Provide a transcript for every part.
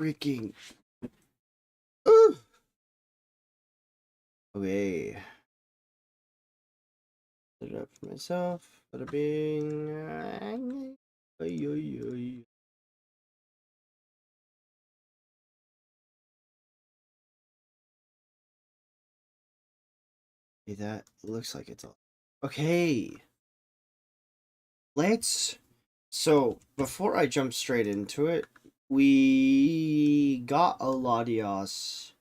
freaking. Ooh. Okay. Set it up for myself. Bada bing. Oy, oy, oy. Okay, that looks like it's all. Okay. So, before I jump straight into it, we got a Latias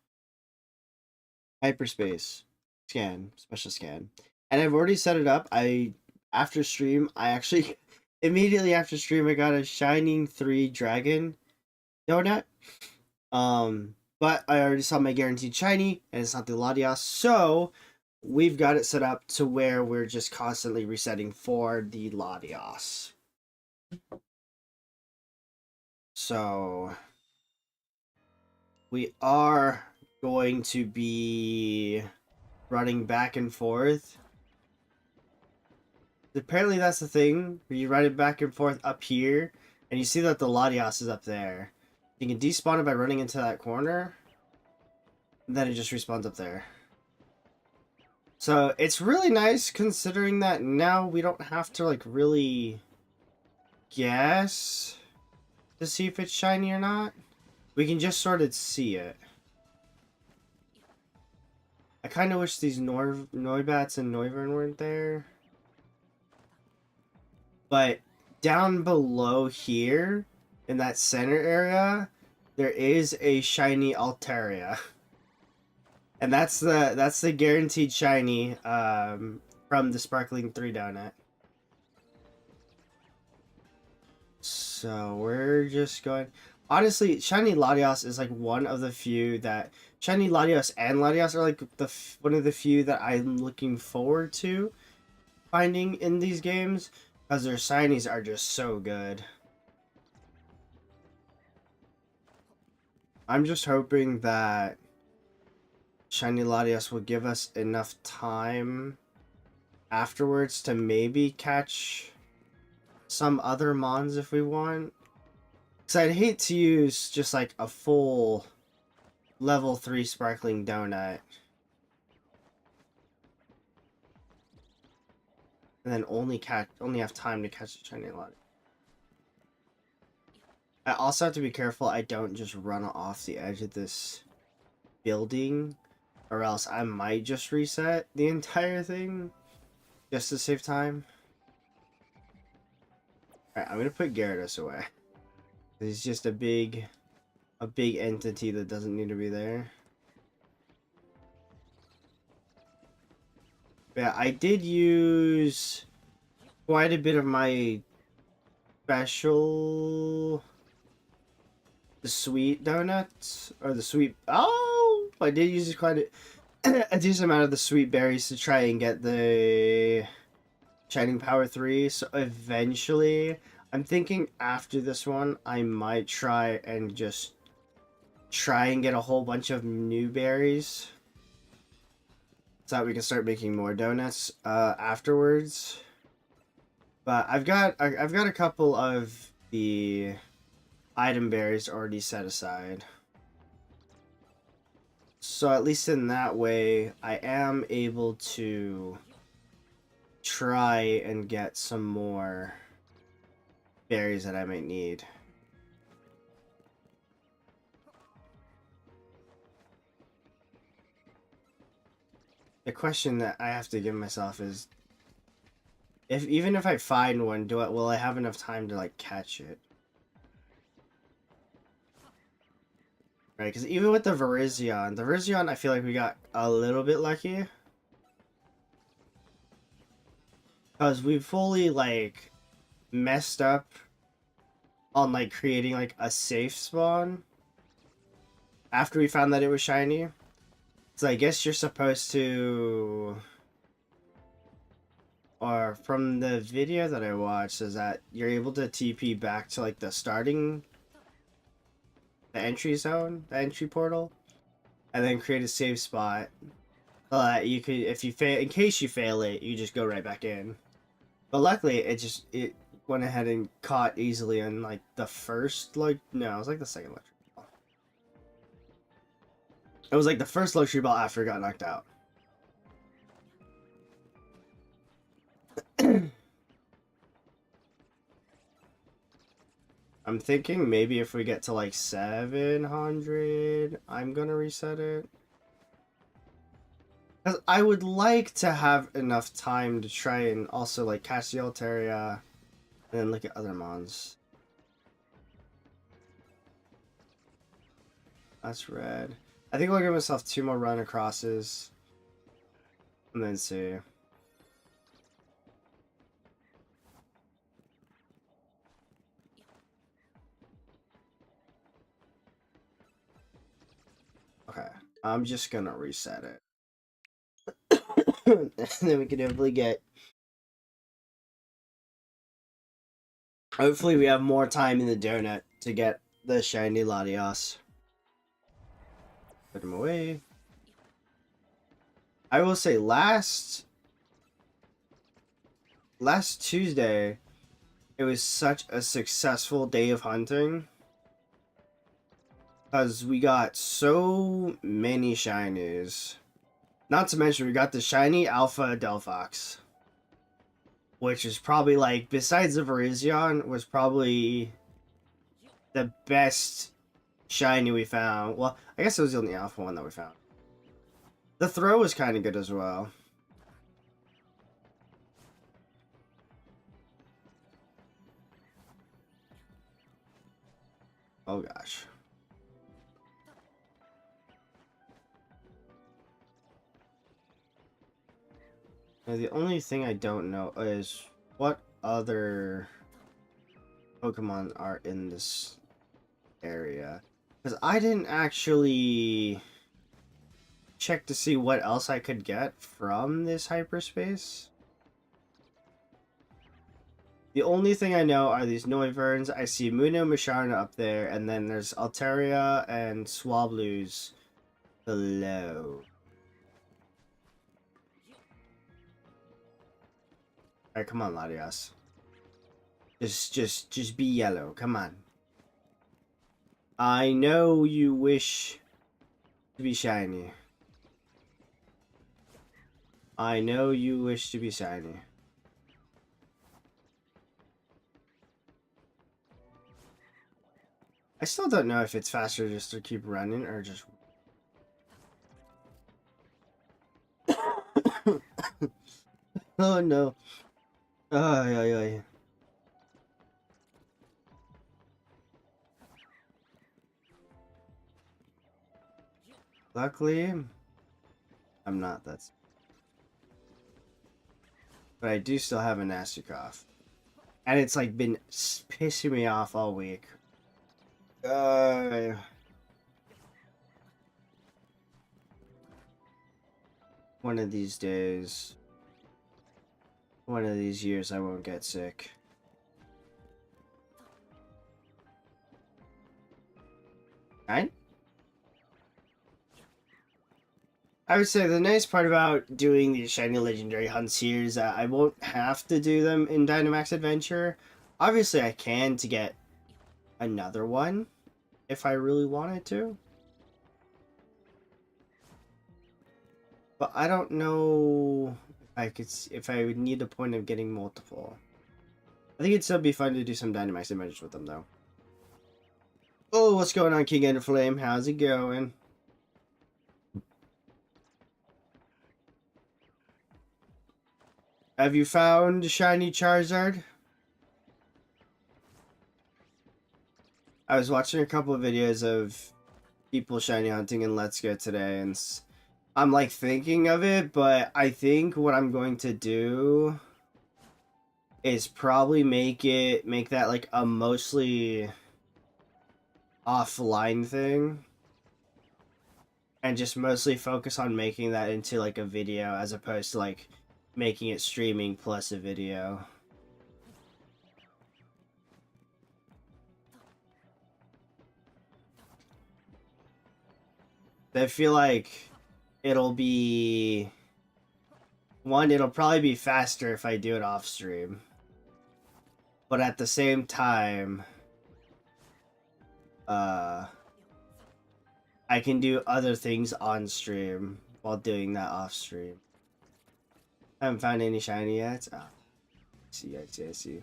hyperspace scan, special scan. And I've already set it up. After stream, I actually immediately after stream I got a Shining 3 Dragon donut. But I already saw my guaranteed shiny, and it's not the Latias, so we've got it set up to where we're just constantly resetting for the Latias. So we are going to be running back and forth. Apparently that's the thing, where you run it back and forth up here, and you see that the Latias is up there. You can despawn it by running into that corner, and then it just respawns up there. So it's really nice considering that now we don't have to like really guess to see if it's shiny or not. We can just sort of see it. I kind of wish these Noibats and Noivern weren't there. But down below here, in that center area, there is a shiny Altaria. And that's the guaranteed shiny from the Sparkling 3 donut. So we're just going. Honestly, Shiny Latias is like one of the few that Shiny Latias and Latias are like one of the few that I'm looking forward to finding in these games because their shinies are just so good. I'm just hoping that Shiny Latias will give us enough time afterwards to maybe catch some other mons if we want. Because I'd hate to use just like a full level 3 sparkling donut and then only have time to catch a shiny Latias. I also have to be careful I don't just run off the edge of this building, or else I might just reset the entire thing just to save time. Alright, I'm gonna put Gyarados away. He's just a big entity that doesn't need to be there. Yeah, I did use quite a bit of my special, the sweet donuts, or the sweet, oh, I did use quite a decent amount of the sweet berries to try and get the Shining Power 3, so eventually, I'm thinking after this one, I might try and just try and get a whole bunch of new berries so that we can start making more donuts afterwards. But I've got a couple of the item berries already set aside. So at least in that way, I am able to try and get some more berries that I might need. The question that I have to give myself is, even if I find one, will I have enough time to like catch it? Right, because even with the Virizion, I feel like we got a little bit lucky. Because we fully like messed up on like creating like a safe spawn after we found that it was shiny. So I guess you're supposed to, or from the video that I watched, is that you're able to TP back to like the entry zone, the entry portal, and then create a save spot so that you could, if you fail, in case you fail it, you just go right back in. But luckily, it went ahead and caught easily on like the first, like, no, it was like the second electric ball. It was like the first luxury ball after it got knocked out. I'm thinking maybe if we get to like 700, I'm gonna reset it. Because I would like to have enough time to try and also like catch the Altaria and then look at other mons. That's red. I think I'll give myself 2 more run acrosses and then see. Okay, I'm just gonna reset it. And then we can hopefully get... Hopefully we have more time in the donut to get the shiny Latias. Put him away. I will say last Tuesday, it was such a successful day of hunting. Because we got so many shinies. Not to mention, we got the shiny Alpha Delphox. Which is probably like, besides the Virizion, was probably the best shiny we found. Well, I guess it was the only Alpha one that we found. The throw was kind of good as well. Oh gosh. Now, the only thing I don't know is what other Pokemon are in this area. Because I didn't actually check to see what else I could get from this hyperspace. The only thing I know are these Noivern. I see Muno Musharna up there, and then there's Altaria and Swablu's below. Alright, come on, Latias. Just be yellow. Come on. I know you wish to be shiny. I know you wish to be shiny. I still don't know if it's faster just to keep running or just... Oh no. Ay, ay, ay. Luckily, I'm not. That's... But I do still have a nasty cough. And it's like been pissing me off all week. One of these days, one of these years, I won't get sick. Right? I would say the nice part about doing these shiny legendary hunts here is that I won't have to do them in Dynamax Adventure. Obviously, I can to get another one if I really wanted to. But I don't know if I would need the point of getting multiple. I think it'd still be fun to do some Dynamax Adventures with them, though. Oh, what's going on, King Enderflame? How's it going? Have you found shiny Charizard? I was watching a couple of videos of people shiny hunting in Let's Go today, and I'm like thinking of it, but I think what I'm going to do is probably make that like a mostly offline thing, and just mostly focus on making that into like a video as opposed to like making it streaming plus a video. I feel like it'll be... One, it'll probably be faster if I do it off stream. But at the same time... I I can do other things on stream while doing that off stream. I haven't found any shiny yet. Oh, I see.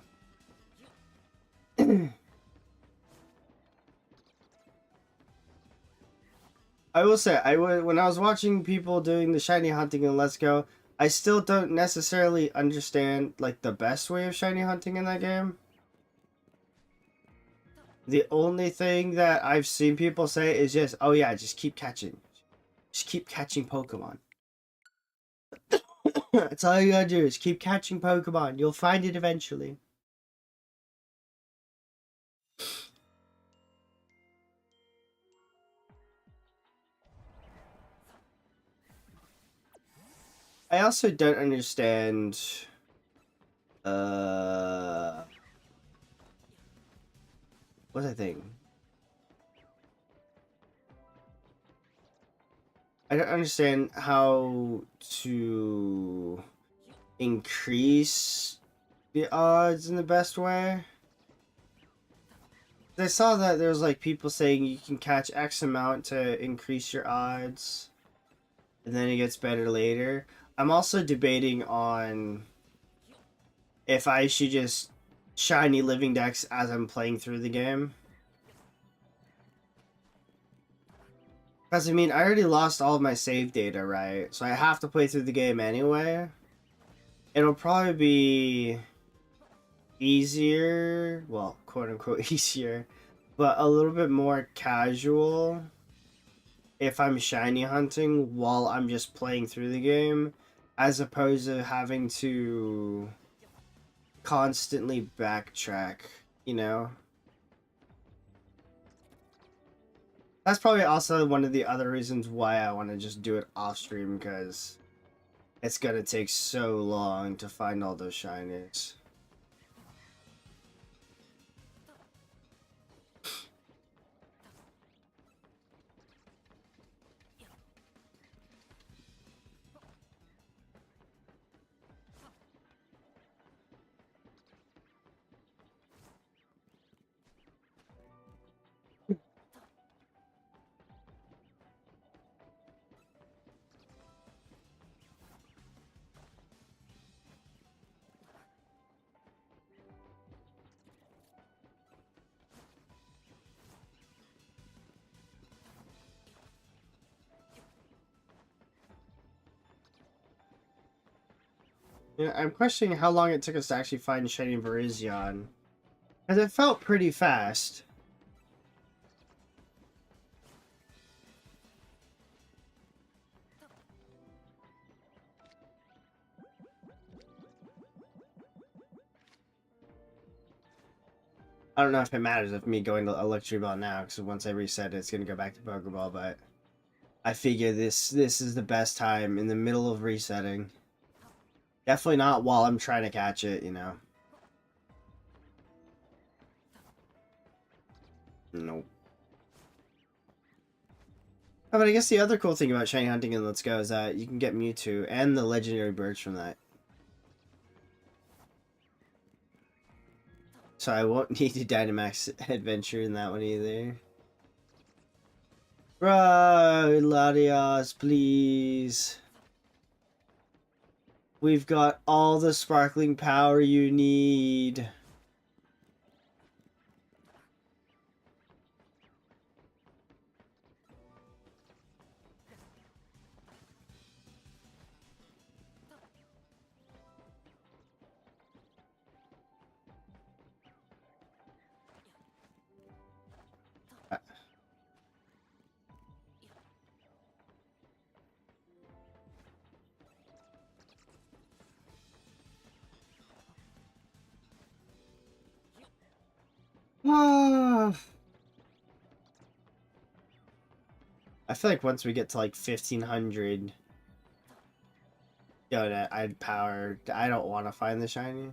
I will say, when I was watching people doing the shiny hunting in Let's Go, I still don't necessarily understand like the best way of shiny hunting in that game. The only thing that I've seen people say is just, oh yeah, just keep catching Pokemon. That's all you gotta do is keep catching Pokemon. You'll find it eventually. I also don't understand what's that thing? I don't understand how to increase the odds in the best way. I saw that there was like people saying you can catch X amount to increase your odds, and then it gets better later. I'm also debating on if I should just shiny living dex as I'm playing through the game. Because, I mean, I already lost all of my save data, right? So I have to play through the game anyway. It'll probably be easier, well, quote-unquote easier, but a little bit more casual if I'm shiny hunting while I'm just playing through the game, as opposed to having to constantly backtrack, you know? That's probably also one of the other reasons why I want to just do it off stream, because it's gonna take so long to find all those shinies. Yeah, I'm questioning how long it took us to actually find shiny Virizion, because it felt pretty fast. I don't know if it matters if me going to Electric Ball now, because once I reset it, it's going to go back to Pokeball, but I figure this is the best time in the middle of resetting. Definitely not while I'm trying to catch it, you know. Nope. Oh, but I guess the other cool thing about shiny hunting in Let's Go is that you can get Mewtwo and the legendary birds from that. So I won't need to Dynamax adventure in that one either. Bro, Latias, please. We've got all the sparkling power you need. I feel like once we get to like 1500 donut, I'd power. I don't want to find the shiny.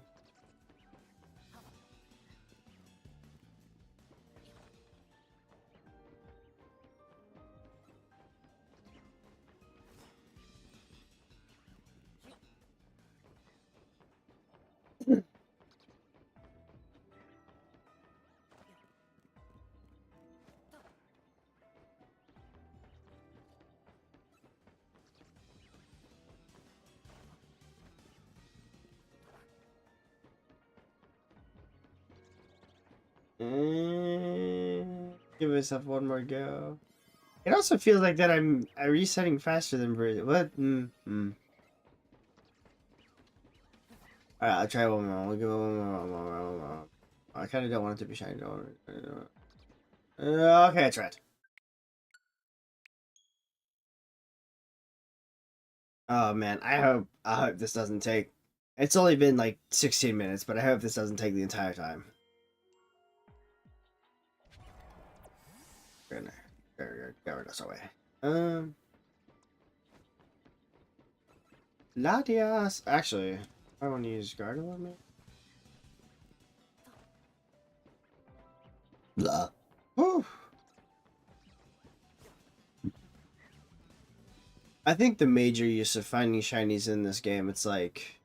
Give myself one more go. It also feels like that I'm resetting faster than Bridget. What? Alright, I'll try one more. We'll give it one more. I kind of don't want it to be shiny. Okay, I tried. Oh man, I hope this doesn't take. It's only been like 16 minutes, but I hope this doesn't take the entire time. There we go. That's away. Latias. Actually, I want to use Garden on me. Blah. Whew. I think the major use of finding shinies in this game, it's like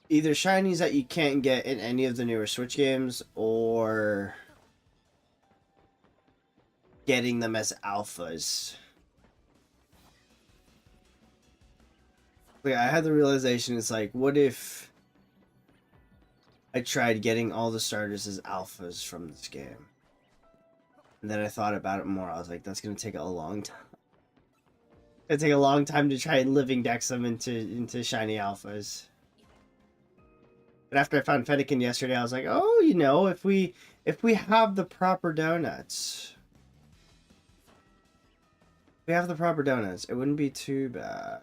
either shinies that you can't get in any of the newer Switch games, or getting them as alphas. Like, I had the realization, it's like, what if I tried getting all the starters as alphas from this game? And then I thought about it more. I was like, that's going to take a long time. It'd take a long time to try and living dex them into shiny alphas. But after I found Fennekin yesterday, I was like, oh, you know, if we have the proper donuts. If we have the proper donuts, it wouldn't be too bad.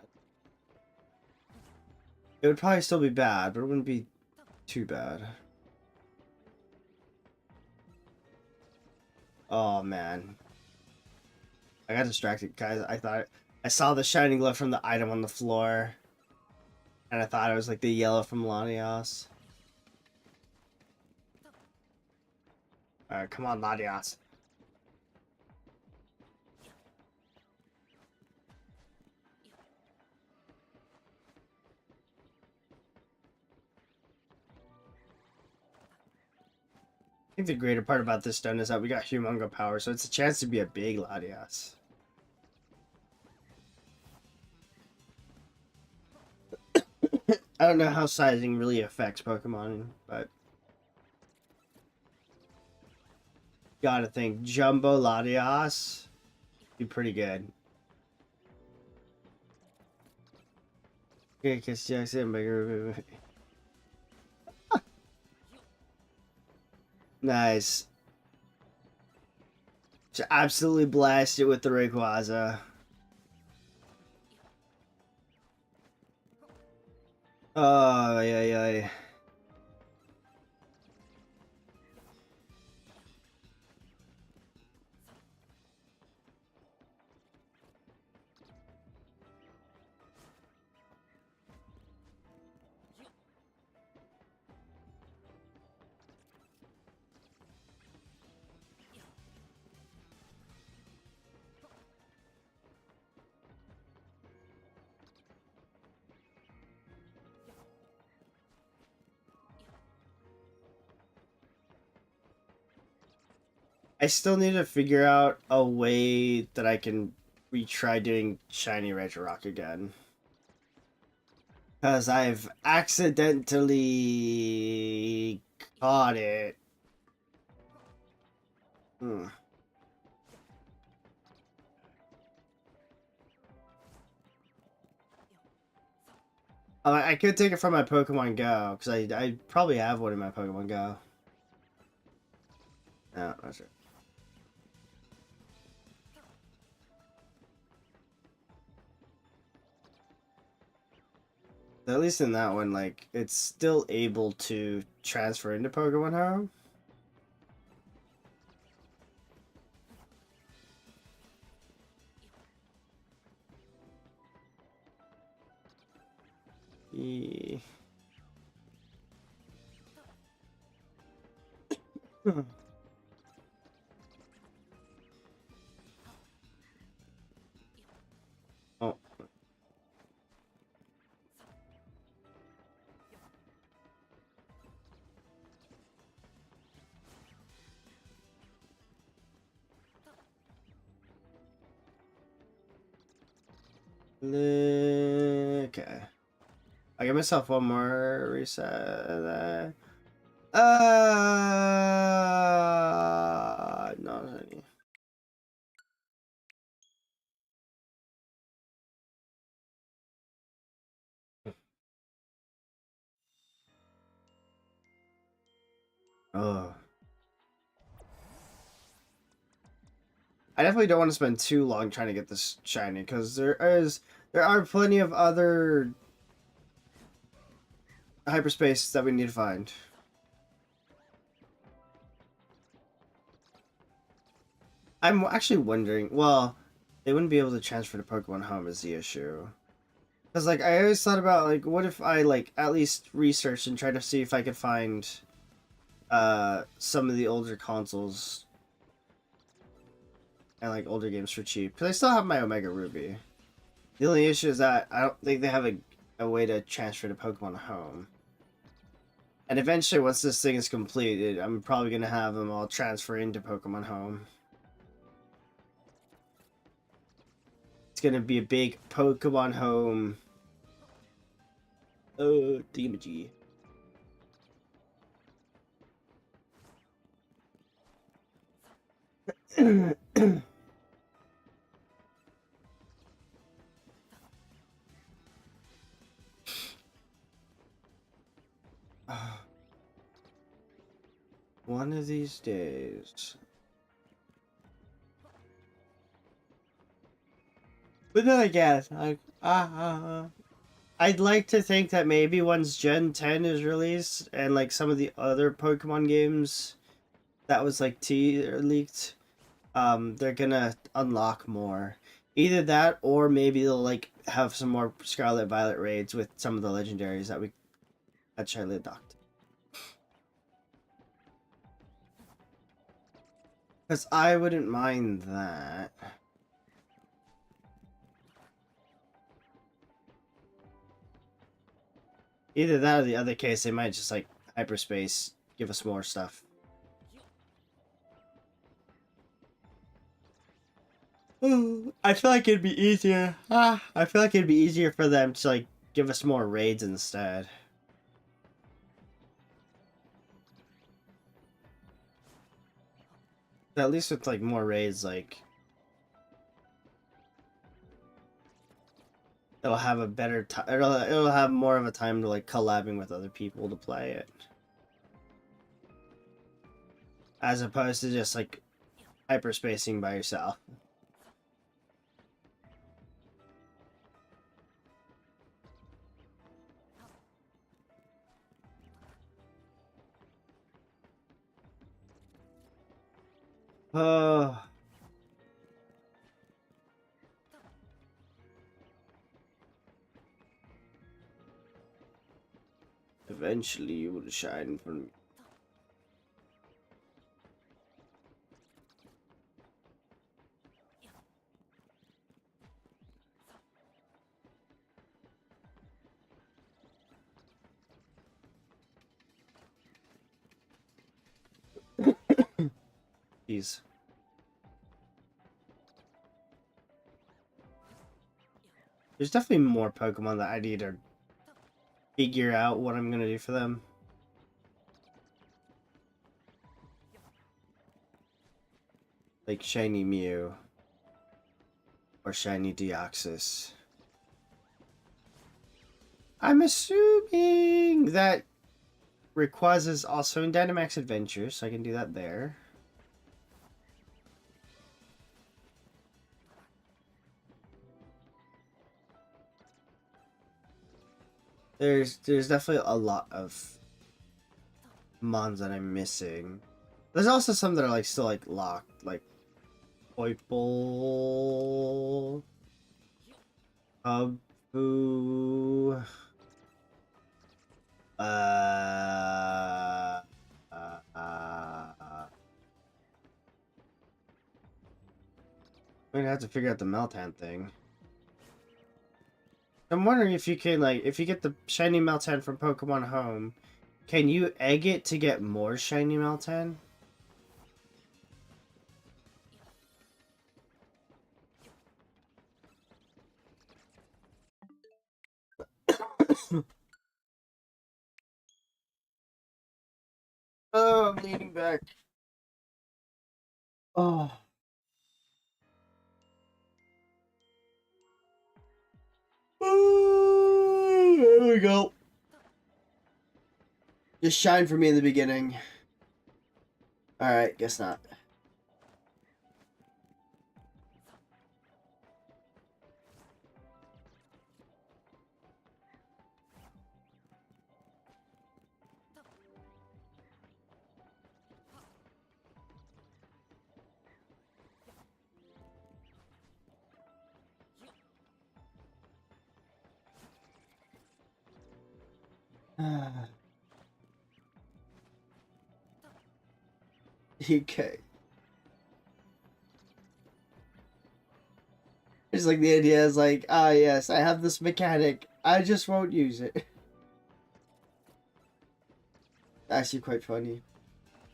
It would probably still be bad, but it wouldn't be too bad. Oh man. I got distracted, guys. I saw the shining glow from the item on the floor. And I thought it was like the yellow from Latias. Alright, come on, Latias. I think the greater part about this stone is that we got Humongo power, so it's a chance to be a big Latias. I don't know how sizing really affects Pokemon, but gotta think Jumbo Latias be pretty good. Okay, kiss Jackson, bigger. Nice. Just absolutely blast it with the Rayquaza. Oh, yeah. I still need to figure out a way that I can retry doing Shiny Regirock again. Because I've accidentally caught it. I could take it from my Pokemon Go, because I probably have one in my Pokemon Go. No, not sure. At least in that one, like, it's still able to transfer into Pokemon Home. Yeah. Oh. Okay. I give myself one more reset. Not any. Oh. I definitely don't want to spend too long trying to get this shiny because there are plenty of other hyperspace that we need to find. I'm actually wondering. Well, they wouldn't be able to transfer the Pokemon home is the issue. Because like I always thought about like what if I like at least researched and tried to see if I could find some of the older consoles and like older games for cheap. Because I still have my Omega Ruby. The only issue is that I don't think they have a way to transfer the Pokemon home. And eventually, once this thing is completed, I'm probably going to have them all transfer into Pokemon Home. It's going to be a big Pokemon Home. Oh, thingamajig. One of these days. But then again, I'd like to think that maybe once Gen 10 is released and like some of the other Pokemon games that was like leaked, they're gonna unlock more. Either that or maybe they'll like have some more Scarlet Violet raids with some of the legendaries that we had Charlie docked. Because I wouldn't mind that. Either that or the other case, they might just like hyperspace, give us more stuff. I feel like it'd be easier. I feel like it'd be easier for them to like give us more raids instead. At least with like more raids, like it'll have a better time. It'll have more of a time to like collabing with other people to play it, as opposed to just like hyperspacing by yourself. Oh, eventually you will shine for me. Jeez. There's definitely more Pokemon that I need to figure out what I'm gonna do for them. Like Shiny Mew. Or Shiny Deoxys. I'm assuming that Rayquaza is also in Dynamax Adventure, so I can do that there. There's definitely a lot of mons that I'm missing. There's also some that are like still like locked, like Poiple, Hubbu, uh, uh, uh, I'm gonna have to figure out the Meltan thing. I'm wondering if you can like if you get the shiny Meltan from Pokemon Home, can you egg it to get more shiny Meltan? back. Oh. There we go. Just shine for me in the beginning. Alright, guess not. Okay. It's like the idea is like, ah, yes, I have this mechanic. I just won't use it. Actually, quite funny.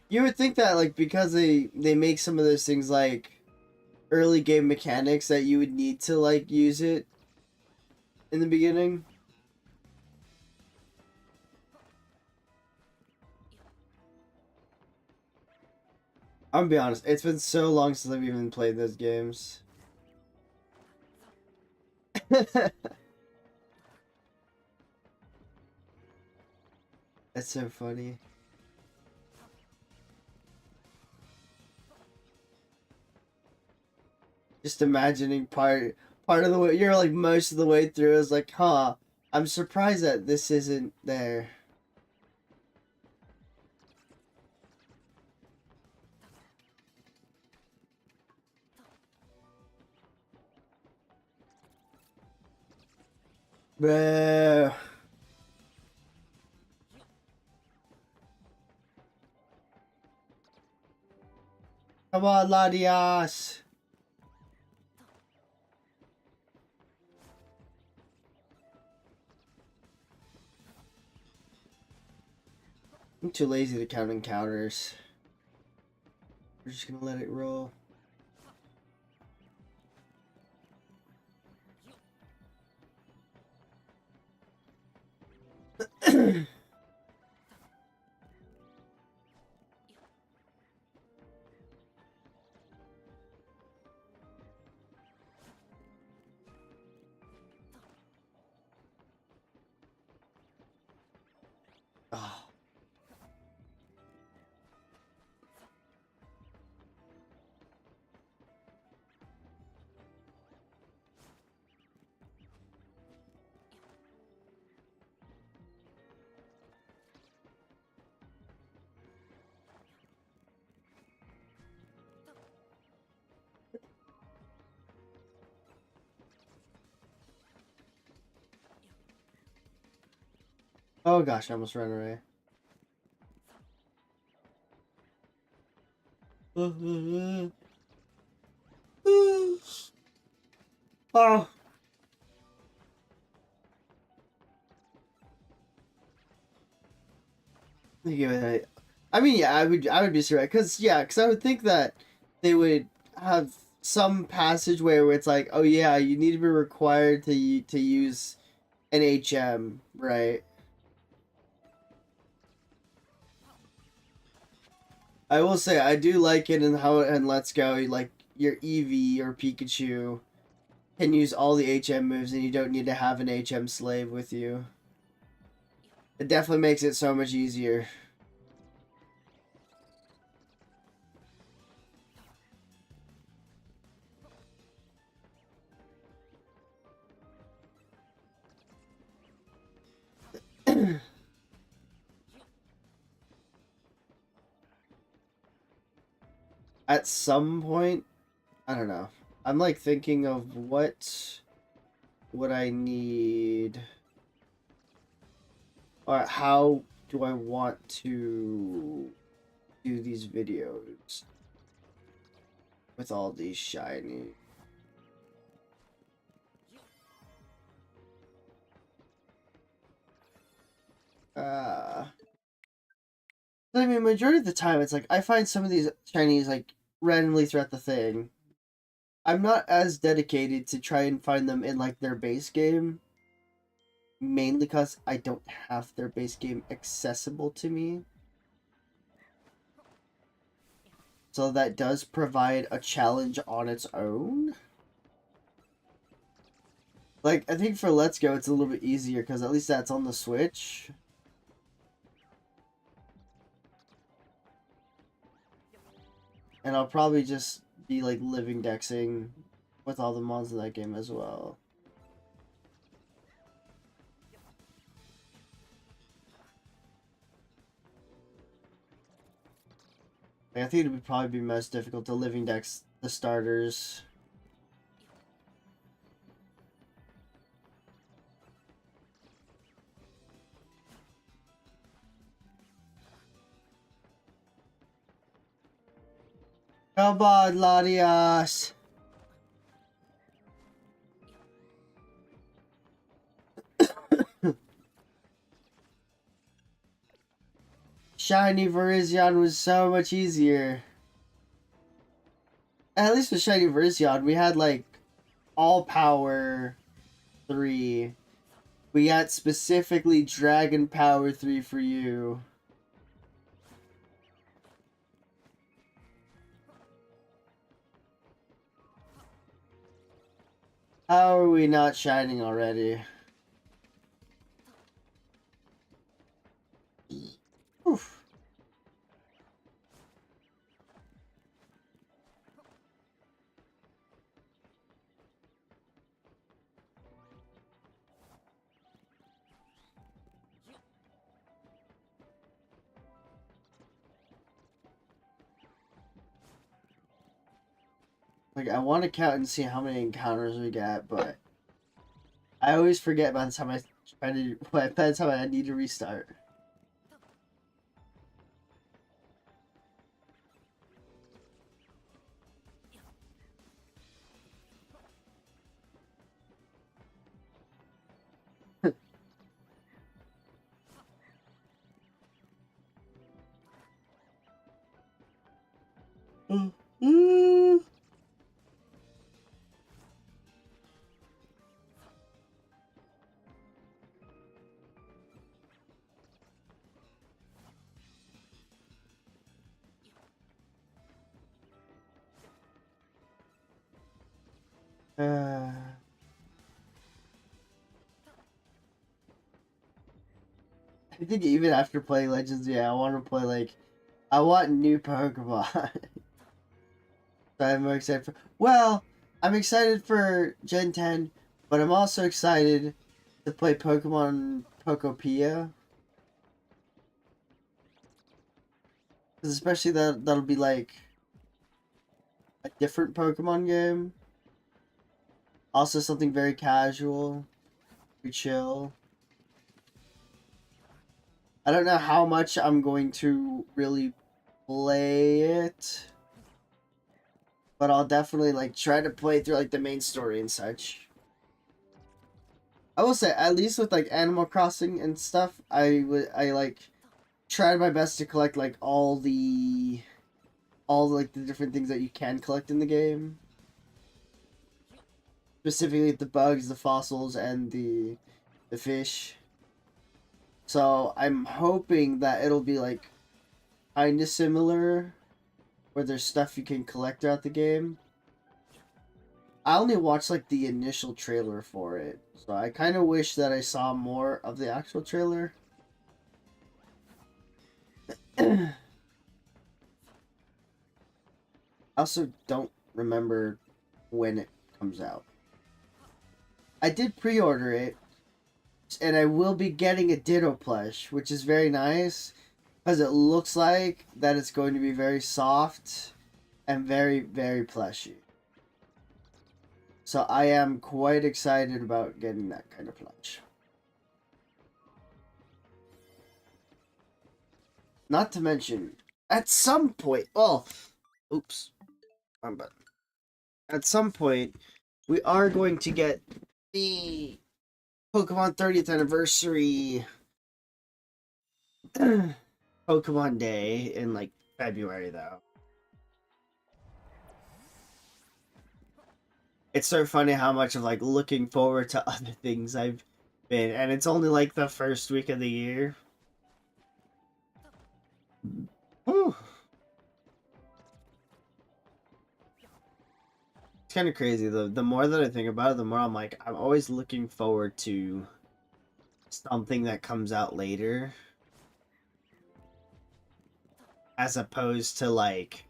You would think that, like, because they make some of those things like early game mechanics, that you would need to like use it in the beginning. I'm gonna be honest, it's been so long since I've even played those games. That's so funny. Just imagining part of the way you're like most of the way through is like, huh, I'm surprised that this isn't there. Bro. Come on, Latias. I'm too lazy to count encounters. We're just gonna let it roll. Oh. Oh gosh, I almost ran away. Oh. Give it I mean, yeah, I would be surprised because I would think that they would have some passage where it's like, oh yeah, you need to be required to use an HM, right? I will say I do like it in how and Let's Go, like your Eevee or Pikachu can use all the HM moves and you don't need to have an HM slave with you. It definitely makes it so much easier. At some point, I don't know. I'm like thinking of what would I need, or how do I want to do these videos with all these shiny. I mean, majority of the time, it's like I find some of these shinies like randomly throughout the thing. I'm not as dedicated to try and find them in like their base game, mainly because I don't have their base game accessible to me. So that does provide a challenge on its own. Like, I think for Let's Go, it's a little bit easier because at least that's on the Switch. And I'll probably just be, like, living dexing with all the mods in that game as well. Like, I think it would probably be most difficult to living dex the starters. Come on, Latias! Shiny Virizion was so much easier. At least with Shiny Virizion, we had, like, all power 3. We got specifically Dragon Power 3 for you. How are we not shining already? Oof. Like, I want to count and see how many encounters we get, but I always forget by the time by the time I need to restart. I think even after playing Legends, yeah, I want to play, like, I want new Pokemon. So I'm more excited for. Well, I'm excited for Gen 10, but I'm also excited to play Pokemon Pokopia. Because especially that'll be like a different Pokemon game. Also something very casual, very chill. I don't know how much I'm going to really play it, but I'll definitely like try to play through like the main story and such. I will say, at least with like Animal Crossing and stuff, I like tried my best to collect like all like the different things that you can collect in the game. Specifically the bugs, the fossils, and the fish. So I'm hoping that it'll be like kind of similar, where there's stuff you can collect throughout the game. I only watched like the initial trailer for it, so I kind of wish that I saw more of the actual trailer. I also don't remember when it comes out. I did pre-order it, and I will be getting a Ditto plush, which is very nice, because it looks like that it's going to be very soft and very, very plushy. So I am quite excited about getting that kind of plush. Not to mention, at some point, well, oops, wrong button. At some point, we are going to get the Pokemon 30th anniversary Pokemon Day in like February, though. It's so funny how much of like looking forward to other things I've been, and it's only like the first week of the year. Whew. It's kind of crazy. The more that I think about it, the more I'm like, I'm always looking forward to something that comes out later, as opposed to like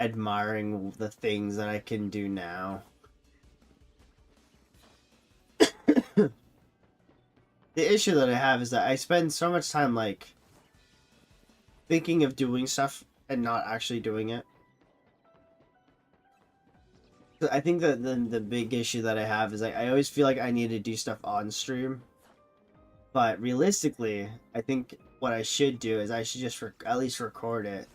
admiring the things that I can do now. The issue that I have is that I spend so much time like thinking of doing stuff and not actually doing it. I think that the big issue that I have is like I always feel like I need to do stuff on stream, but realistically, I think what I should do is I should just at least record it,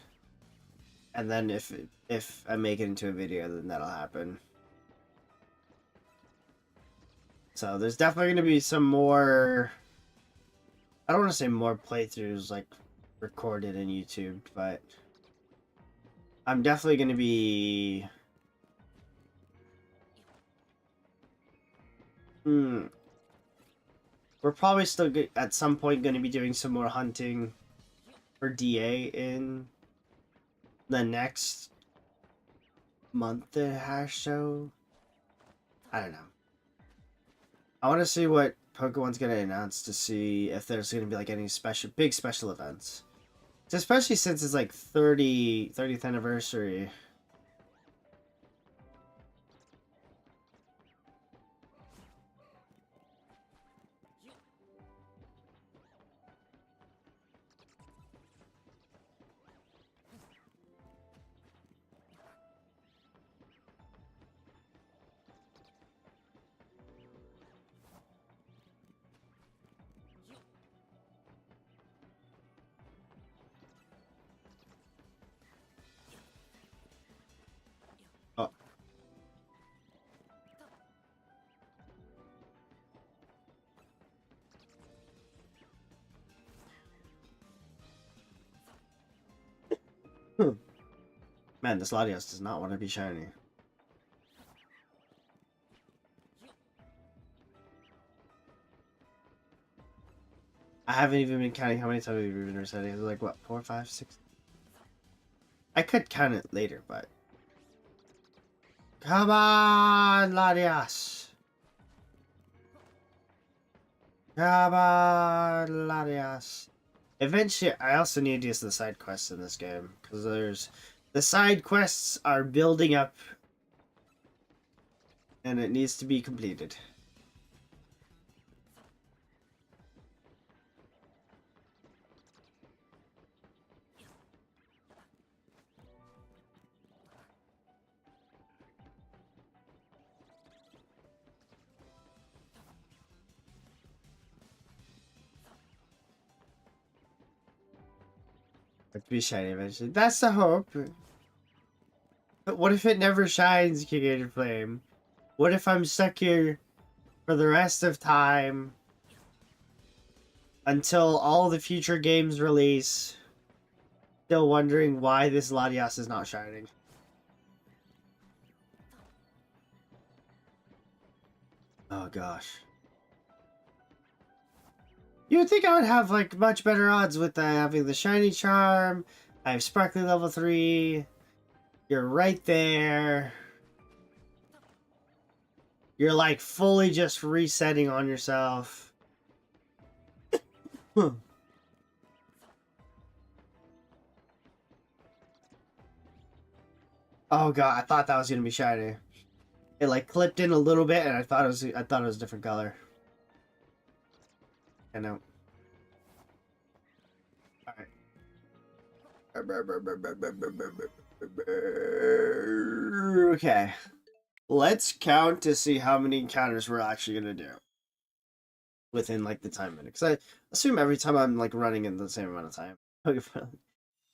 and then if I make it into a video, then that'll happen. So there's definitely going to be some more. I don't want to say more playthroughs like recorded in YouTube, but I'm definitely going to be. We're probably still at some point going to be doing some more hunting for DA in the next month and a half so. I don't know. I want to see what Pokemon's going to announce to see if there's going to be like any big special events. Especially since it's like 30th anniversary. Oh. Man, this Latias does not want to be shiny. I haven't even been counting how many times we've been resetting. It's like, what, 4, 5, 6? I could count it later, but... Come on, Latias! Come on, Latias! Eventually, I also need to use the side quests in this game, because the side quests are building up, and it needs to be completed. To be shiny eventually. That's the hope. But what if it never shines, King Flame? What if I'm stuck here for the rest of time until all the future games release, still wondering why this Latias is not shining? Oh gosh. You would think I would have like much better odds with having the shiny charm. I have sparkly level 3. You're right there. You're like fully just resetting on yourself. Oh god, I thought that was gonna be shiny. It like clipped in a little bit, and I thought it was a different color. I know. All right. Okay. Let's count to see how many encounters we're actually gonna do within like the time limit. Because I assume every time I'm like running in the same amount of time.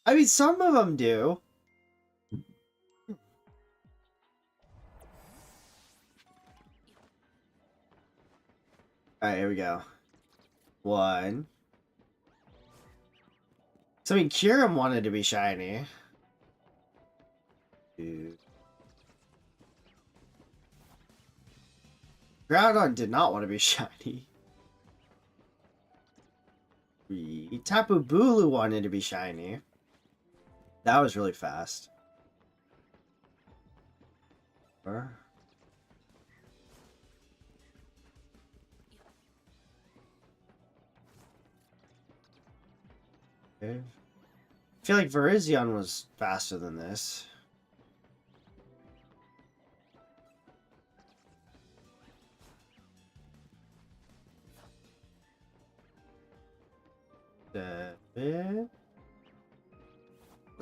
I mean, some of them do. All right, here we go. 1. So I mean, Kyurem wanted to be shiny. 2. Groudon did not want to be shiny. 3. Tapu Bulu wanted to be shiny. That was really fast. Okay. I feel like Virizion was faster than this.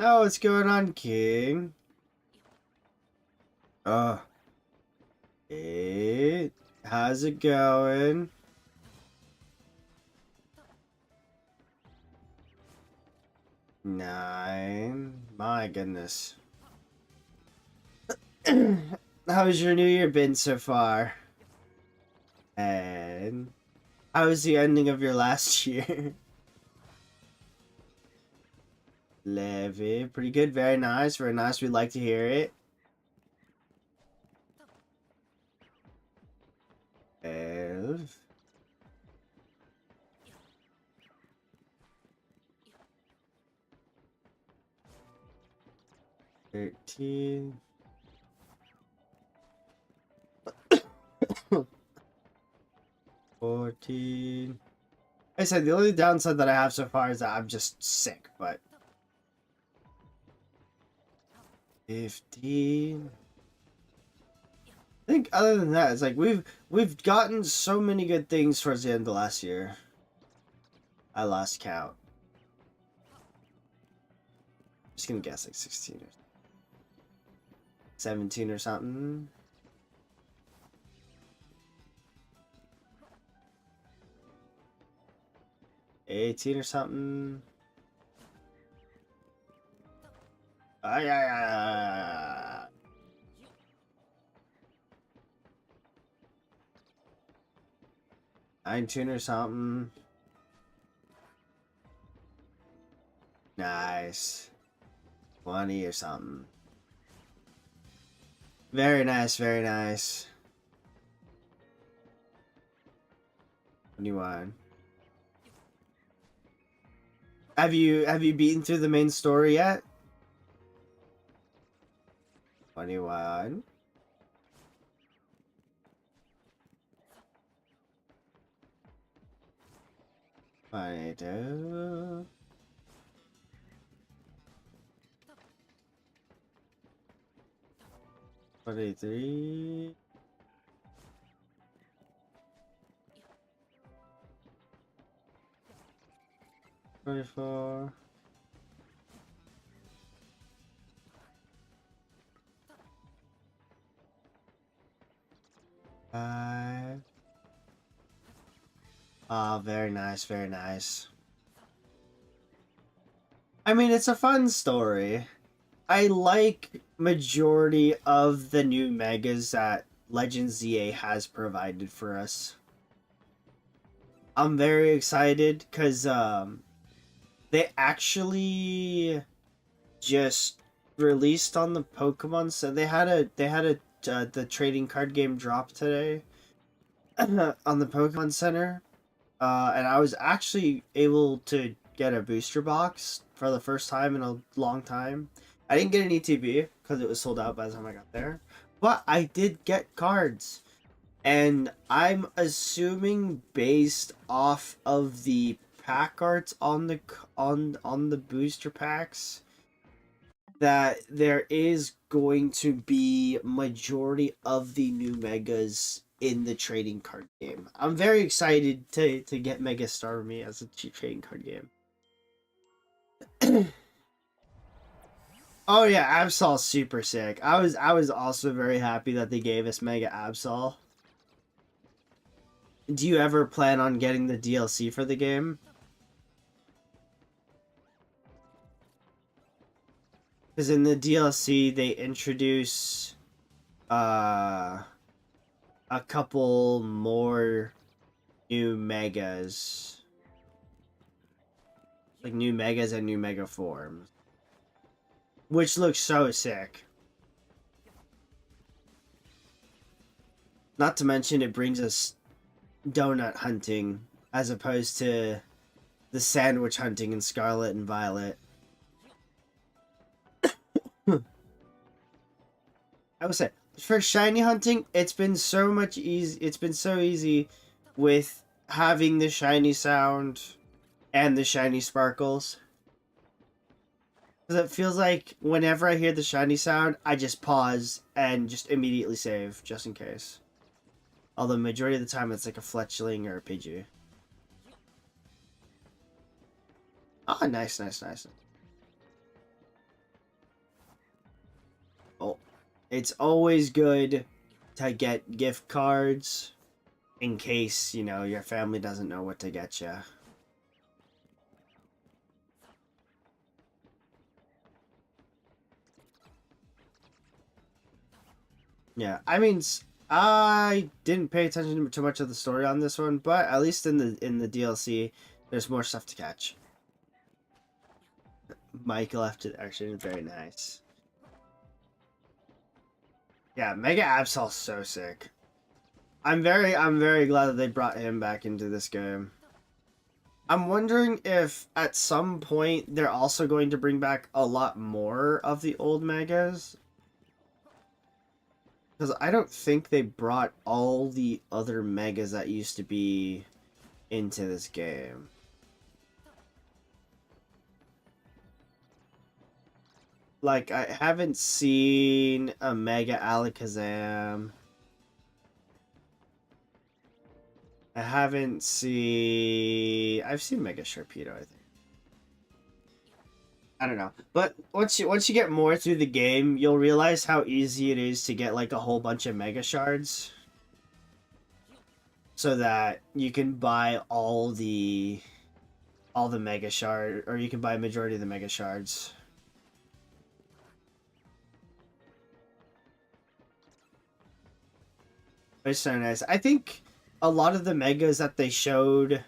Oh, what's going on, King? Oh. Hey, how's it going? Nine. My goodness. How's your new year been so far? And how was the ending of your last year? Levy, pretty good, very nice, very nice. We'd like to hear it. 12. 13. 14. I said the only downside that I have so far is that I'm just sick, but 15. I think other than that, it's like we've gotten so many good things towards the end of last year. I lost count. Just gonna guess like 16 or 17 or something. 18 or something. Yeah. 19 or something. Nice. 20 or something. Very nice, very nice. 21. Have you beaten through the main story yet? 21. 22. 23. 24. 5. Oh, very nice, very nice. I mean, it's a fun story. I like majority of the new megas that Legends ZA has provided for us. I'm very excited because they actually just released on the Pokemon, so they had a the trading card game drop today on the Pokemon Center, and I was actually able to get a booster box for the first time in a long time. I didn't get an ETB because it was sold out by the time I got there, but I did get cards, and I'm assuming based off of the pack arts on the on the booster packs that there is going to be majority of the new megas in the trading card game. I'm very excited to get Mega Star Me as a trading card game. Oh yeah, Absol's super sick. I was also very happy that they gave us Mega Absol. Do you ever plan on getting the DLC for the game? Because in the DLC they introduce a couple more new megas. Like new megas and new mega forms. Which looks so sick. Not to mention it brings us donut hunting as opposed to the sandwich hunting in Scarlet and Violet. I would say for shiny hunting, it's been so much easy. It's been so easy with having the shiny sound and the shiny sparkles. Because it feels like whenever I hear the shiny sound, I just pause and just immediately save, just in case. Although majority of the time it's like a fletchling or a Pidgey. Ah, nice, nice, nice. Oh, it's always good to get gift cards in case, you know, your family doesn't know what to get you. Yeah, I mean, I didn't pay attention to much of the story on this one, but at least in the DLC, there's more stuff to catch. Mike left it actually very nice. Yeah, Mega Absol's so sick. I'm very glad that they brought him back into this game. I'm wondering if at some point they're also going to bring back a lot more of the old Megas. Because I don't think they brought all the other Megas that used to be into this game. Like, I haven't seen a Mega Alakazam. I haven't seen... I've seen Mega Sharpedo, I think. I don't know. But once you get more through the game, you'll realize how easy it is to get, like, a whole bunch of Mega Shards. So that you can buy all the Mega Shard, or you can buy a majority of the Mega Shards. It's so nice. I think a lot of the Megas that they showed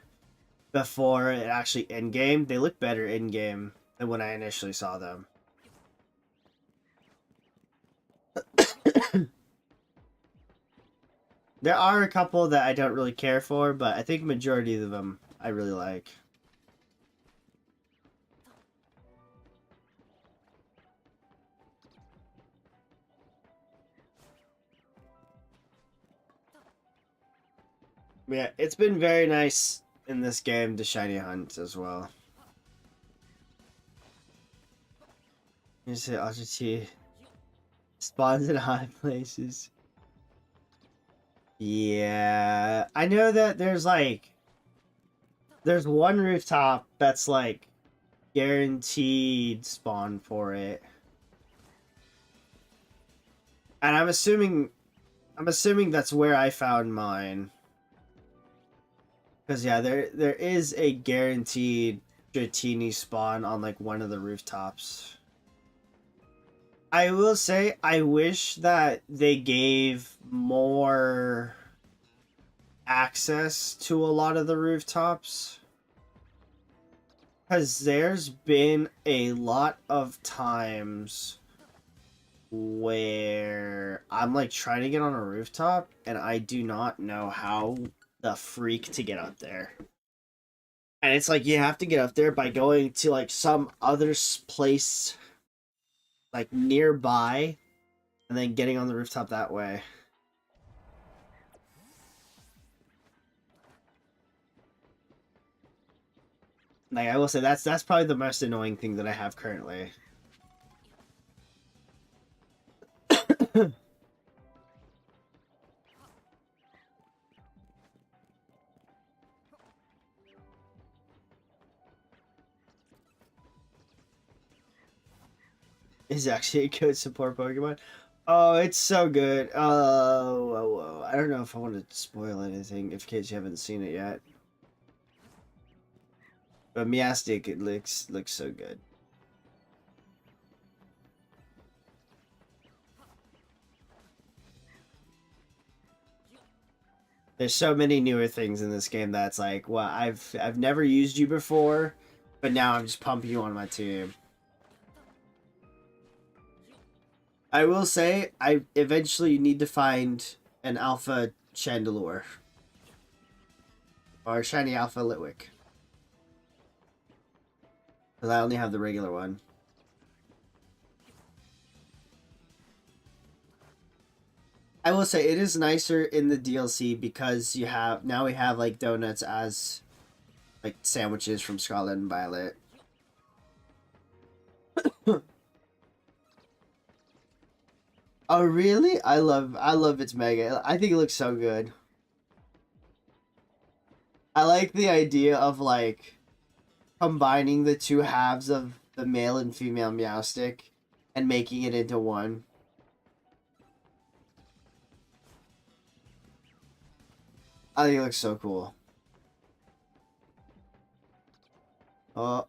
before it actually in-game, they look better in-game than when I initially saw them. There are a couple that I don't really care for, but I think majority of them I really like. Yeah, it's been very nice in this game to shiny hunt as well. You see Ultra spawns in high places. Yeah, I know that there's one rooftop that's like guaranteed spawn for it. And I'm assuming that's where I found mine. Cause yeah, there is a guaranteed Dratini spawn on like one of the rooftops. I will say I wish that they gave more access to a lot of the rooftops. Cause there's been a lot of times where I'm like trying to get on a rooftop and I do not know how the freak to get up there. And it's like you have to get up there by going to like some other place like nearby and then getting on the rooftop that way. Like I will say that's probably the most annoying thing that I have currently. Is actually a good support Pokemon. Oh, it's so good. Oh, I don't know if I want to spoil anything in case you haven't seen it yet. But Miastic, it looks so good. There's so many newer things in this game that's like, well, I've never used you before, but now I'm just pumping you on my team. I will say, I eventually need to find an Alpha Chandelure. Or Shiny Alpha Litwick. Because I only have the regular one. I will say it is nicer in the DLC because we have like donuts as like sandwiches from Scarlet and Violet. Oh really? I love its mega. I think it looks so good. I like the idea of like combining the two halves of the male and female Meowstic and making it into one. I think it looks so cool. Oh,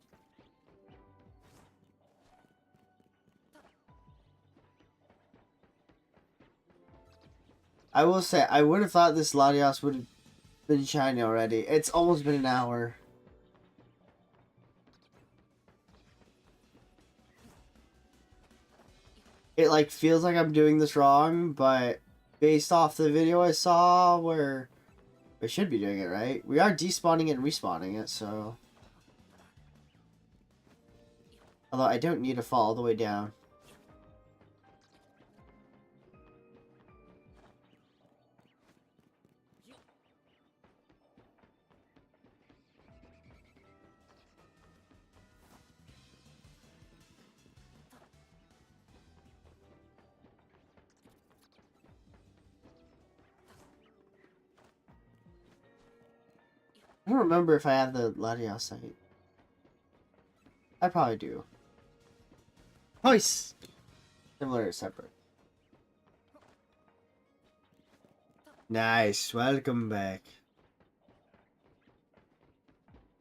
I will say I would have thought this Latias would have been shiny already. It's almost been an hour. It like feels like I'm doing this wrong, but based off the video I saw where we should be doing it right. We are despawning it and respawning it, so although I don't need to fall all the way down. I don't remember if I have the Latias site. I probably do. Nice! Similar or separate. Nice. Welcome back.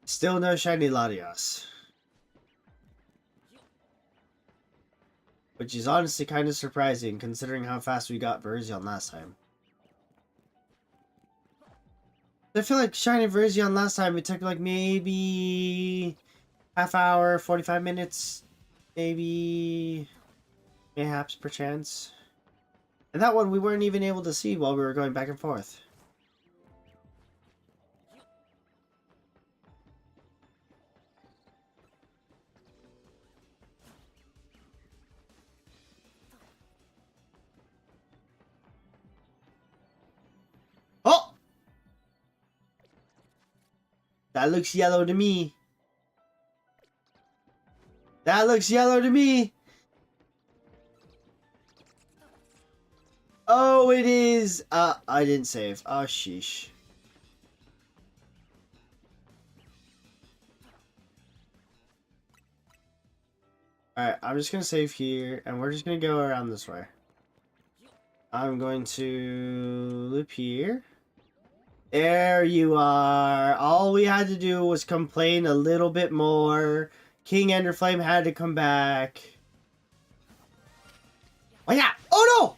Still no shiny Latias. Which is honestly kind of surprising considering how fast we got Verzion last time. I feel like shiny Verzion last time it took like maybe half hour, 45 minutes, maybe mayhaps perchance. And that one we weren't even able to see while we were going back and forth. Oh! That looks yellow to me. That looks yellow to me. Oh, it is. I didn't save. Oh, sheesh. Alright, I'm just gonna save here, and we're just gonna go around this way. I'm going to loop here. There you are. All we had to do was complain a little bit more. King Enderflame had to come back. Oh yeah! Oh no!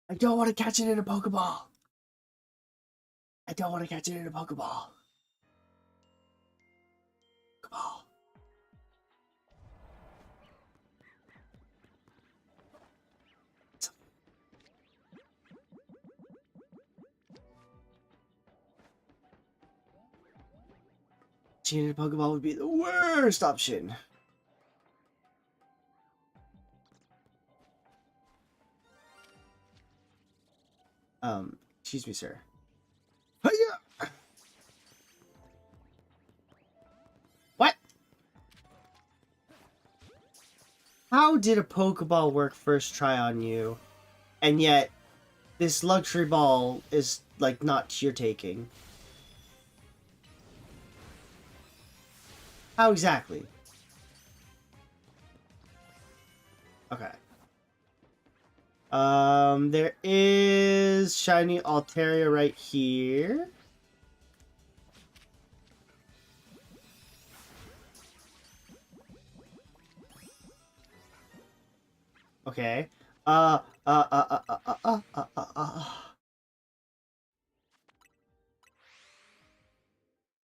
I don't want to catch it in a Pokeball. I don't want to catch it in a Pokeball. Pokeball. Catching it in a Pokeball would be the worst option. Excuse me, sir. Hiya! What? How did a Pokeball work first try on you, and yet this luxury ball is like not your taking? How exactly? Okay. There is shiny Altaria right here. Okay. Uh, uh, uh, uh, uh, uh, uh, uh,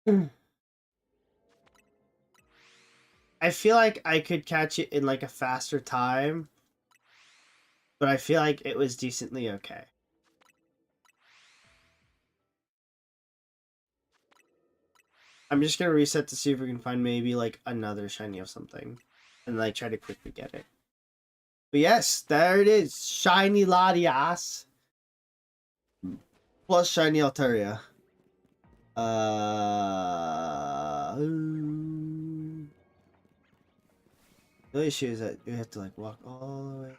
uh. I feel like I could catch it in like a faster time, but I feel like it was decently okay. I'm just gonna reset to see if we can find maybe like another shiny of something, and like try to quickly get it. But yes, there it is, shiny Latias plus shiny Altaria. The issue is that you have to like walk all the way.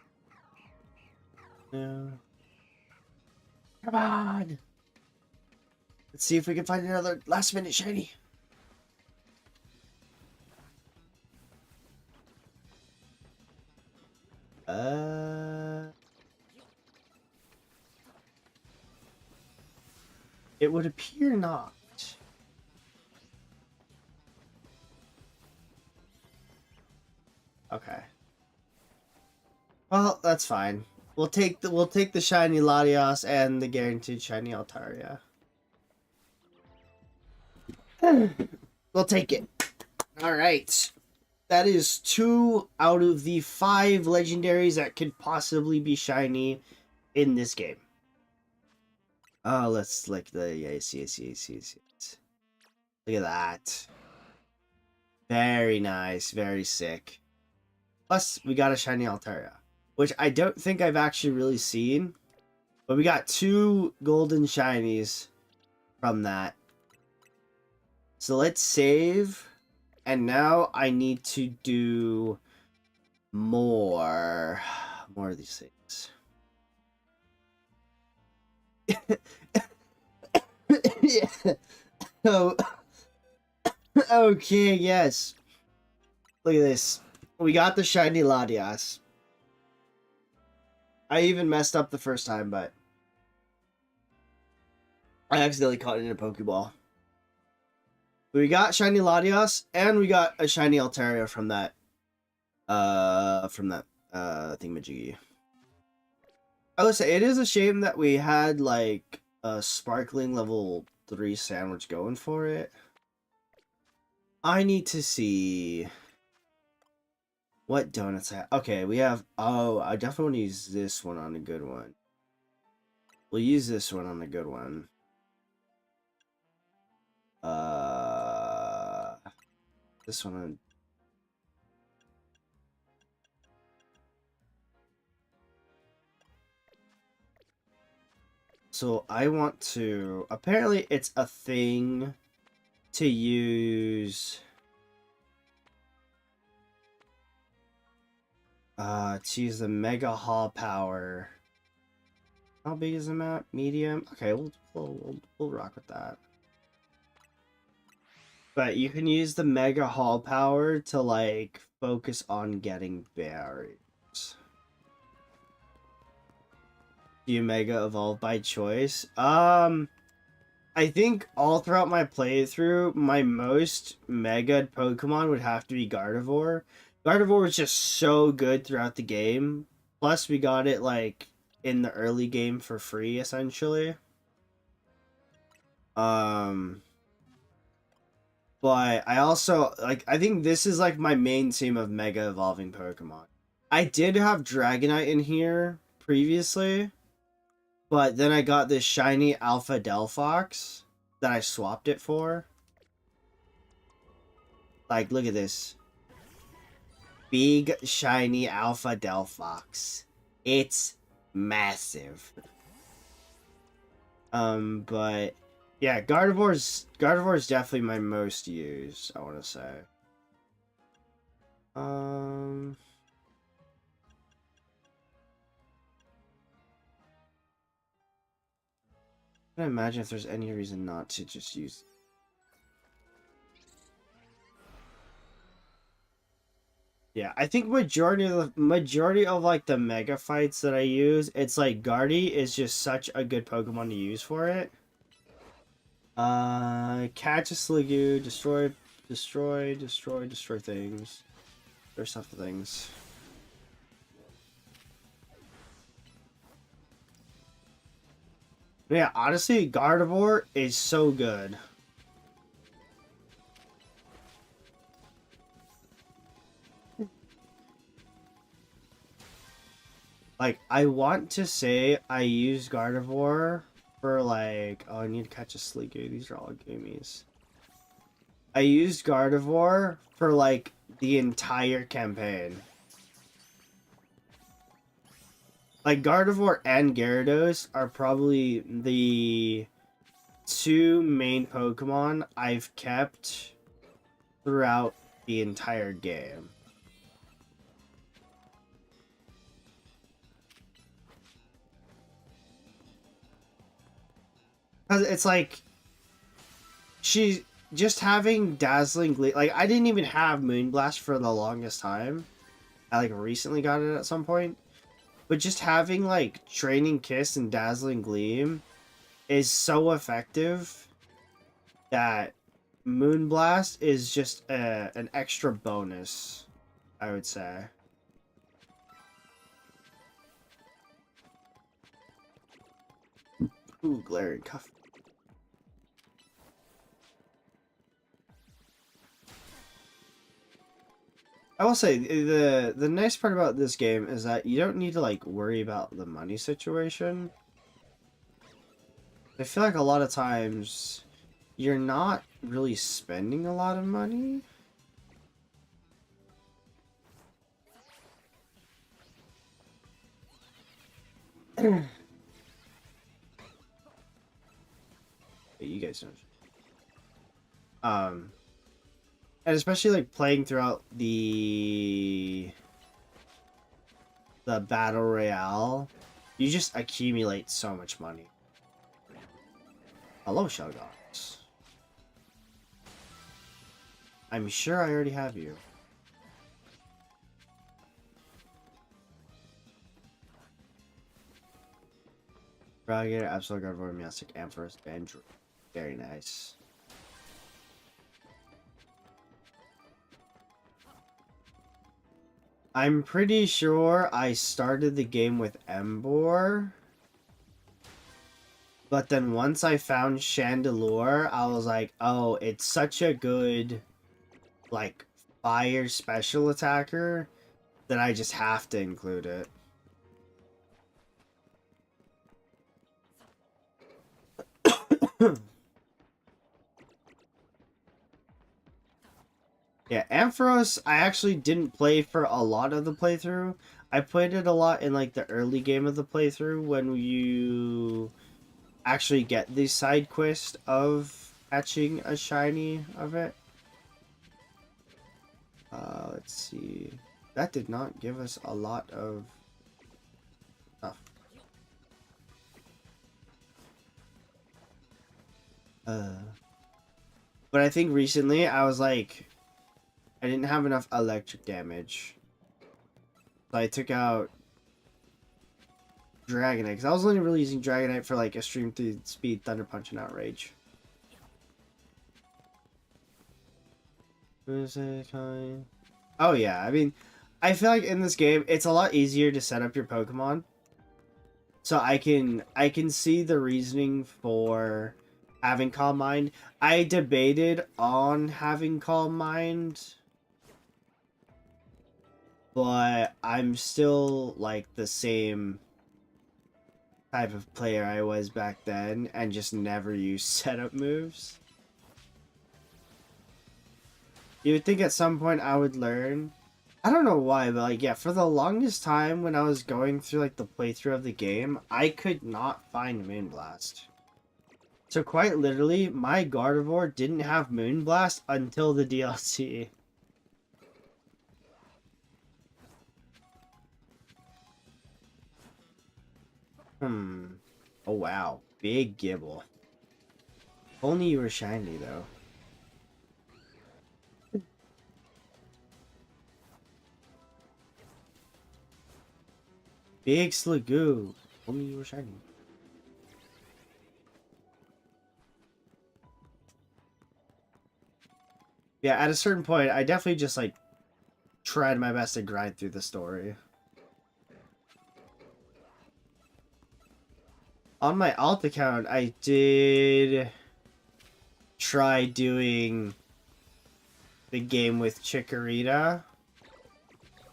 No. Come on. Let's see if we can find another last minute shiny. It would appear not. Okay. Well, that's fine. We'll take the shiny Latias and the guaranteed shiny Altaria. We'll take it. All right. That is 2 out of the 5 legendaries that could possibly be shiny in this game. Oh, let's like the yes. Look at that. Very nice, very sick. Plus, we got a shiny Altaria, which I don't think I've actually really seen. But we got 2 golden shinies from that. So let's save. And now I need to do more of these things. Yeah. Oh. Okay, yes. Look at this. We got the shiny Latias. I even messed up the first time, but I accidentally caught it in a Pokeball. We got shiny Latias, and we got a shiny Altaria from that thingamajiggy. I would say it is a shame that we had like a sparkling level 3 sandwich going for it. I need to see what donuts I have. Okay, we have, oh, I definitely want to use this one on a good one. We'll use this one on a good one. This one on. So I want to, apparently it's a thing to use the Mega Haul Power. How big is the map? Medium? Okay, we'll rock with that. But you can use the Mega Haul Power to like focus on getting berries. Do you Mega Evolve by choice? I think all throughout my playthrough, my most Mega Pokemon would have to be Gardevoir. Gardevoir was just so good throughout the game. Plus, we got it like in the early game for free, essentially. But I also, like, I think this is, like, my main team of Mega Evolving Pokemon. I did have Dragonite in here previously, but then I got this shiny Alpha Delphox that I swapped it for. Like, look at this. Big, shiny Alpha Delphox. It's massive. But... yeah, Gardevoir is definitely my most used, I want to say. I can't imagine if there's any reason not to just use. Yeah, I think majority of like the mega fights that I use, it's like Guardy is just such a good Pokemon to use for it. Catch a Sliggoo, destroy things. There's stuff for things. Yeah, honestly, Gardevoir is so good. Like, I want to say I use Gardevoir for like, oh, I need to catch a Sliggoo. These are all Goomies. I used Gardevoir for like the entire campaign. Like Gardevoir and Gyarados are probably the two main Pokemon I've kept throughout the entire game. Cause it's like she's just having Dazzling Gleam. Like I didn't even have Moonblast for the longest time. I like recently got it at some point. But just having like Training Kiss and Dazzling Gleam is so effective that Moonblast is just an extra bonus, I would say. Ooh, Glaring Cuff. I will say the nice part about this game is that you don't need to like worry about the money situation. I feel like a lot of times you're not really spending a lot of money. You guys know. And especially like playing throughout the battle royale, you just accumulate so much money. Hello, Shelgox. I'm sure I already have you. Fragator, Absolute Gardevoir, Meowstic, Ampharos, Bandrew. Very nice. I'm pretty sure I started the game with Emboar. But then once I found Chandelure, I was like, oh, it's such a good, like, fire special attacker that I just have to include it. Yeah, Ampharos, I actually didn't play for a lot of the playthrough. I played it a lot in, like, the early game of the playthrough when you actually get the side quest of catching a shiny of it. Let's see. That did not give us a lot of stuff. But I think recently I was like, I didn't have enough electric damage. So I took out Dragonite, because I was only really using Dragonite for like Extreme 3 Speed, Thunder Punch, and Outrage. Oh yeah, I mean, I feel like in this game, it's a lot easier to set up your Pokemon. So I can see the reasoning for having Calm Mind. I debated on having Calm Mind, but I'm still like the same type of player I was back then and just never used setup moves. You would think at some point I would learn. I don't know why, but like, yeah, for the longest time when I was going through like the playthrough of the game, I could not find Moonblast. So quite literally, my Gardevoir didn't have Moonblast until the DLC. Oh wow, big Gibble. If only you were shiny though. Big Sligoo. If only you were shiny. Yeah, at a certain point, I definitely just like tried my best to grind through the story. On my alt account, I did try doing the game with Chikorita,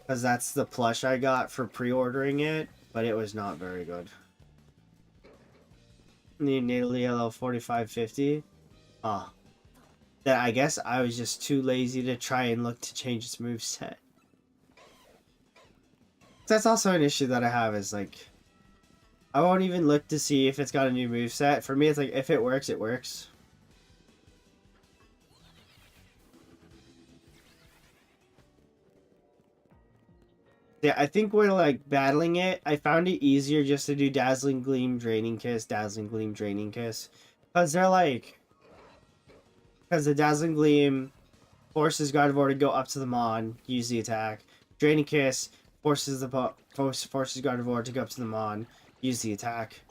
because that's the plush I got for pre-ordering it, but it was not very good. The Nidalee LL 4550. Ah. that I guess I was just too lazy to try and look to change its moveset. That's also an issue that I have is like I won't even look to see if it's got a new moveset. For me, it's like if it works, it works. Yeah, I think when like battling it, I found it easier just to do Dazzling Gleam, Draining Kiss, Dazzling Gleam, Draining Kiss. Because they're like... Because the Dazzling Gleam forces Gardevoir to go up to the Mon, use the attack. Draining Kiss forces Gardevoir to go up to the Mon, use the attack.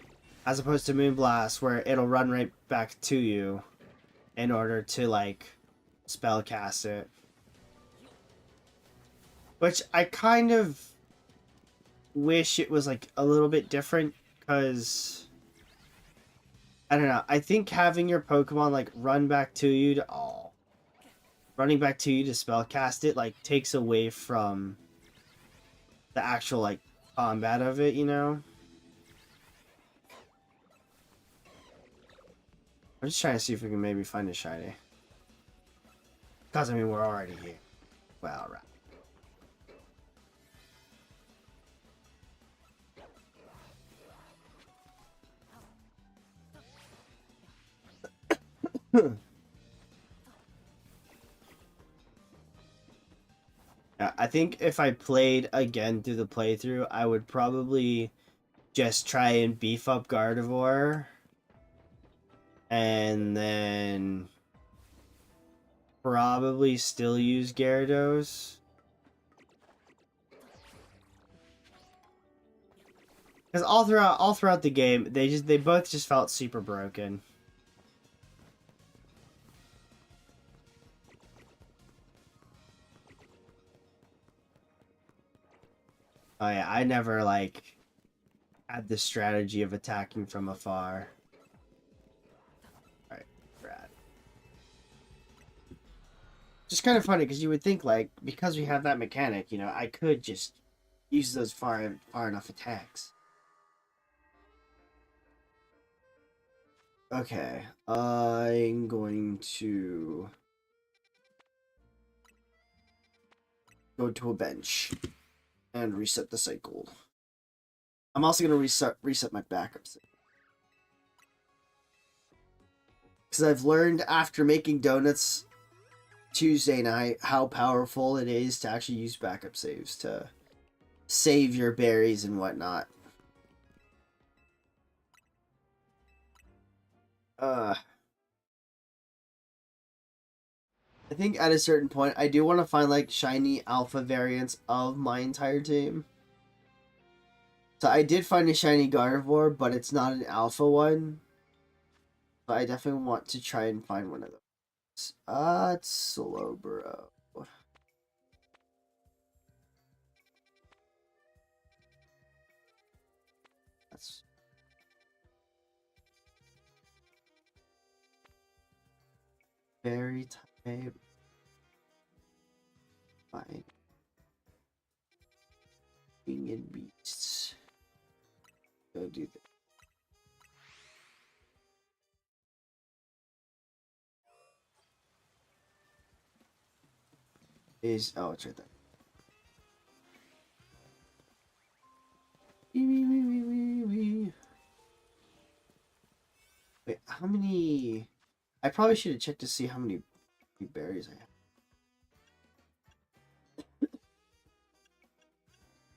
As opposed to Moonblast, where it'll run right back to you in order to, like, spell cast it. Which I kind of wish it was, like, a little bit different, because... I don't know. I think having your Pokemon, like, run back to you to... Oh. Running back to you to spell cast it, like, takes away from the actual, like, combat of it, you know? I'm just trying to see if we can maybe find a shiny. Because, I mean, we're already here. Well, right. Yeah, I think if I played again through the playthrough, I would probably just try and beef up Gardevoir. And then probably still use Gyarados. Because all throughout the game, they both just felt super broken. Oh yeah, I never like had the strategy of attacking from afar. Alright, Brad. Just kind of funny because you would think like because we have that mechanic, you know, I could just use those far enough attacks. Okay, I'm going to go to a bench and reset the cycle. I'm also going to reset my backups. Because I've learned after making donuts Tuesday night how powerful it is to actually use backup saves to save your berries and whatnot. I think at a certain point, I do want to find like shiny alpha variants of my entire team. So I did find a shiny Gardevoir, but it's not an alpha one. But I definitely want to try and find one of those. It's slow, bro. That's very type. Fine. Winged beasts. Go do that. Is oh, it's right there. Wait, how many? I probably should have checked to see how many berries I have.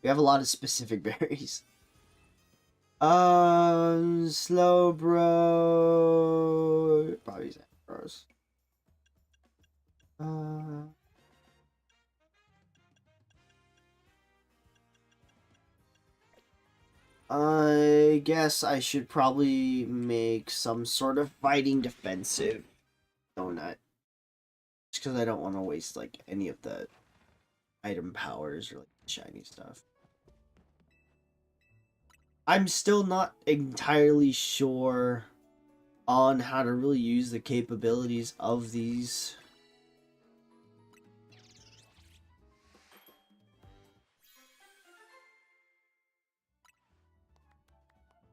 We have a lot of specific berries. Slow bro. Probably Zampros. I guess I should probably make some sort of fighting defensive donut. Just because I don't want to waste like any of the item powers or like shiny stuff. I'm still not entirely sure on how to really use the capabilities of these.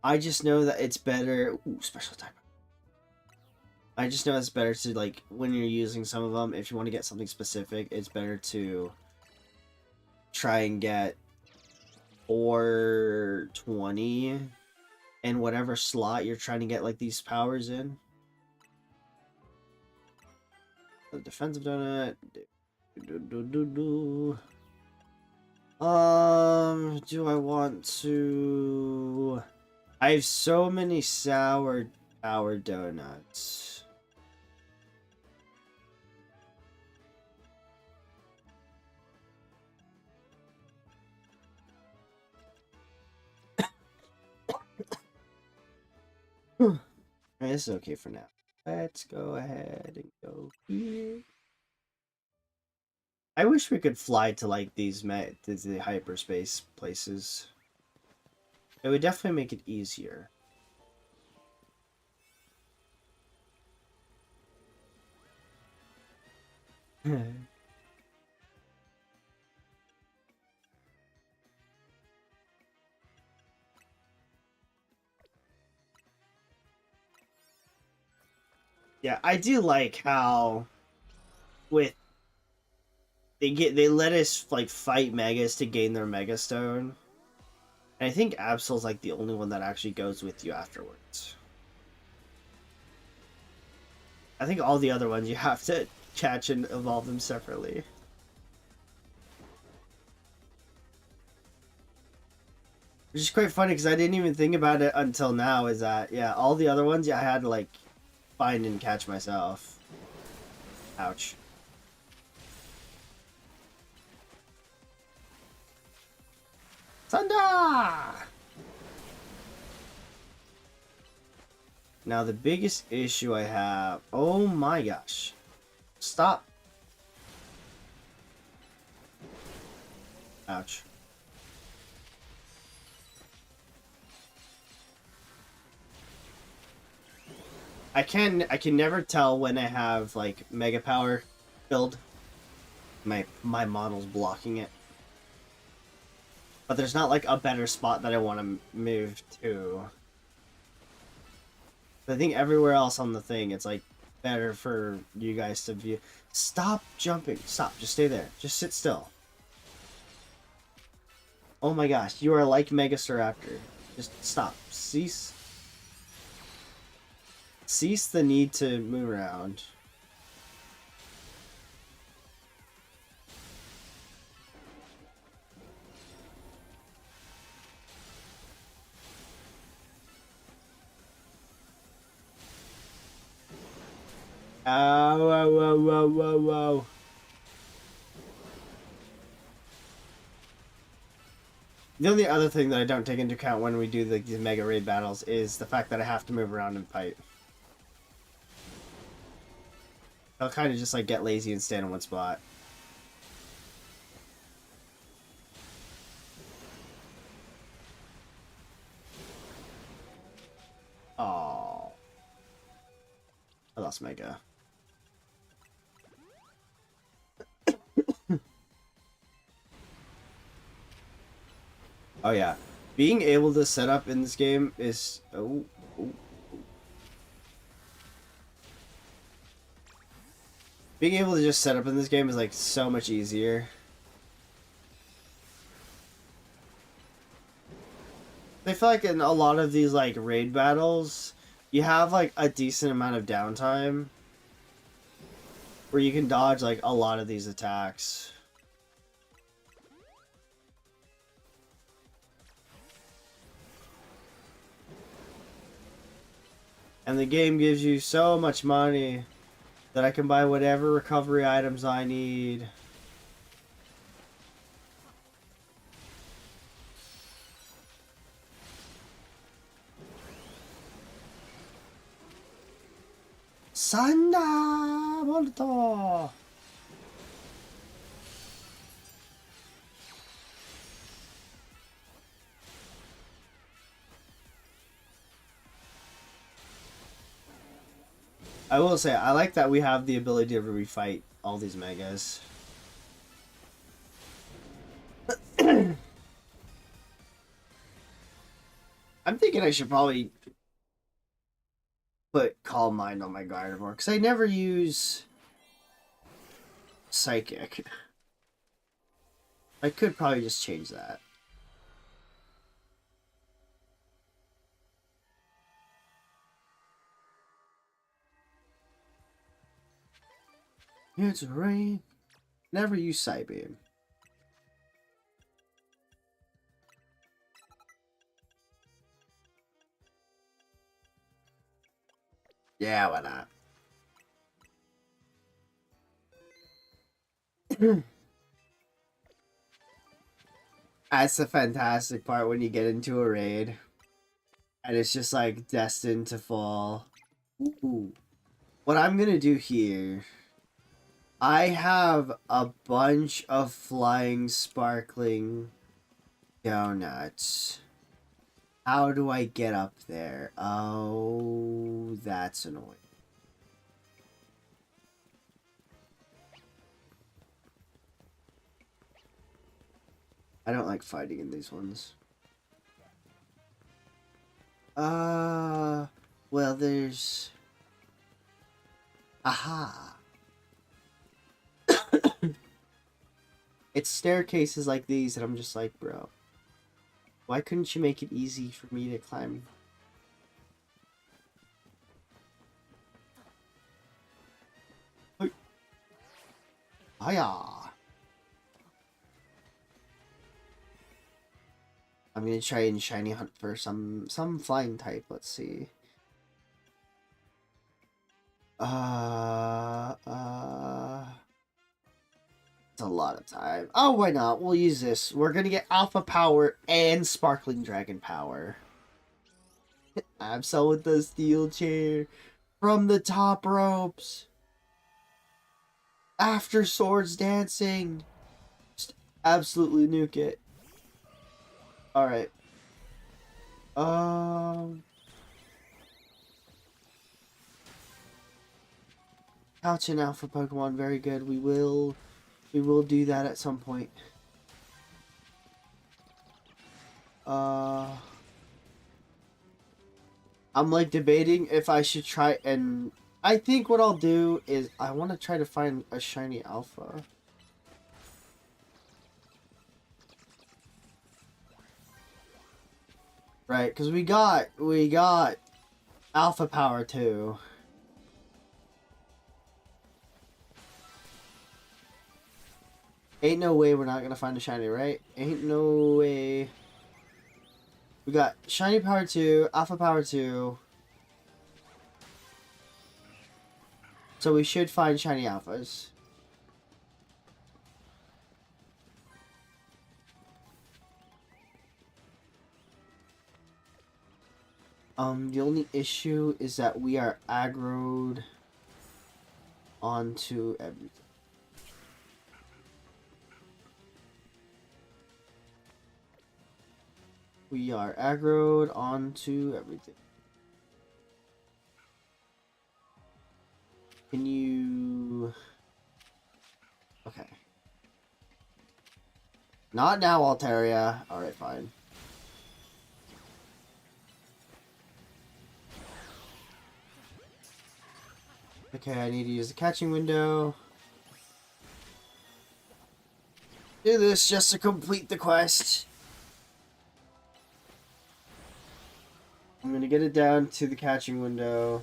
I just know that it's better. Ooh, special type. I just know it's better to, like, when you're using some of them, if you want to get something specific, it's better to try and get 420 in whatever slot you're trying to get, like, these powers in. The defensive donut. Do I want to... I have so many sour donuts. This is okay for now. Let's go ahead and go here. I wish we could fly to, like, the hyperspace places. It would definitely make it easier. Yeah, I do like how with they let us, like, fight megas to gain their mega stone. And I think Absol's, like, the only one that actually goes with you afterwards. I think all the other ones you have to catch and evolve them separately. Which is quite funny because I didn't even think about it until now, is that, yeah, all the other ones, yeah, I had to, like, find and catch myself. Ouch. Thunder! Now the biggest issue I have... Oh my gosh. Stop. Ouch. I can never tell when I have, like, mega power build. My model's blocking it. But there's not, like, a better spot that I want to move to. I think everywhere else on the thing, it's, like, better for you guys to view. Stop jumping. Stop. Just stay there. Just sit still. Oh my gosh. You are like Megastaraptor. Just stop. Cease. Cease the need to move around. Oh, whoa, whoa, whoa, whoa, whoa. The only other thing that I don't take into account when we do these mega raid battles is the fact that I have to move around and fight. I'll kind of just, like, get lazy and stand in one spot. Oh, I lost Mega. Oh yeah, being able to set up in this game is being able to just set up in this game is, like, so much easier. I feel like in a lot of these, like, raid battles, you have, like, a decent amount of downtime where you can dodge, like, a lot of these attacks. And the game gives you so much money that I can buy whatever recovery items I need. Sanda molto. I will say, I like that we have the ability to refight all these megas. I'm thinking I should probably put Calm Mind on my Gardevoir, because I never use Psychic. I could probably just change that. It's rain. Never use Psybeam. Yeah, why not? That's the fantastic part when you get into a raid. And it's just like destined to fall. Ooh. What I'm gonna do here, I have a bunch of flying sparkling donuts. How do I get up there? Oh, that's annoying. I don't like fighting in these ones. Well, there's... Aha! It's staircases like these that I'm just like, bro. Why couldn't you make it easy for me to climb? Hiya! I'm gonna try and shiny hunt for some flying type. Let's see. It's a lot of time. Oh, why not? We'll use this. We're gonna get Alpha Power and Sparkling Dragon Power. I'm selling the steel chair from the top ropes. After Swords Dancing. Just absolutely nuke it. Alright. Couch and Alpha Pokemon, very good. We will do that at some point. I'm like debating if I should try, and I think what I'll do is I want to try to find a shiny Alpha. Right, because we got Alpha Power too. Ain't no way we're not gonna find a shiny, right? Ain't no way. We got Shiny Power 2, Alpha Power 2. So we should find shiny alphas. The only issue is that we are aggroed onto everything. We are aggroed onto everything. Can you... Okay. Not now, Altaria. Alright, fine. Okay, I need to use the catching window. Do this just to complete the quest. I'm gonna get it down to the catching window.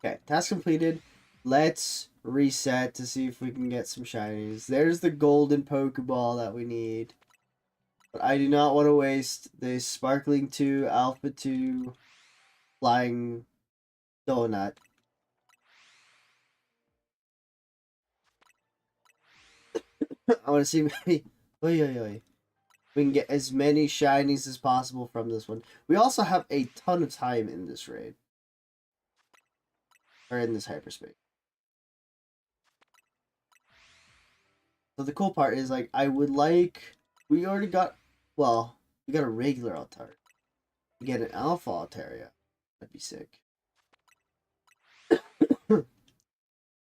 Okay, task completed. Let's reset to see if we can get some shinies. There's the golden Pokeball that we need. But I do not want to waste the Sparkling 2, Alpha 2, Flying Donut. I want to see maybe... Oy, oy, oy. We can get as many shinies as possible from this one. We also have a ton of time in this raid. Or in this hyperspace. So the cool part is, like, I would like... We already got... Well, we got a regular Altar. Get an alpha Altaria. That'd be sick.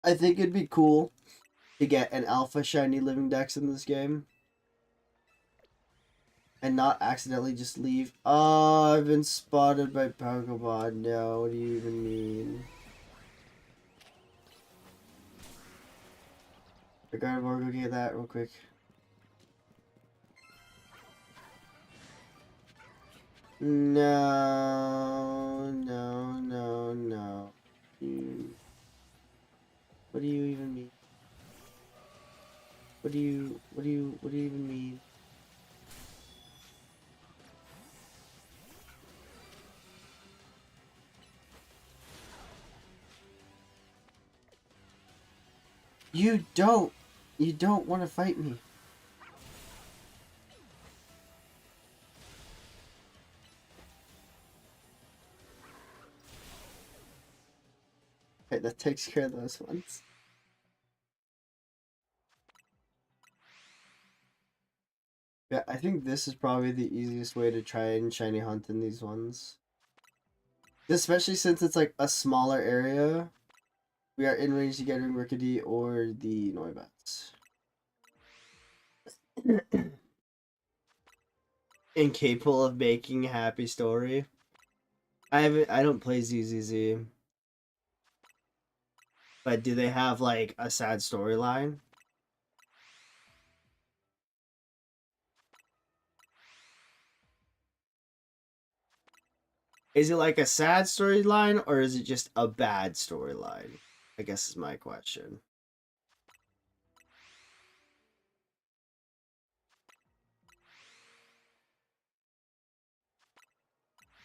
I think it'd be cool to get an alpha shiny living dex in this game. And not accidentally just leave. Oh, I've been spotted by Pokemon. No, what do you even mean? I gotta go get that real quick. No, no, no, no. What do you even mean? What do you even mean? You don't want to fight me. Okay, that takes care of those ones. Yeah, I think this is probably the easiest way to try and shiny hunt in these ones. Especially since it's like a smaller area. We are in range to get Rickety or the Noibats. Incapable of making a happy story. I don't play ZZZ. But do they have like a sad storyline? Is it like a sad storyline or is it just a bad storyline? I guess is my question.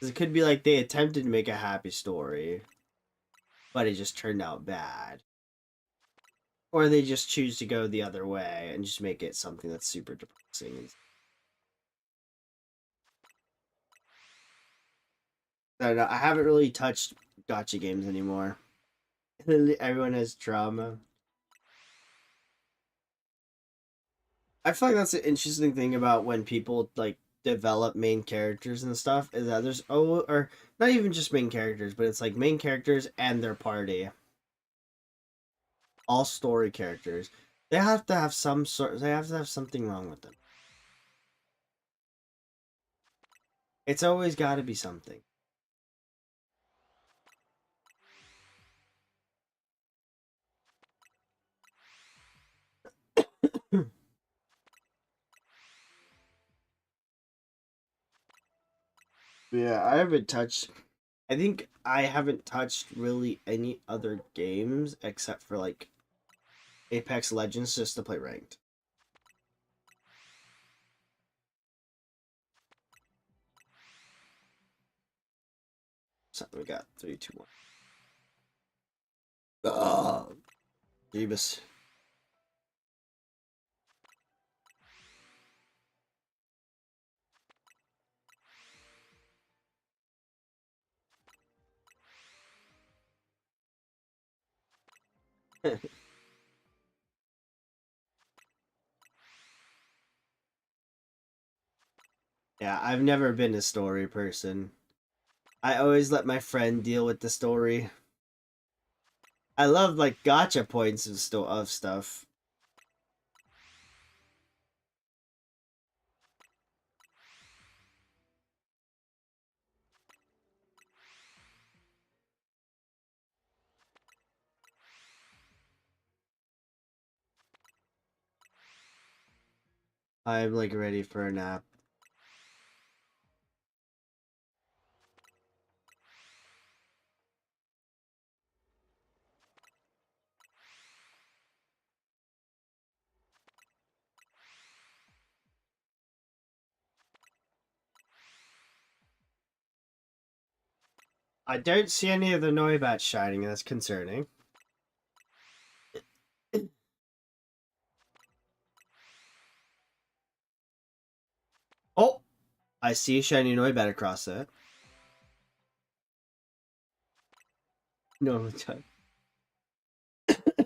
It could be like they attempted to make a happy story, but it just turned out bad. Or they just choose to go the other way and just make it something that's super depressing. I don't know. I haven't really touched gacha games anymore. Everyone has drama. I feel like that's an interesting thing about when people like develop main characters and stuff is that there's or not even just main characters, but it's like main characters and their party. All story characters. They have to have some sort they have to have something wrong with them. It's always gotta be something. Yeah, I haven't touched I think I haven't touched really any other games except for like Apex Legends just to play ranked. So we got 3, 2, 1. Oh, Jeebus. Yeah, I've never been a story person. I always let my friend deal with the story. I love like gotcha points of stuff. I'm like ready for a nap. I don't see any of the Noibats shining, and that's concerning. Oh! I see a shiny Noibat across it. No,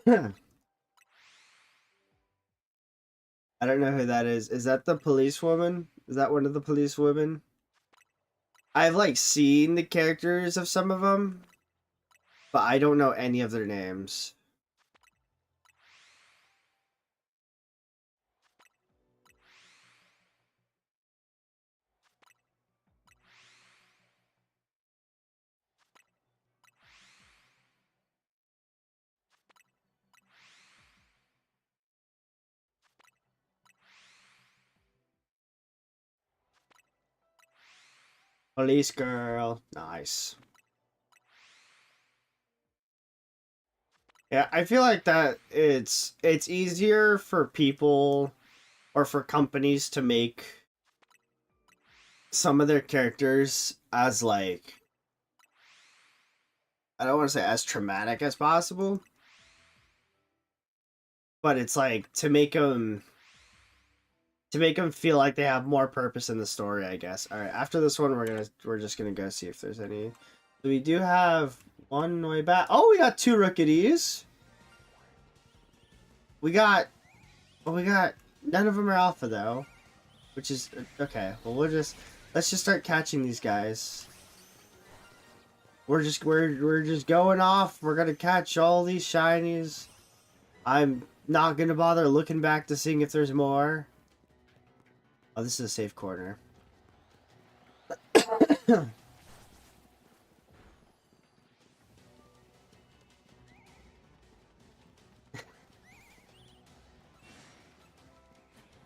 I don't know who that is. Is that the police woman? Is that one of the police women? I've like seen the characters of some of them, but I don't know any of their names. Police girl, nice. Yeah, I feel like that it's easier for people or for companies to make some of their characters as like I don't want to say as traumatic as possible, but it's like to make them feel like they have more purpose in the story, I guess. All right, after this one, we're just gonna go see if there's any. So we do have one way back. Oh, we got two rookies. We got, well, we got none of them are alpha though, which is okay. Well, let's just start catching these guys. We're just going off. We're gonna catch all these shinies. I'm not gonna bother looking back to seeing if there's more. Oh, this is a safe corner.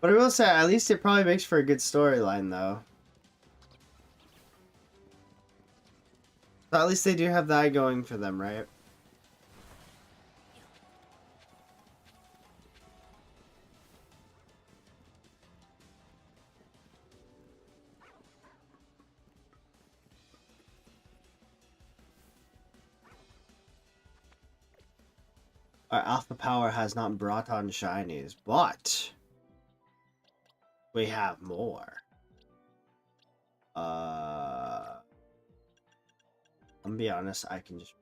But I will say, at least it probably makes for a good storyline, though. So at least they do have that going for them, right? Our alpha power has not brought on shinies, but we have more. I'm gonna be honest, I can just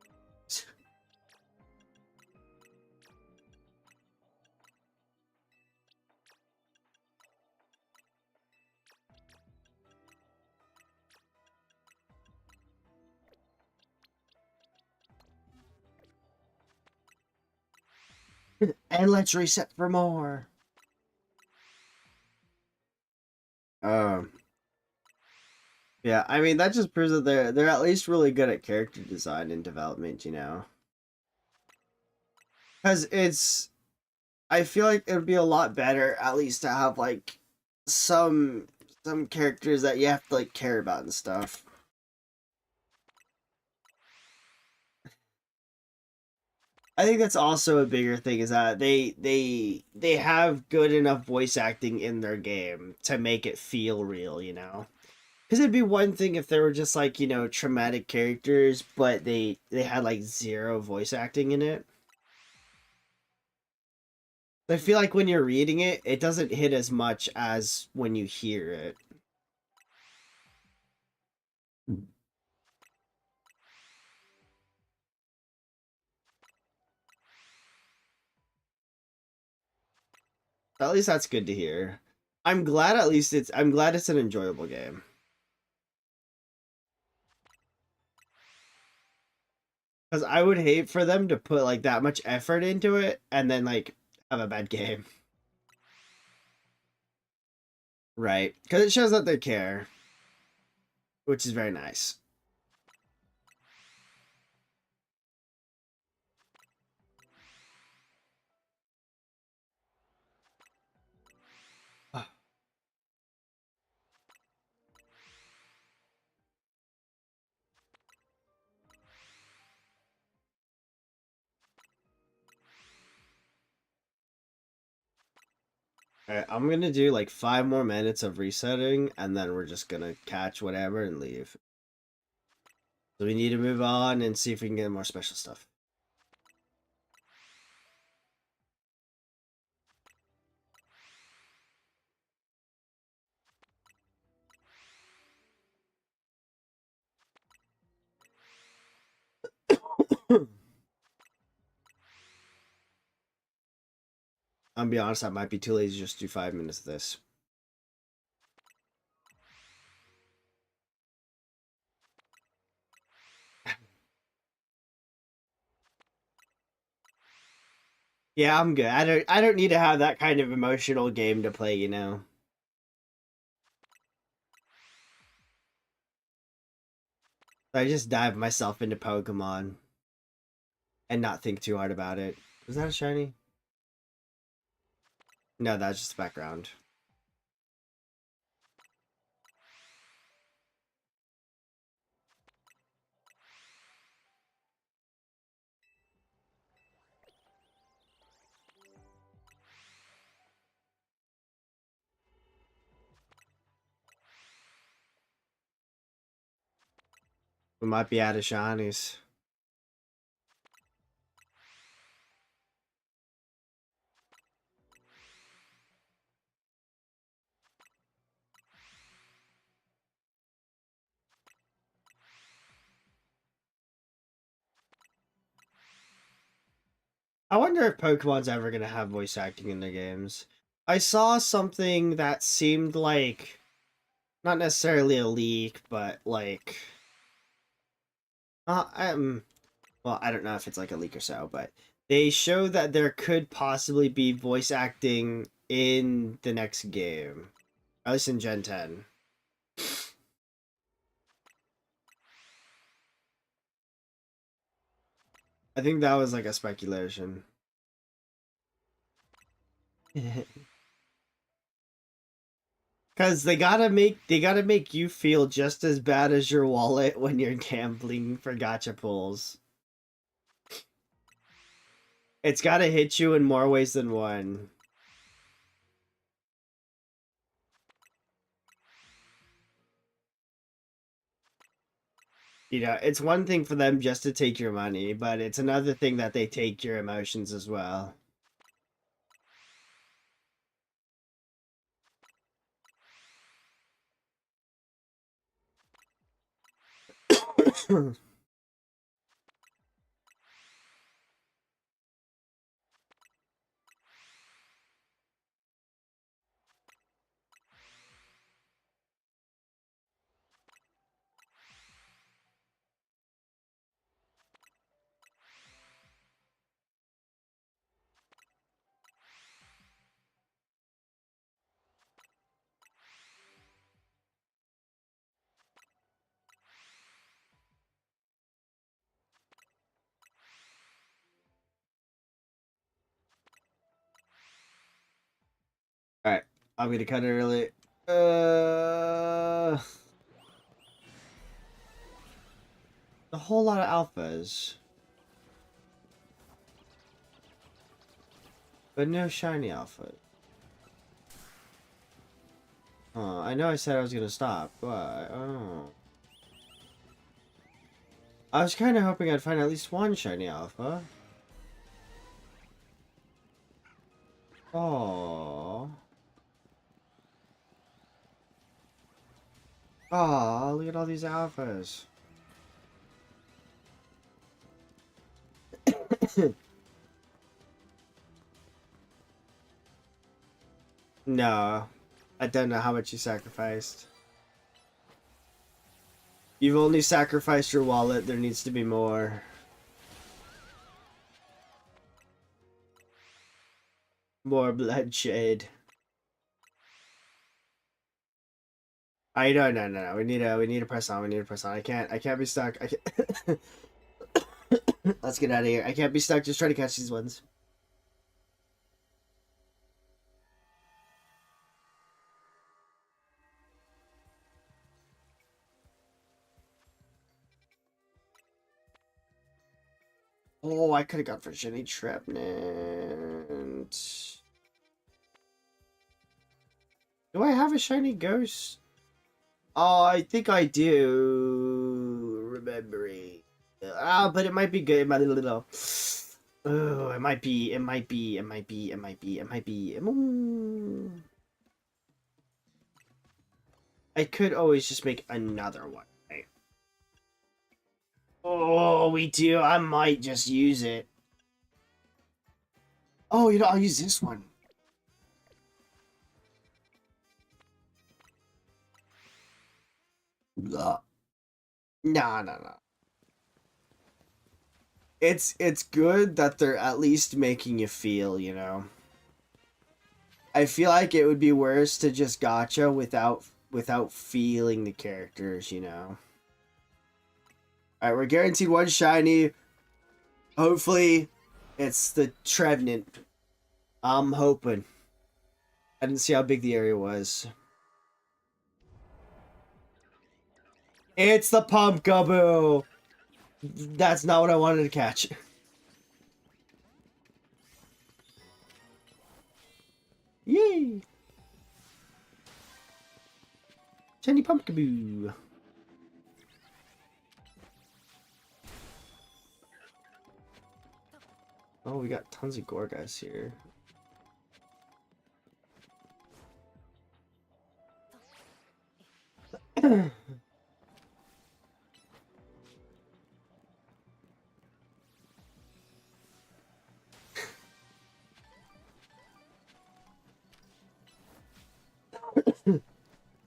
and let's reset for more. Um, yeah, I mean that just proves that they're at least really good at character design and development, you know. Because it's, I feel like it would be a lot better at least to have like some some characters that you have to like care about and stuff. I think that's also a bigger thing is that they have good enough voice acting in their game to make it feel real, you know. Because it'd be one thing if they were just like traumatic characters, but they had like zero voice acting in it. I feel like when you're reading it, it doesn't hit as much as when you hear it. At least that's good to hear. I'm glad it's an enjoyable game. Because I would hate for them to put like that much effort into it and then like have a bad game. Right. Because it shows that they care, which is very nice. Alright, I'm gonna do like 5 more minutes of resetting and then we're just gonna catch whatever and leave. So we need to move on and see if we can get more special stuff. I'm gonna be honest, I might be too lazy just to do 5 minutes of this. Yeah, I'm good. I don't need to have that kind of emotional game to play, you know. I just dive myself into Pokemon and not think too hard about it. Was that a shiny? No, that's just background. We might be out of shinies. I wonder if Pokemon's ever gonna have voice acting in their games. I saw something that seemed like not necessarily a leak, but like uh, um well, I don't know if it's like a leak or so, but they show that there could possibly be voice acting in the next game. At least in Gen 10. I think that was like a speculation. Cause they gotta make you feel just as bad as your wallet when you're gambling for gacha pulls. It's gotta hit you in more ways than one. You know, it's one thing for them just to take your money, but it's another thing that they take your emotions as well. Alright, I'm gonna cut it early. A whole lot of alphas, but no shiny alpha. I know I said I was gonna stop, but oh. I was kind of hoping I'd find at least one shiny alpha. Oh. Oh, look at all these alphas. No, I don't know how much you sacrificed. You've only sacrificed your wallet. There needs to be more. More bloodshed. I don't no no no. We need to press on. We need to press on. I can't be stuck. I can't. Let's get out of here. I can't be stuck just trying to catch these ones. Oh, I could have gone for Jenny Trepnant. Do I have a shiny ghost? Oh, I think I do. Remembering. Ah, but it might be good. It might little. Oh, it might be. It might be. It might be. It might be. It might be. I could always just make another one. Right? Oh, we do. I might just use it. Oh, I'll use this one. Ugh. No, no, no. it's good that they're at least making you feel, you know. I feel like it would be worse to just gotcha without feeling the characters, you know. All right, we're guaranteed one shiny. Hopefully, it's the Trevenant. I'm hoping. I didn't see how big the area was. It's the Pumpkaboo. That's not what I wanted to catch. Yay! Shiny Pumpkaboo. Oh, we got tons of Gorgas here.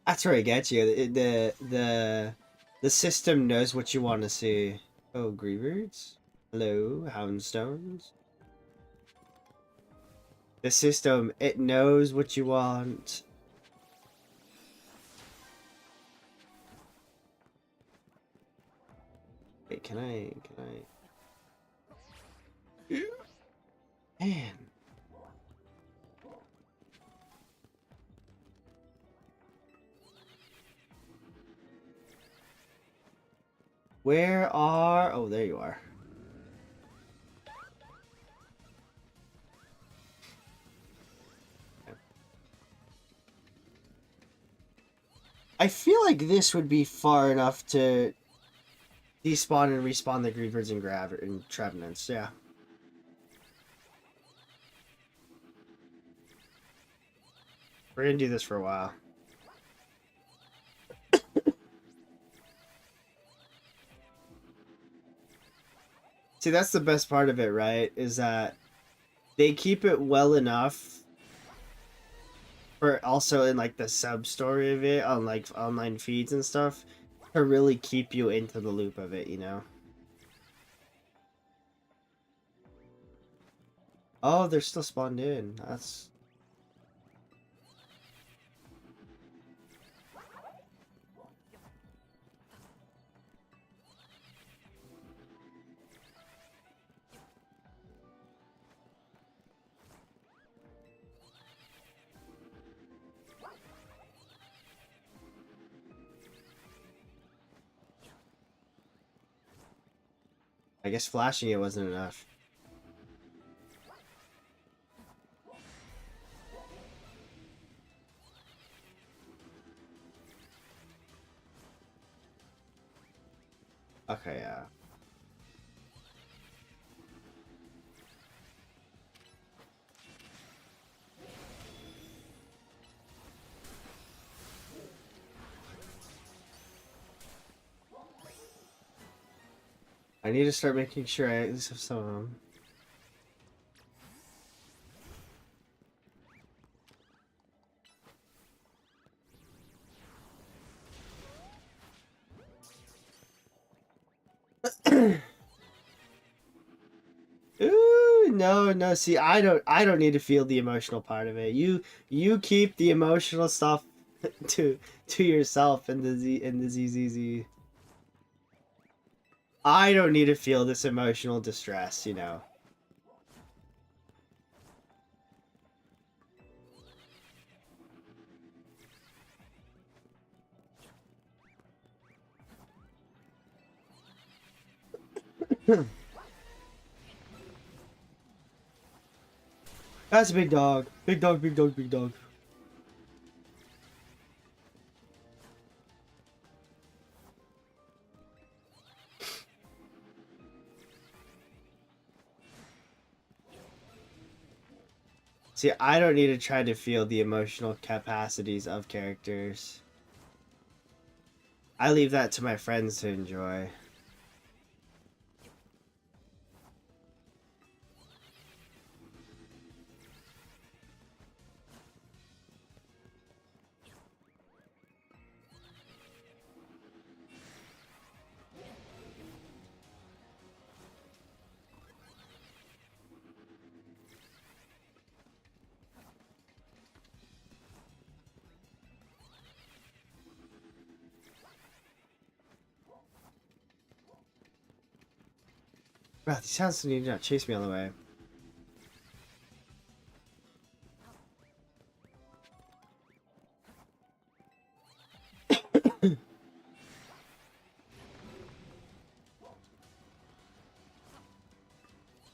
That's where I get you. The system knows what you want to see. Oh, Greavers. Hello, Houndstones. The system, it knows what you want. Wait, can I? Man. Where are... Oh, there you are. I feel like this would be far enough to despawn and respawn the Grievers and Trevenants, yeah. We're gonna do this for a while. See, that's the best part of it, right? Is that they keep it well enough for also in like the sub story of it on like online feeds and stuff to really keep you into the loop of it, you know? Oh, they're still spawned in. That's... I guess flashing it wasn't enough. Okay, yeah. I need to start making sure I at least have some of them. Ooh, no. See, I don't need to feel the emotional part of it. You keep the emotional stuff to yourself in the ZZZ. I don't need to feel this emotional distress, you know. That's a big dog. Big dog, big dog, big dog. See, I don't need to try to feel the emotional capacities of characters. I leave that to my friends to enjoy. Bro, these hounds need to not chase me on the way.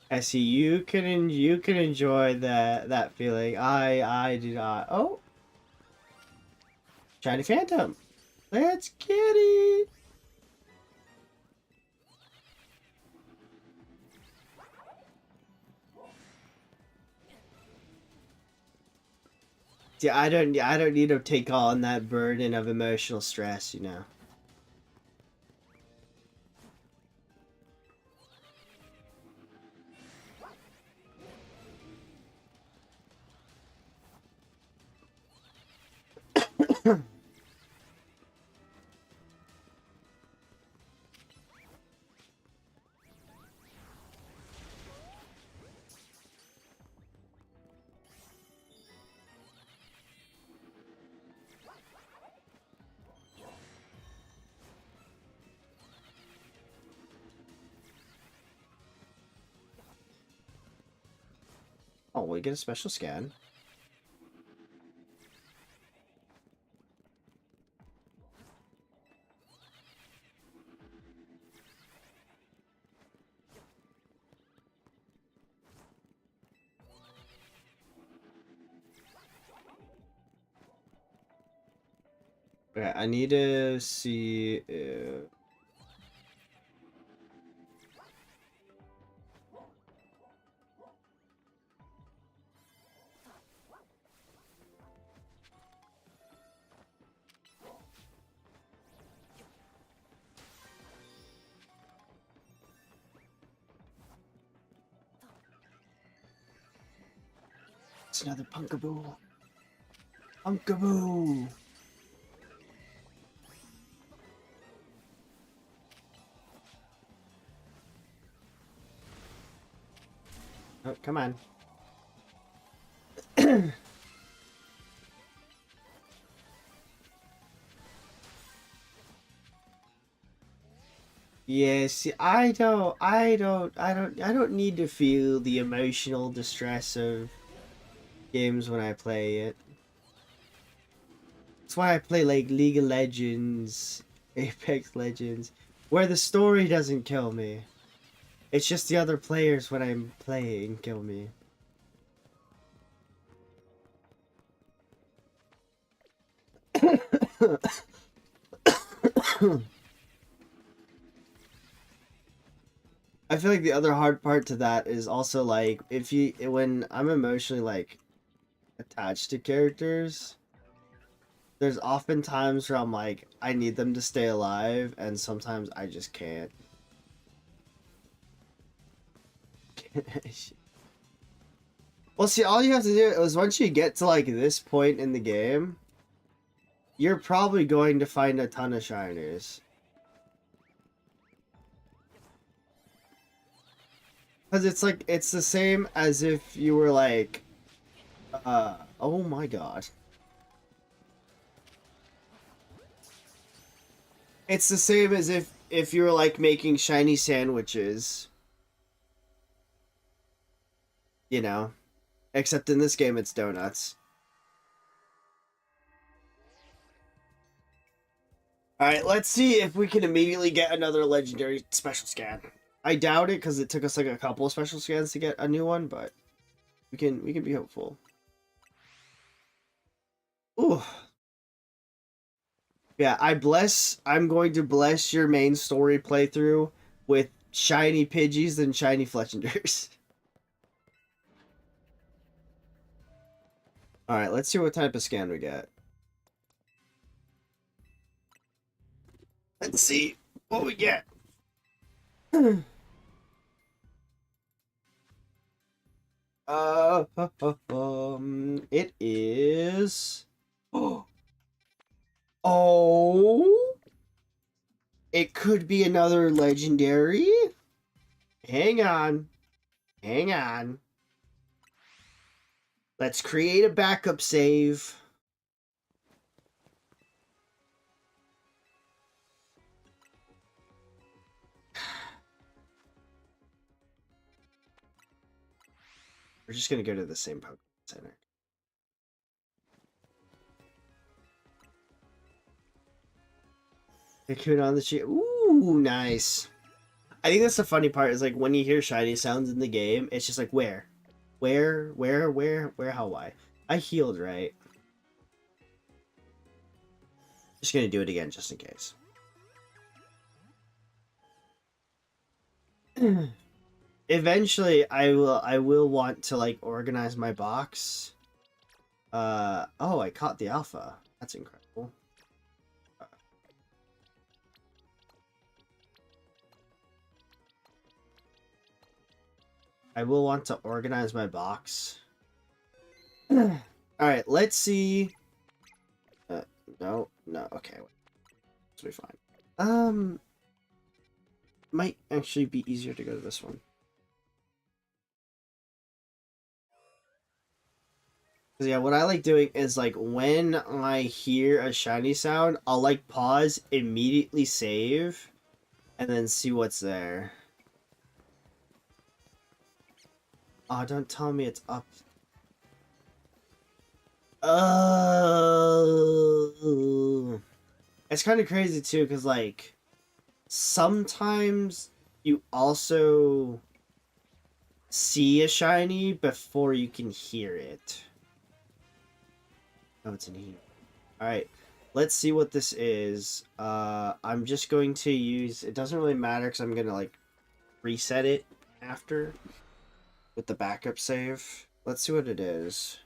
I see you can enjoy that feeling. I do not. Oh, shiny phantom. Let's get it. See, I don't need to take on that burden of emotional stress, you know. Oh, we get a special scan. Okay, I need to see. It's another Punkaboo. Punkaboo. Oh, come on. Yeah, see, I don't need to feel the emotional distress of games when I play it. That's why I play like League of Legends, Apex Legends, where the story doesn't kill me. It's just the other players when I'm playing kill me. I feel like the other hard part to that is also like when I'm emotionally like attached to characters, there's often times where I'm like I need them to stay alive and sometimes I just can't. Well, see, all you have to do is once you get to like this point in the game, you're probably going to find a ton of shiners. Because it's like, it's the same as if you were like, oh my god. It's the same as if you were like making shiny sandwiches. You know? Except in this game, it's donuts. Alright, let's see if we can immediately get another legendary special scan. I doubt it because it took us like a couple of special scans to get a new one, but we can be hopeful. Ooh. Yeah, I'm going to bless your main story playthrough with shiny Pidgeys and shiny Fletchenders. Alright, let's see what type of scan we get. Let's see what we get. It is. Oh, it could be another legendary. Hang on, hang on. Let's create a backup save. We're just gonna go to the same Pokemon Center. Cocoon on the tree. Ooh, nice. I think that's the funny part is like when you hear shiny sounds in the game, it's just like where? Where, how, why? I healed, right? Just gonna do it again just in case. Eventually I will want to like organize my box. Oh, I caught the alpha. That's incredible. I will want to organize my box. All right, let's see. No, okay. This will be fine. Might actually be easier to go to this one. Cause yeah, what I like doing is like when I hear a shiny sound, I'll like pause, immediately save, and then see what's there. Oh, don't tell me it's up. Oh, it's kind of crazy too, cause like sometimes you also see a shiny before you can hear it. Oh, it's in here. All right, let's see what this is. I'm just going to use. It doesn't really matter because I'm gonna like reset it after with the backup save. Let's see what it is.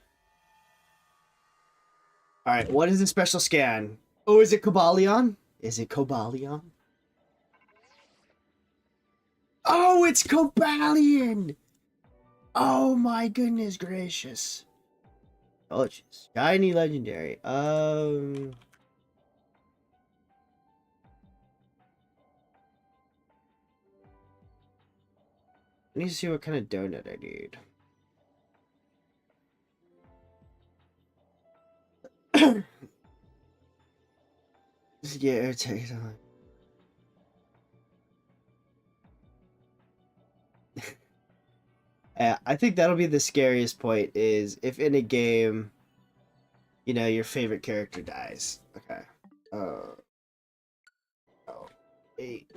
All right, what is the special scan? Oh, is it Cobalion? Is it Cobalion? Oh, it's Cobalion! Oh my goodness gracious! Oh, it's shiny legendary. I need to see what kind of donut I need. Yeah, it takes time. I think that'll be the scariest point is if in a game, you know, your favorite character dies. Okay. Oh, 8.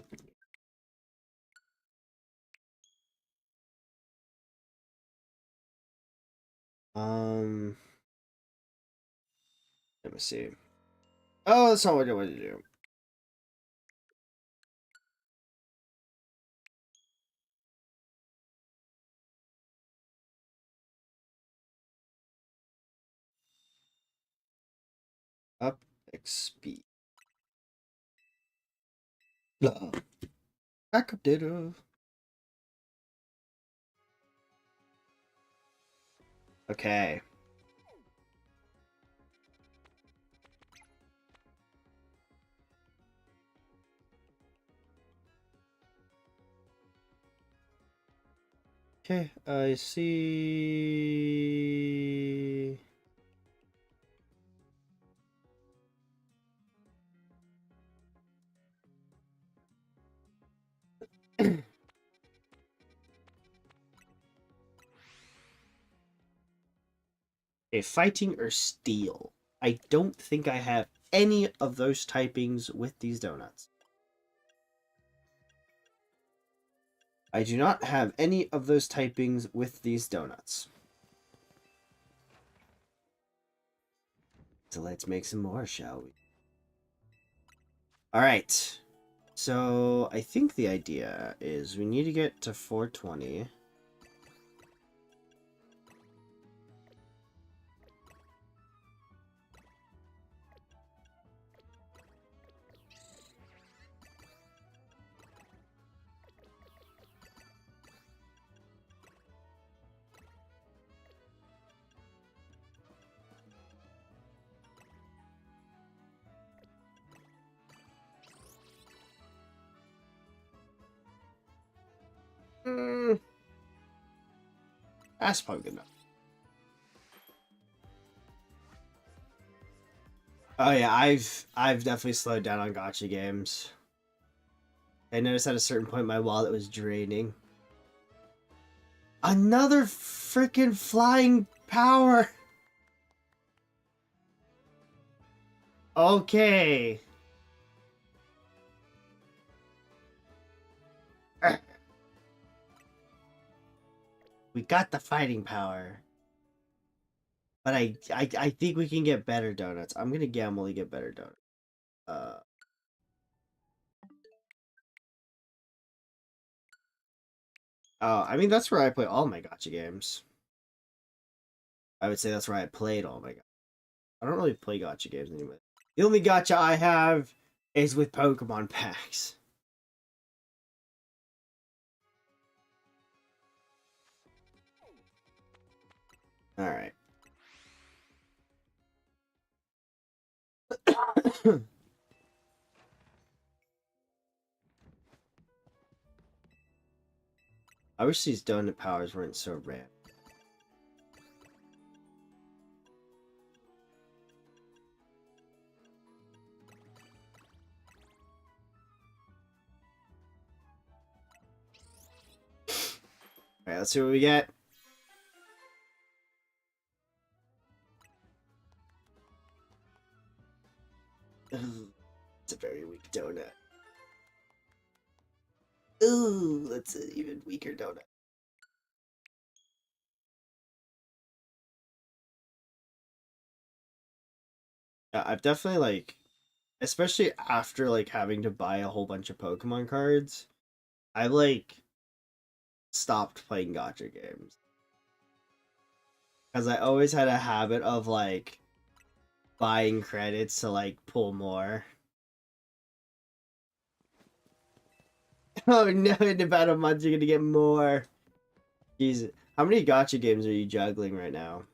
Um, let me see. Oh, that's not what I wanted to do. Up XP. Backup data. Okay. Okay, I see. A fighting or steel. I don't think I have any of those typings with these donuts. I do not have any of those typings with these donuts. So let's make some more, shall we? All right. So I think the idea is we need to get to 420. That's probably good enough. Oh yeah, I've definitely slowed down on gotcha games. I noticed at a certain point my wallet was draining. Another freaking flying power. Okay. We got the fighting power. But I think we can get better donuts. I'm gonna gamble to get better donuts. Uh, oh, I mean that's where I play all my gotcha games. I would say that's where I played all my. I don't really play gotcha games anymore. The only gotcha I have is with Pokemon packs. All right. I wish these donut powers weren't so rare. All right, let's see what we get. It's a very weak donut. Ooh, that's an even weaker donut. Yeah, I've definitely like, especially after like having to buy a whole bunch of Pokemon cards, I like stopped playing gotcha games because I always had a habit of like buying credits to like pull more. Oh no! In about a month, you're gonna get more. Jesus, how many gotcha games are you juggling right now?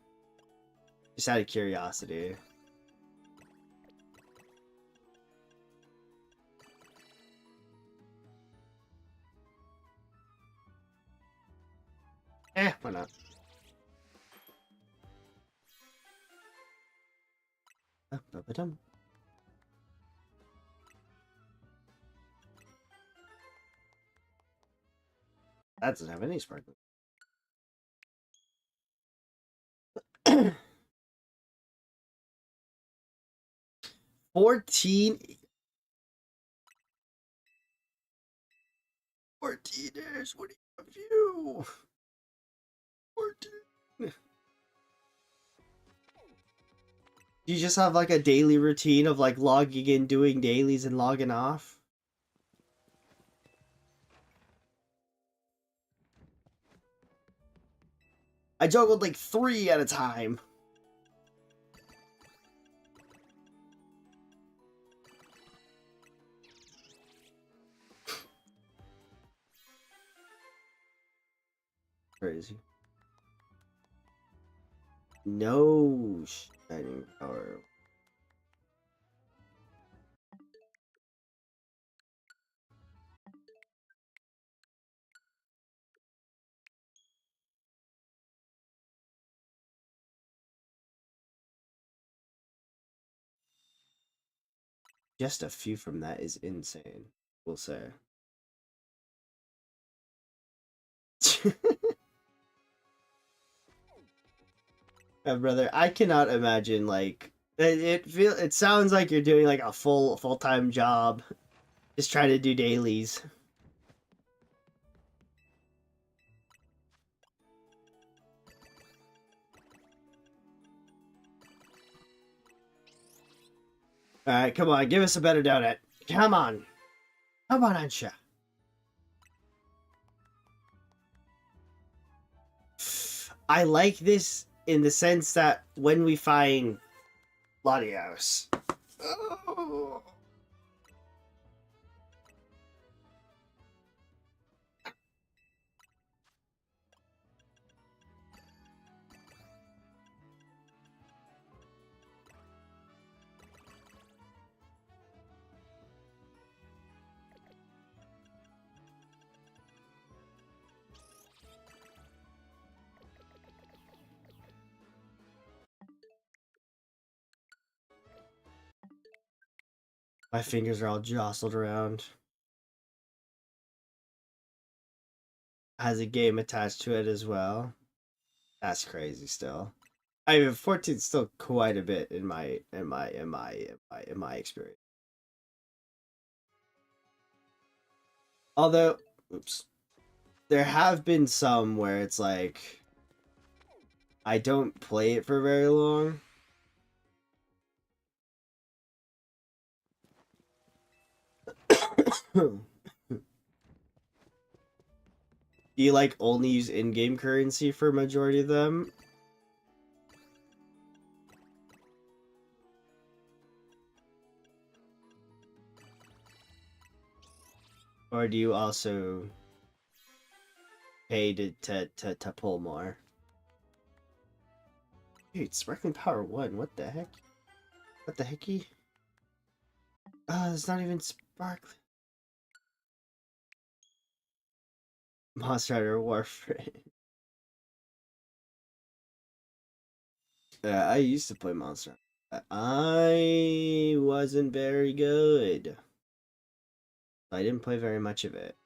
Just out of curiosity. Why not? That doesn't have any sparkling. 14. 14ers, what do you have you? 14. You just have like a daily routine of like logging in, doing dailies, and logging off? I juggled like 3 at a time. Crazy. No shining power. Just a few from that is insane, we'll say. Brother, I cannot imagine like it sounds like you're doing like a full-time job just trying to do dailies. All right, come on, give us a better donut. Come on. Come on, Ansha. I like this in the sense that when we find Latias. Oh. My fingers are all jostled around. has a game attached to it as well. That's crazy still. I mean 14 is still quite a bit in my experience. Although, oops. There have been some where it's like I don't play it for very long. Do you like only use in-game currency for majority of them? Or do you also pay to pull more? Dude, Sparkling Power 1, what the heck? What the hecky? It's not even sparkling. Monster Hunter Warframe. I used to play Monster Hunter. I wasn't very good. I didn't play very much of it.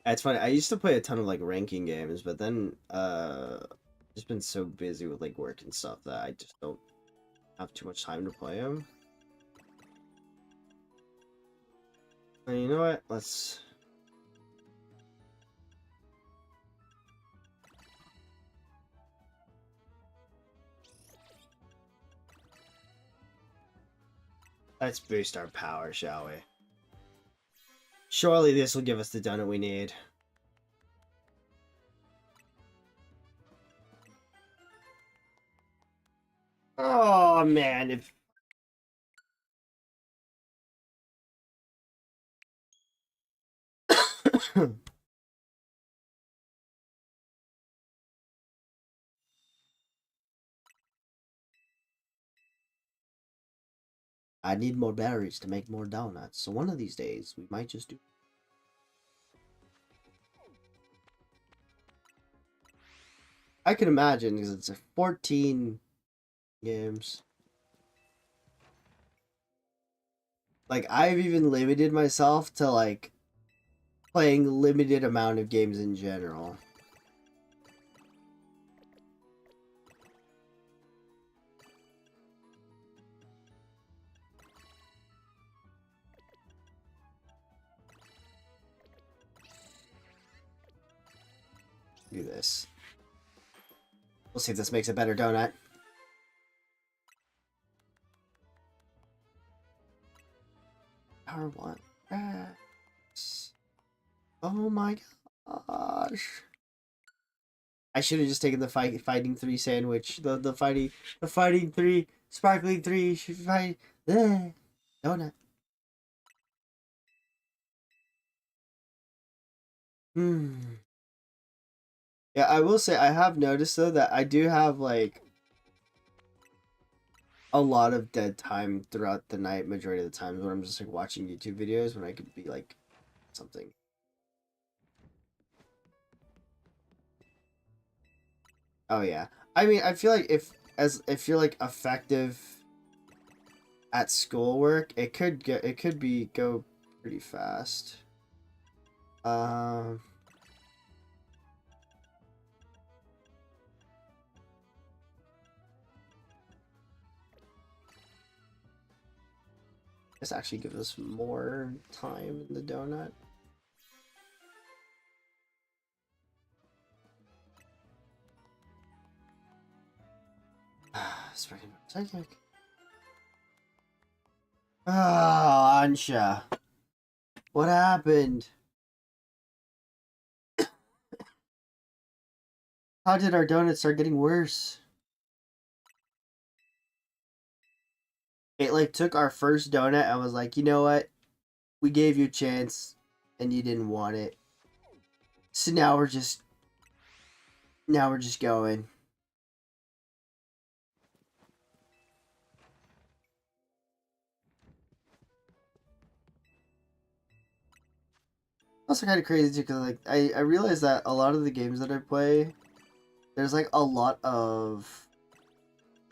It's funny. I used to play a ton of like ranking games, but then just been so busy with like work and stuff that I just don't have too much time to play them. And you know what? Let's. Let's boost our power, shall we? Surely this will give us the donut we need. Oh man, if I need more berries to make more donuts, so one of these days we might just do. I can imagine because it's a 14 games. Like I've even limited myself to like playing limited amount of games in general. Do this. We'll see if this makes a better donut. Power 1. Yes. Oh my gosh. I should have just taken the fighting 3 sandwich. The fighting 3 sparkling 3 fight donut. Yeah, I will say I have noticed though that I do have like a lot of dead time throughout the night majority of the times when I'm just like watching YouTube videos when I could be like something. Oh yeah. I mean, I feel like if you're like effective at schoolwork, it could go pretty fast. Um This actually gives us more time in the donut. Psychic. Ah, Ansha. What happened? How did our donut start getting worse? It like took our first donut and was like, you know what? We gave you a chance and you didn't want it. So now we're just going. Also kind of crazy too, because like I realized that a lot of the games that I play, there's like a lot of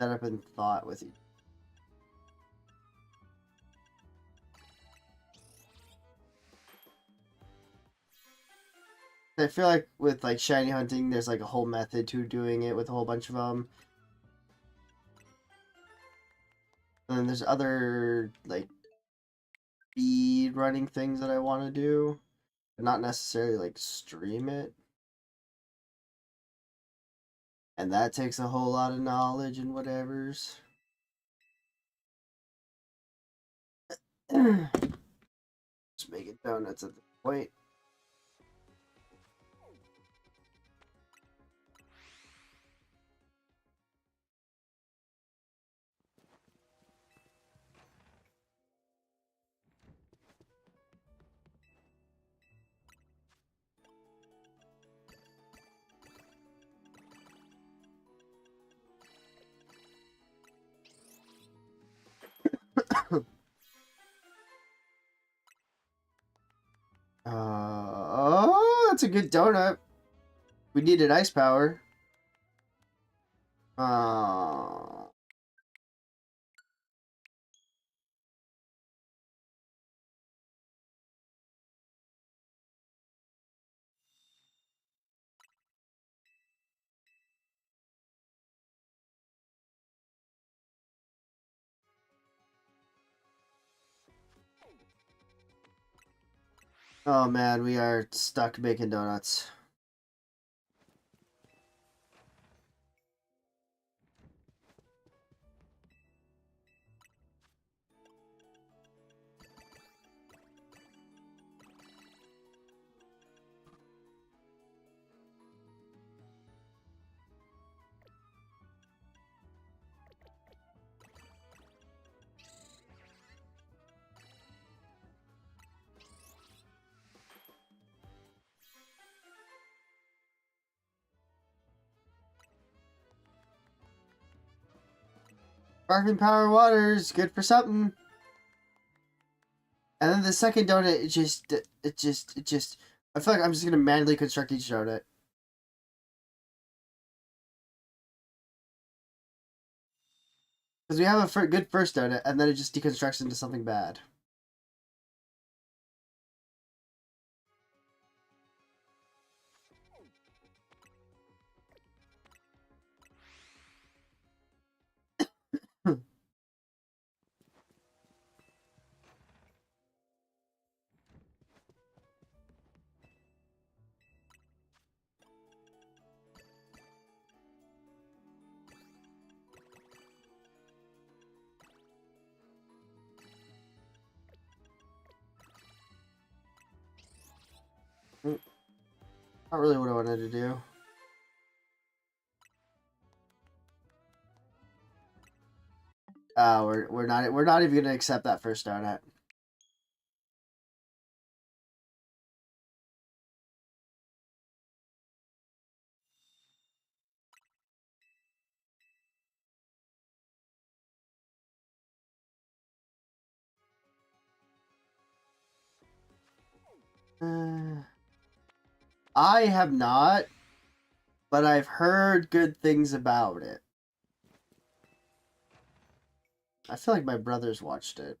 setup and thought with you. I feel like with like shiny hunting, there's like a whole method to doing it with a whole bunch of them. And then there's other like speed running things that I want to do, but not necessarily like stream it. And that takes a whole lot of knowledge and whatevers. Just making donuts at the point. Oh, that's a good donut. We needed ice power. Uh, oh man, we are stuck making donuts. Sparkling power water is good for something. And then the second donut, it just, I feel like I'm just gonna manually construct each donut. Because we have a good first donut, and then it just deconstructs into something bad. Not really what I wanted to do. We're not even gonna accept that first donut. I have not, but I've heard good things about it. I feel like my brothers watched it.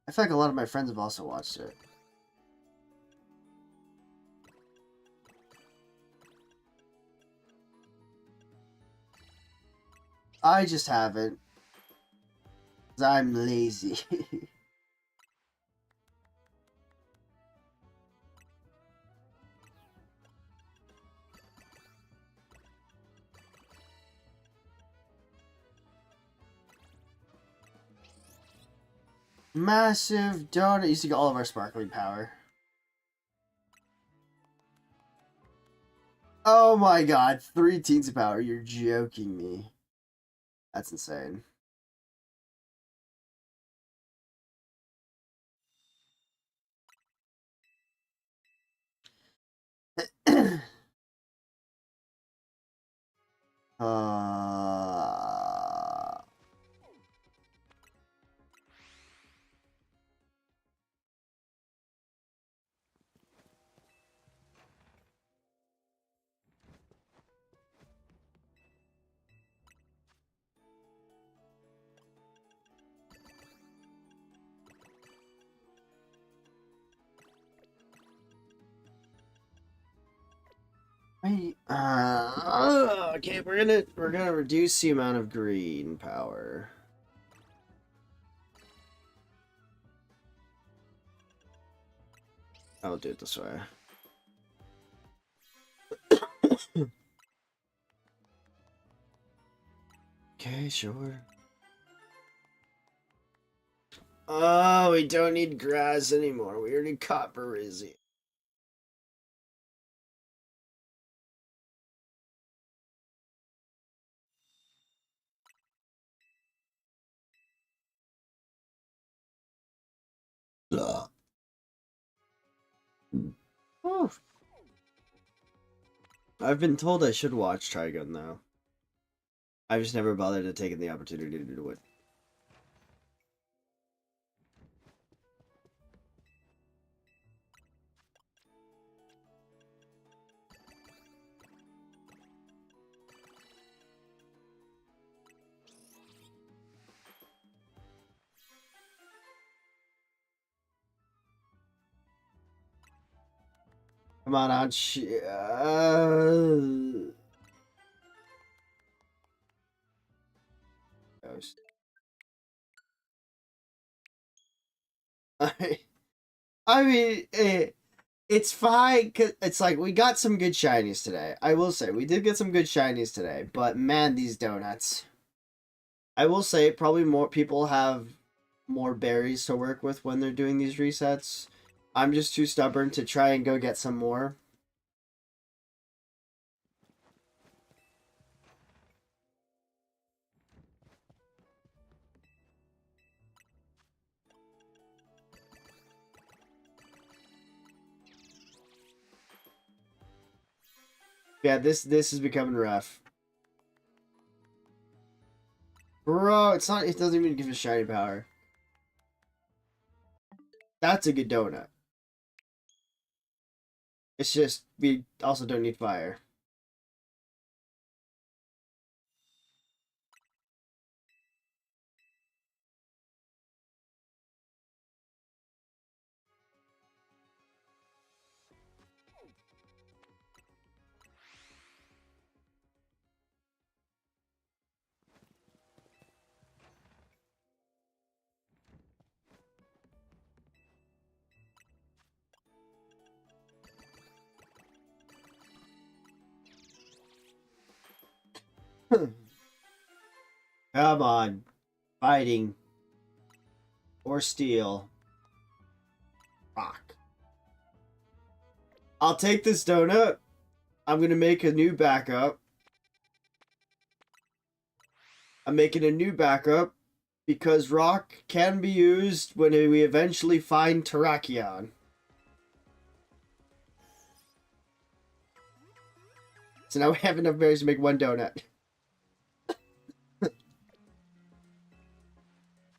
I feel like a lot of my friends have also watched it. I just haven't. 'Cause I'm lazy. Massive donut using all of our sparkling power. Oh my god, 3 teens of power. You're joking me. That's insane. uh... Okay, we're gonna reduce the amount of green power. I'll do it this way. Okay, sure. Oh, we don't need grass anymore. We already caught Barizzi. Oh. I've been told I should watch Trigun though. I've just never bothered to take the opportunity to do it. Come on, Ghost. I mean, it's fine. Cause it's like we got some good shinies today. I will say we did get some good shinies today, but man, these donuts. I will say probably more people have more berries to work with when they're doing these resets. I'm just too stubborn to try and go get some more. Yeah, this is becoming rough. Bro, it's not. It doesn't even give us shiny power. That's a good donut. It's just we also don't need fire. Come on, fighting or steel. Rock. I'll take this donut. I'm gonna make a new backup. I'm making a new backup because rock can be used when we eventually find Terrakion. So now we have enough berries to make one donut.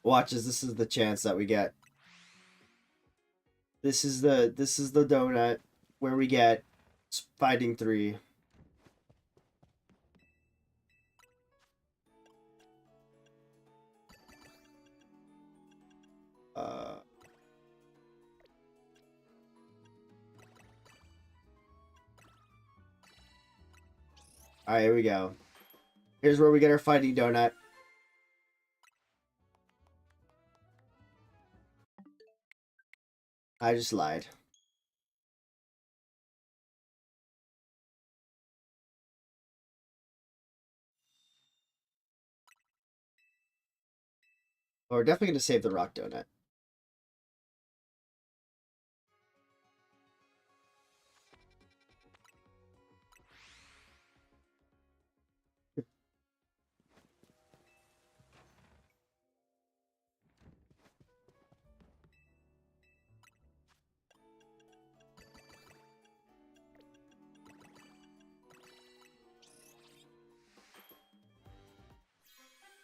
Watch as this is the chance that we get. This is the donut where we get fighting 3. Alright, here we go. Here's where we get our fighting donut. I just lied. But we're definitely gonna save the rock donut.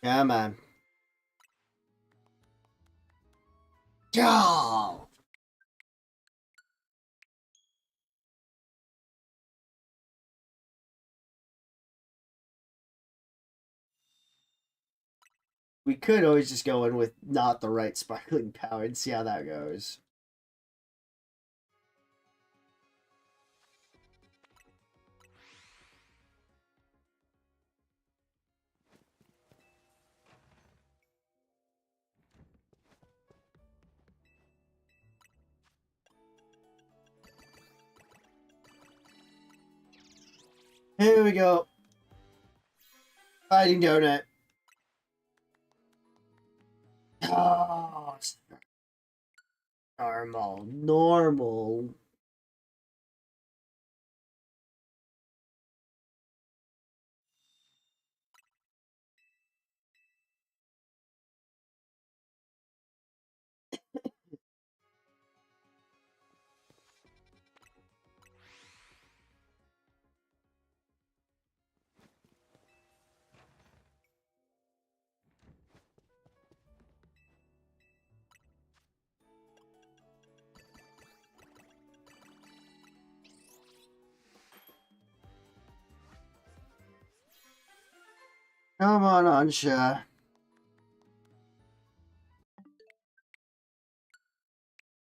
Come on. Go! We could always just go in with not the right sparkling power and see how that goes. Here we go. Fighting donut. Oh, normal. Come on, Ansha.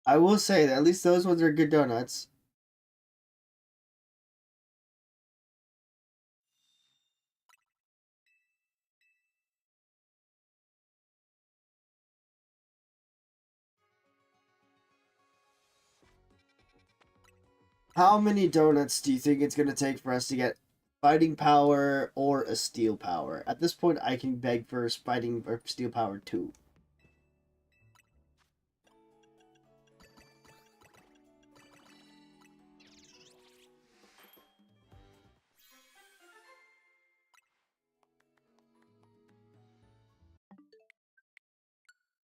I will say that at least those ones are good donuts. How many donuts do you think it's going to take for us to get fighting power or a steel power? At this point, I can beg for fighting or steel power too.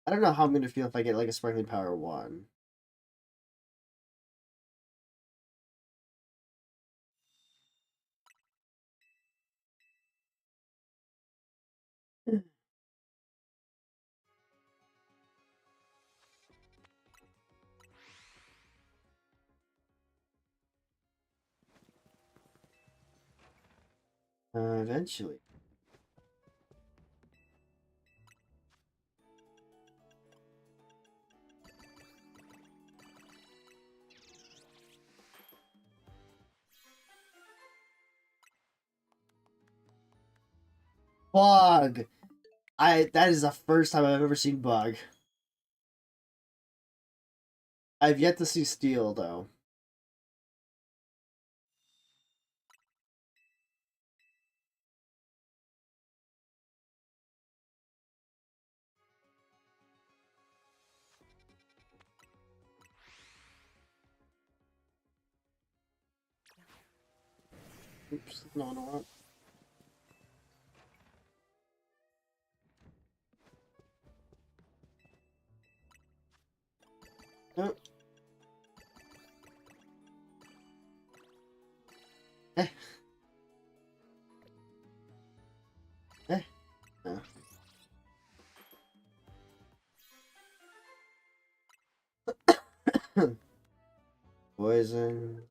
I don't know how I'm going to feel if I get like a sparkling power 1. Eventually. Bug! That is the first time I've ever seen Bug. I've yet to see Steel though. Oops, no, no. No. Eh. Eh. No. Poison.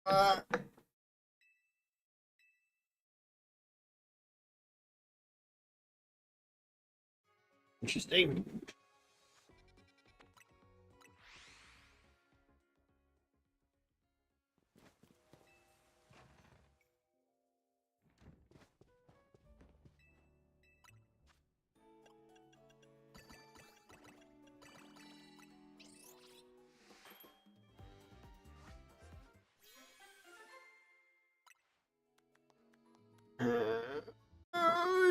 Uh, Interesting.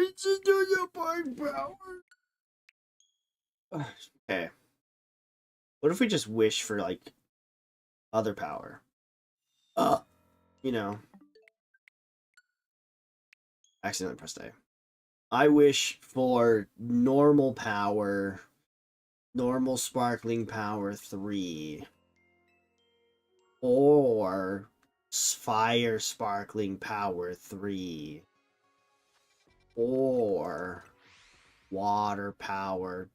It's just doing your point power. Okay. What if we just wish for like other power? You know, accidentally pressed A. I wish for normal power, normal sparkling power 3, or fire sparkling power 3, or water power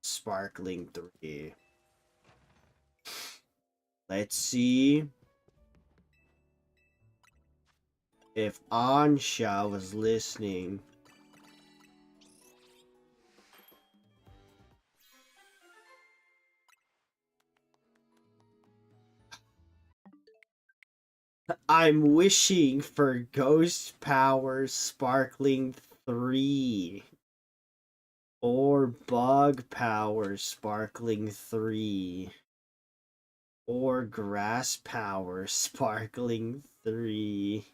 sparkling 3. Let's see if Ansha was listening. I'm wishing for Ghost Power Sparkling 3. Or bug power, sparkling 3. Or grass power, sparkling 3.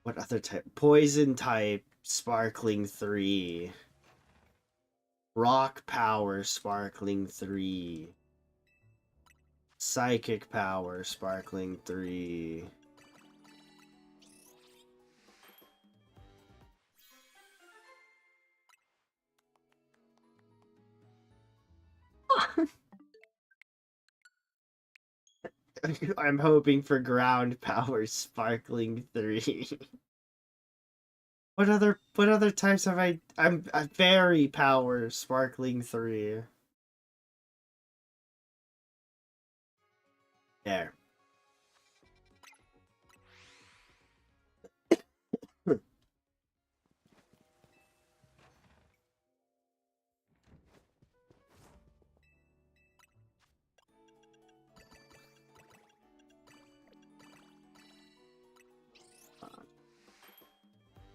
What other type? Poison type, sparkling 3. Rock power, sparkling 3. Psychic power, sparkling 3. I'm hoping for ground power, sparkling 3. What other types have I'm a fairy power, sparkling 3. There.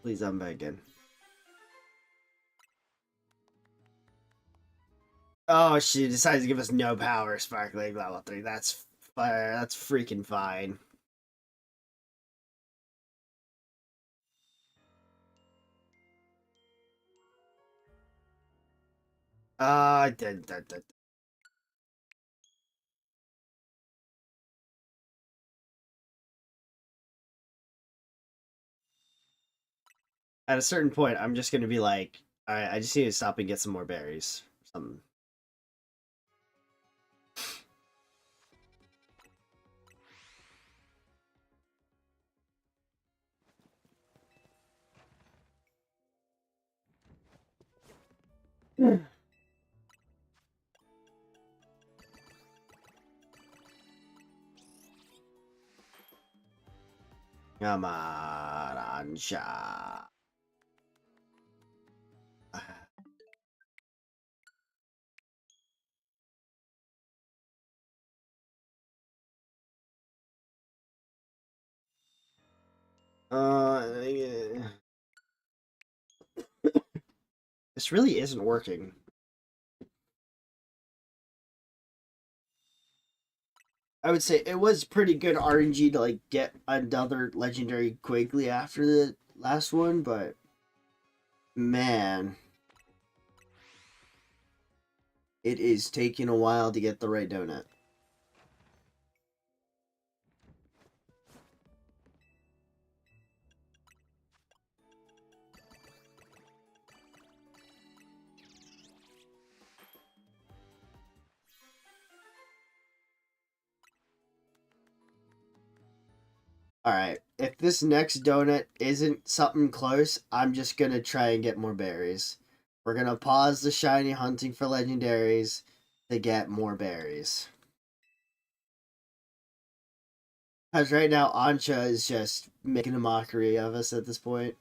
Please, I'm begging. Oh, she decides to give us no power, sparkling level 3. That's fire. That's freaking fine. Did. At a certain point, I'm just gonna be like, alright, I just need to stop and get some more berries. Something. Come on, Ansha. Yeah. This really isn't working. I would say it was pretty good RNG to like get another legendary quickly after the last one, but man, it is taking a while to get the right donut. Alright, if this next donut isn't something close, I'm just gonna try and get more berries. We're gonna pause the shiny hunting for legendaries to get more berries. Because right now, Ancha is just making a mockery of us at this point.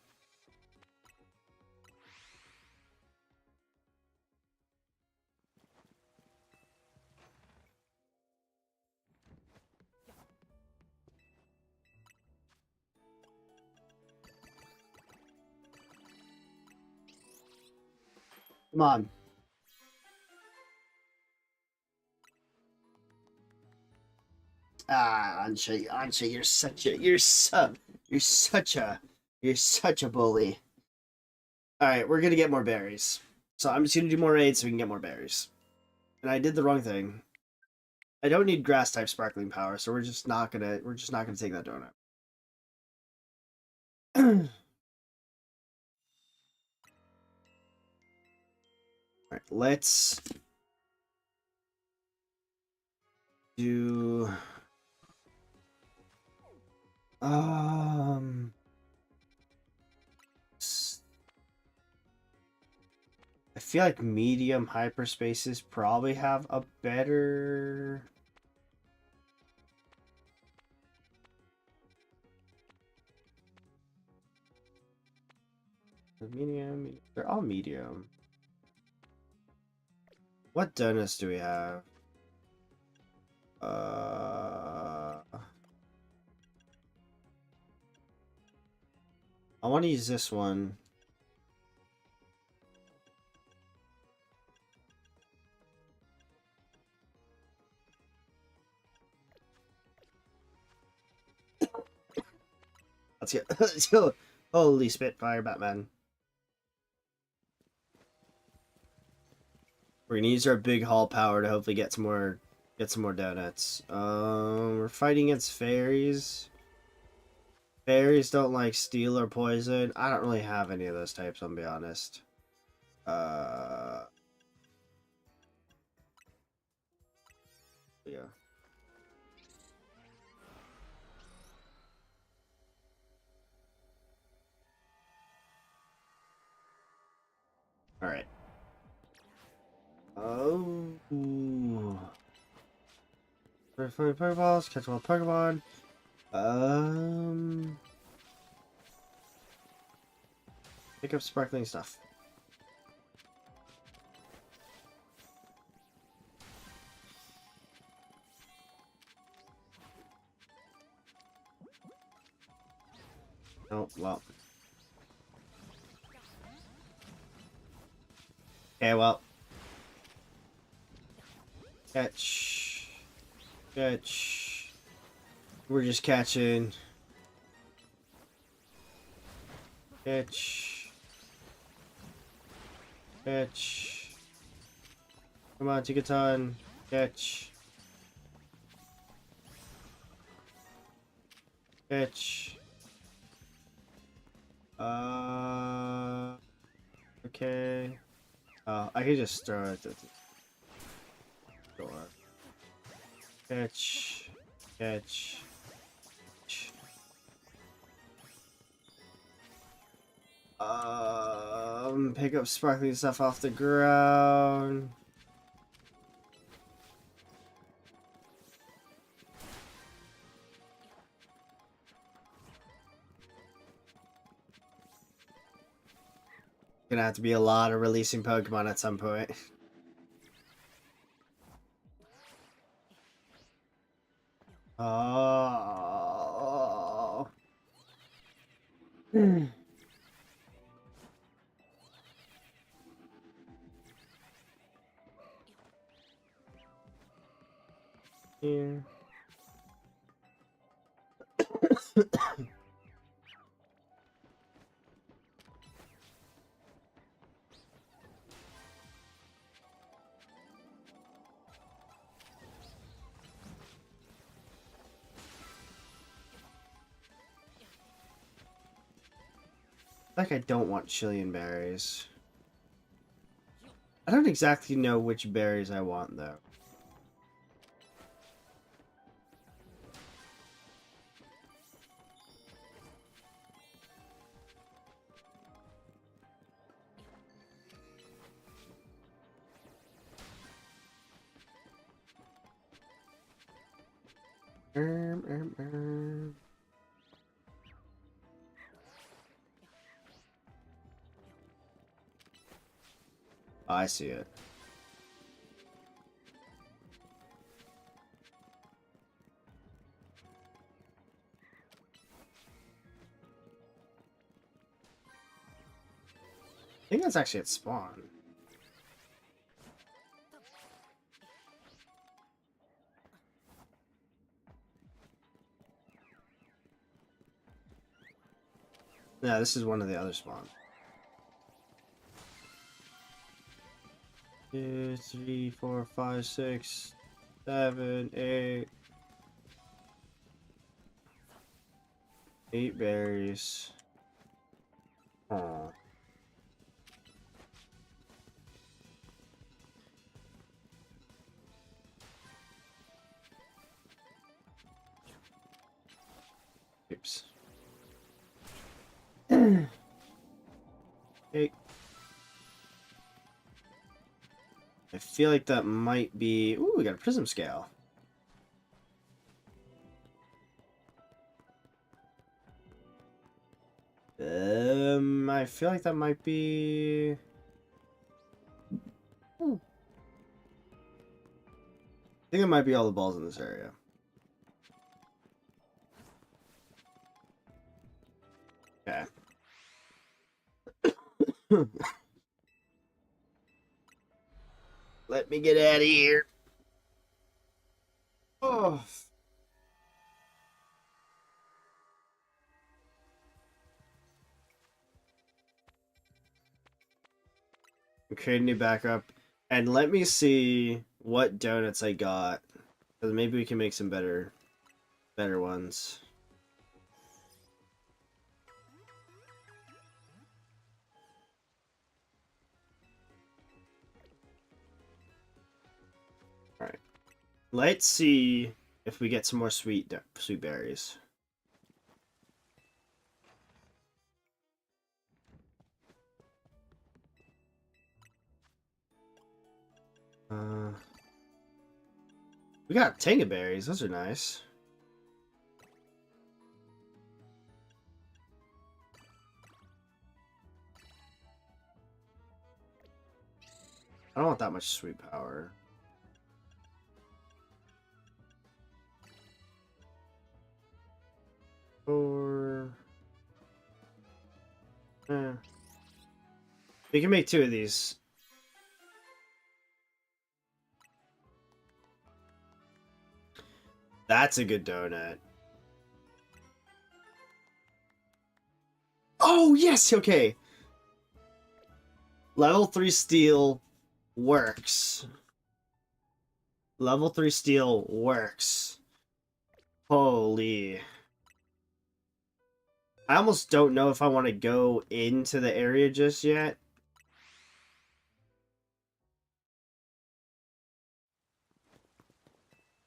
Come on. Ancha, you're such a bully. Alright, we're gonna get more berries. So I'm just gonna do more raids so we can get more berries. And I did the wrong thing. I don't need grass type sparkling power, so we're just not gonna take that donut. Alright, let's do I feel like medium hyperspaces probably have a better medium. They're all medium. What donuts do we have? I want to use this one. Let's go. Let's go. Holy Spitfire, Batman. We're gonna use our big haul power to hopefully get some more donuts. We're fighting against fairies. Fairies don't like steel or poison. I don't really have any of those types, I'll be honest. Yeah. All right. Oh. Pokeballs, catch all Pokemon. Pick up sparkling stuff. Oh, well. Okay, well. Catch. Catch. We're just catching. Catch. Catch. Come on, Tigaton. Catch. Catch. Okay. I could just throw it at the door. Catch. Catch. Catch. Pick up sparkling stuff off the ground. Gonna have to be a lot of releasing Pokemon at some point. Oh. Here. Like I don't want Chilean berries. I don't exactly know which berries I want though. Oh, I see it. I think that's actually at spawn. No, this is one of the other spawns. 2, 3, 4, 5, 6, 7, 8. 8 berries. Aw. Oops. Hey. I feel like that might be... Ooh, we got a prism scale. I feel like that might be... I think it might be all the balls in this area. Okay. Let me get out of here. Oh. Create a new backup. And let me see what donuts I got. Because maybe we can make some better ones. Alright. Let's see if we get some more sweet berries. We got Tanga berries. Those are nice. I don't want that much sweet power. Or... We can make 2 of these. That's a good donut. Oh, yes! Okay. Level 3 steel works. Level 3 steel works. Holy. I almost don't know if I want to go into the area just yet.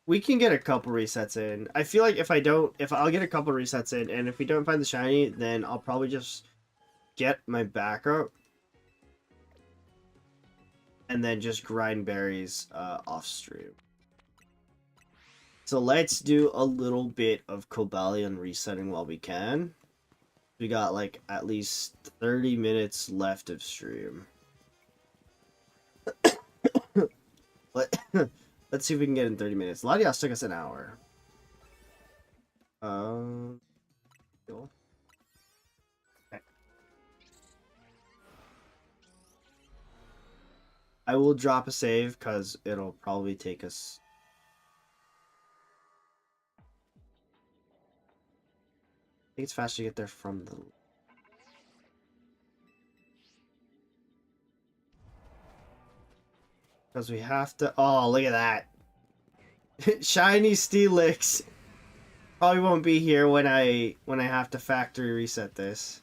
We can get a couple resets in. I feel like if I'll get a couple resets in, and if we don't find the shiny, then I'll probably just get my backup. And then just grind berries off stream. So let's do a little bit of Cobalion resetting while we can. We got like at least 30 minutes left of stream. Let's see if we can get in 30 minutes. Latias took us an hour. Cool. Okay. I will drop a save because it'll probably take us. I think it's faster to get there from the. Because we have to. Oh, look at that. Shiny Steelix. Probably won't be here when I have to factory reset this.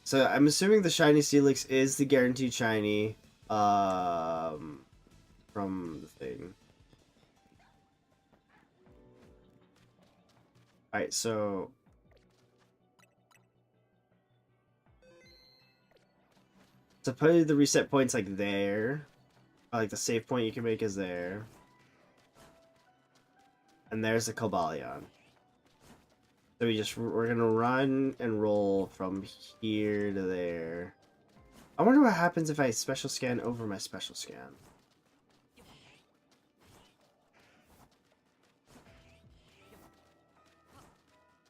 So I'm assuming the shiny Steelix is the guaranteed shiny from the thing. Alright, so supposedly the reset point's like there. Like the save point you can make is there. And there's the Cobalion. So we're gonna run and roll from here to there. I wonder what happens if I special scan over my special scan.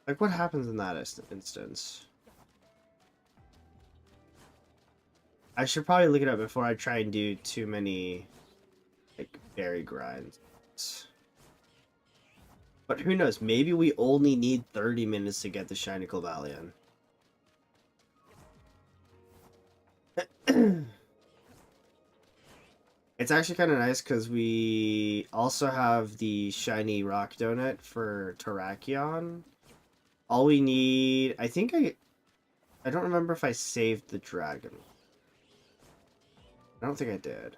Like what happens in that instance? I should probably look it up before I try and do too many like berry grinds. But who knows? Maybe we only need 30 minutes to get the shiny Cobalion. It's actually kind of nice because we also have the shiny rock donut for Terrakion. All we need, I don't remember if I saved the dragon. I don't think I did.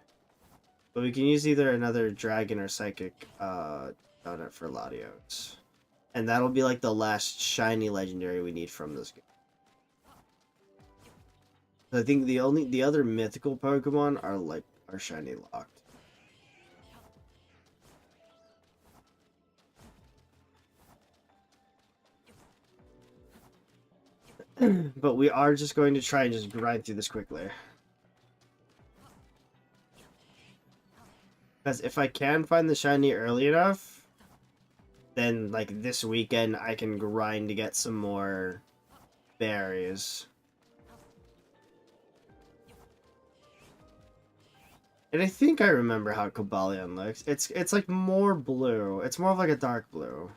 But we can use either another dragon or psychic donut for Latios. And that'll be like the last shiny legendary we need from this game. I think the other mythical Pokemon are shiny locked. But we are just going to try and just grind through this quickly. Because if I can find the shiny early enough, then like this weekend I can grind to get some more berries. And I think I remember how Cobalion looks. It's like more blue. It's more of like a dark blue.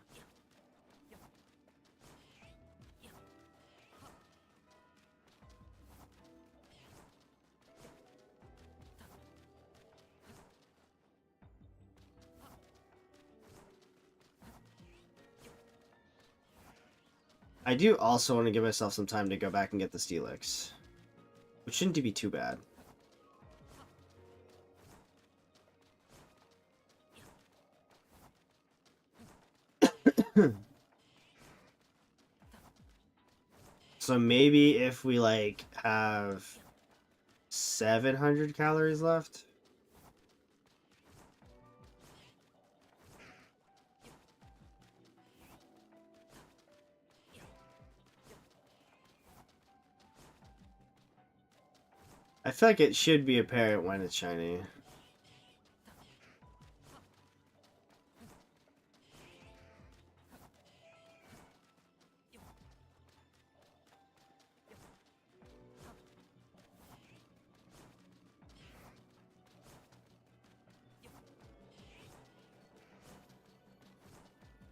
I do also want to give myself some time to go back and get the Steelix, which shouldn't be too bad. So maybe if we like have 700 calories left. I feel like it should be apparent when it's shiny.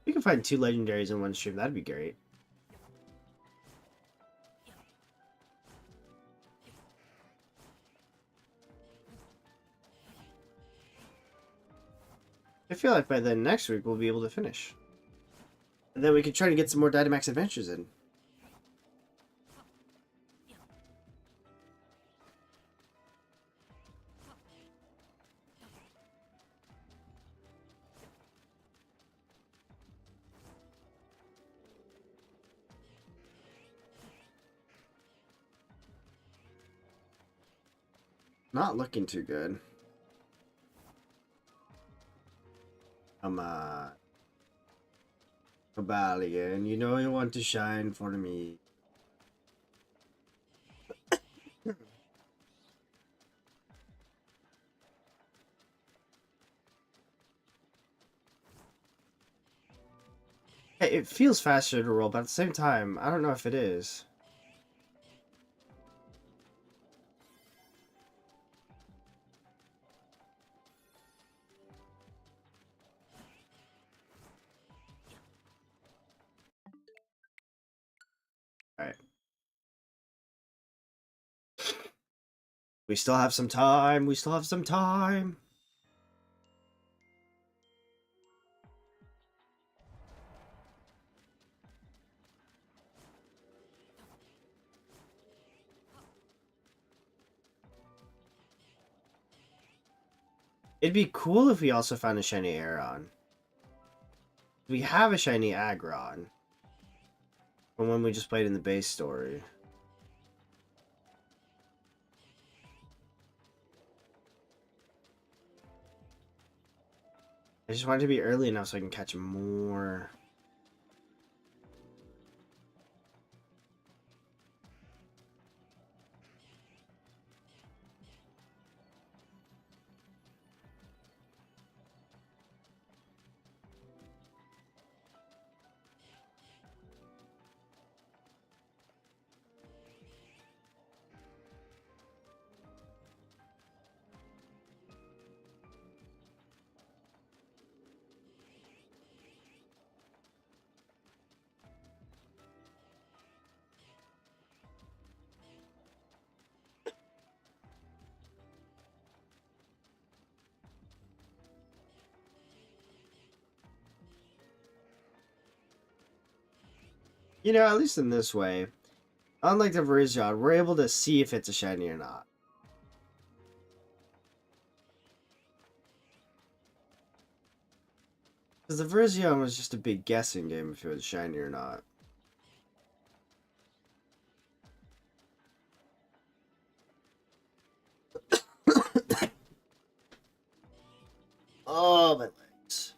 We can find 2 legendaries in one stream, that'd be great. I feel like by then next week we'll be able to finish. And then we can try to get some more Dynamax adventures in. Not looking too good. Come on. Kabalion, you know you want to shine for me. Hey, it feels faster to roll, but at the same time, I don't know if it is. Alright. We still have some time. We still have some time. It'd be cool if we also found a shiny Aeron. We have a shiny Aggron from when we just played in the base story. I just want it to be early enough so I can catch more. You know, at least in this way, unlike the Virizion, we're able to see if it's a shiny or not. Because the Virizion was just a big guessing game if it was shiny or not. Oh, my legs.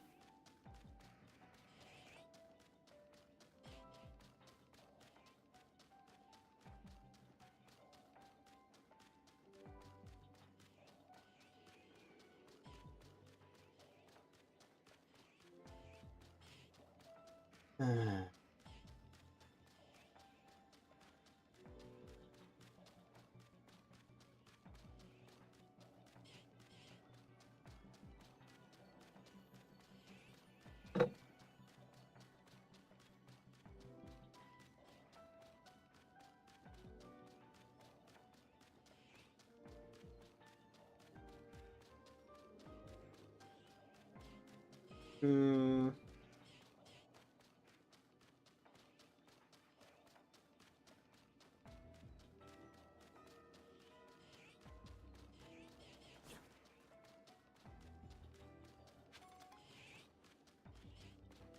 Hmm.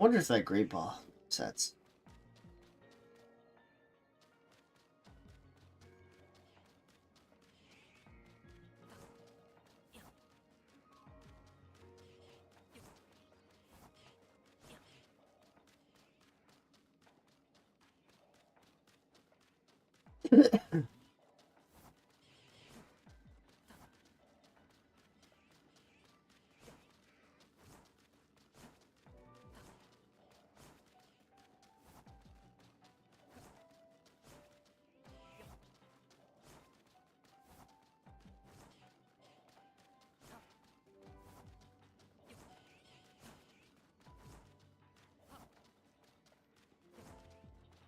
wonder if that great ball sets.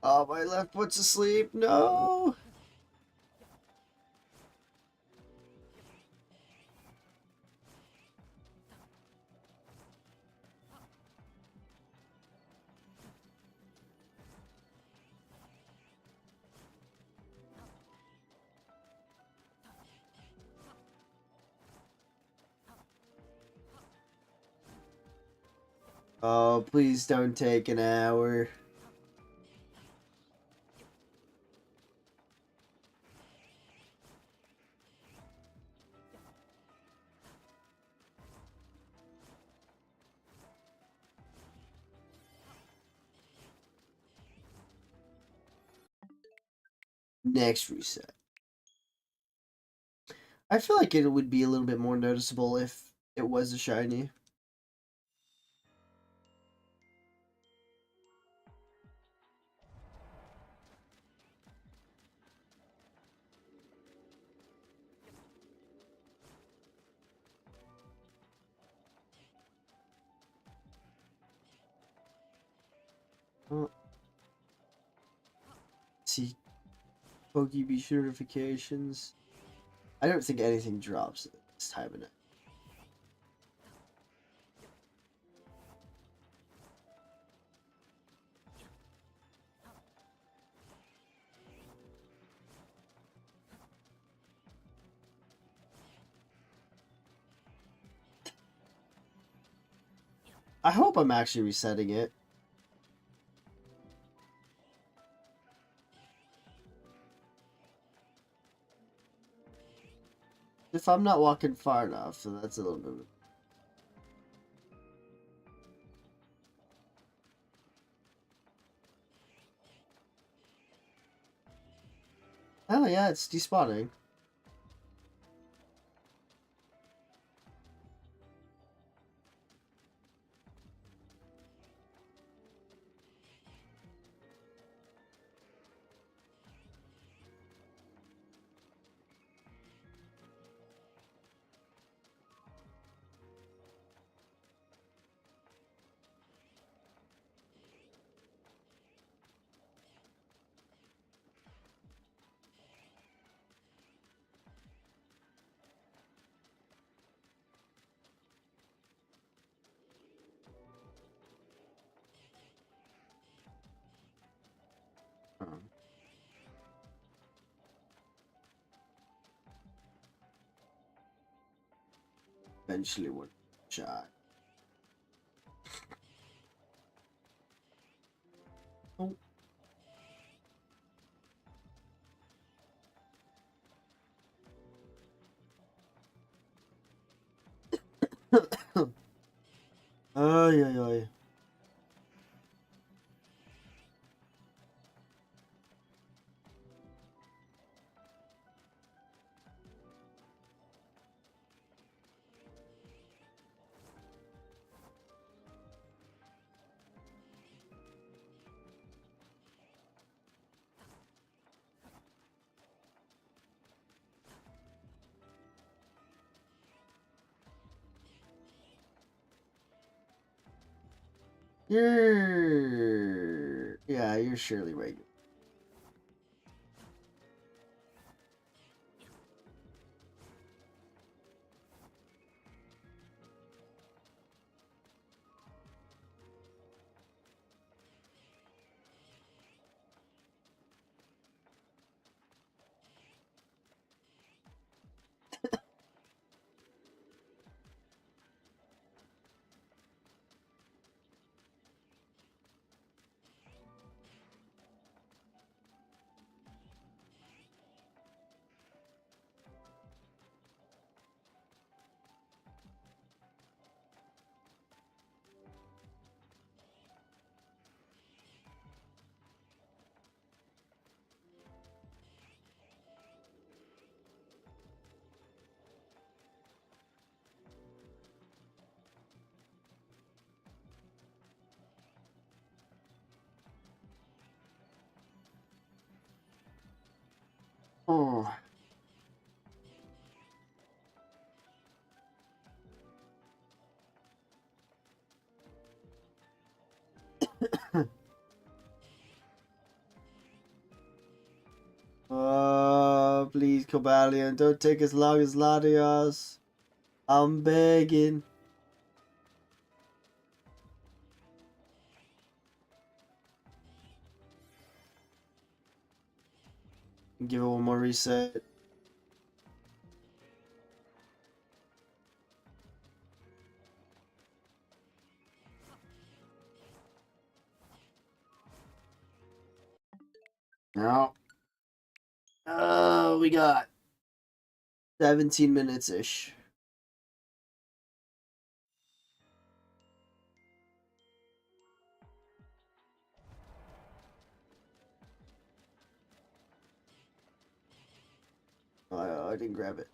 Oh, my left foot's asleep. No. Oh, please don't take an hour. Next reset. I feel like it would be a little bit more noticeable if it was a shiny. Oh. See, Pokebeach notifications. I don't think anything drops at this time of night. I hope I'm actually resetting it. If I'm not walking far enough, so that's a little bit. Oh yeah, it's despawning. Eventually one shot. Oh. Ay, ay, ay. You're surely regular. Please, Cobalion, don't take as long as Latias. I'm begging. Give it one more reset. No. We got 17 minutes-ish. Oh, I didn't grab it.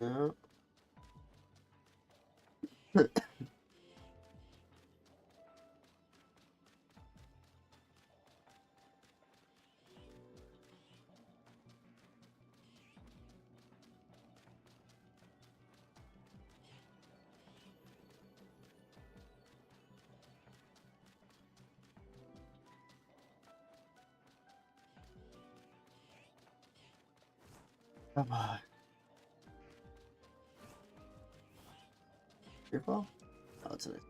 No. Come on. Your ball? Oh, it's it.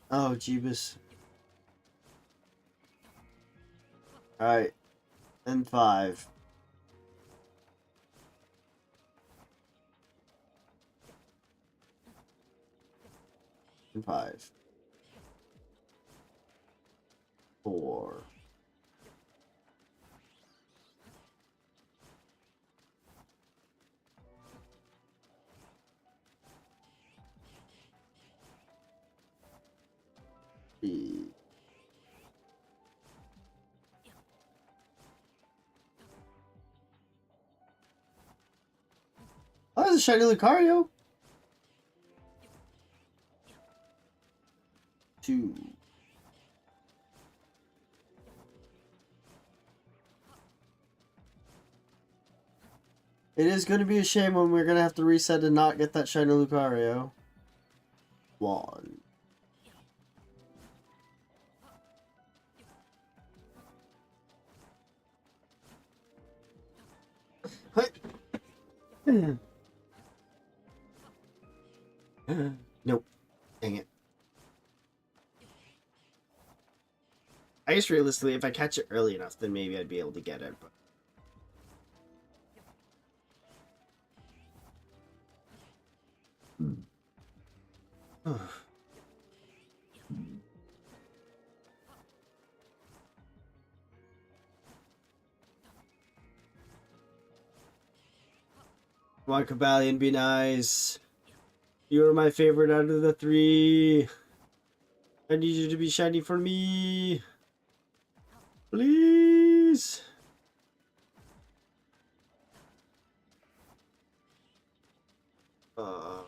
Oh, Jeebus. Alright. And 5. And 5. 4.3. Oh, there's a shiny Lucario. 2. It is going to be a shame when we're going to have to reset and not get that shiny Lucario. 1. Nope. Dang it. I guess realistically, if I catch it early enough, then maybe I'd be able to get it. But... Come on, Cobalion, be nice. You're my favorite out of the 3. I need you to be shiny for me. Please. Uh.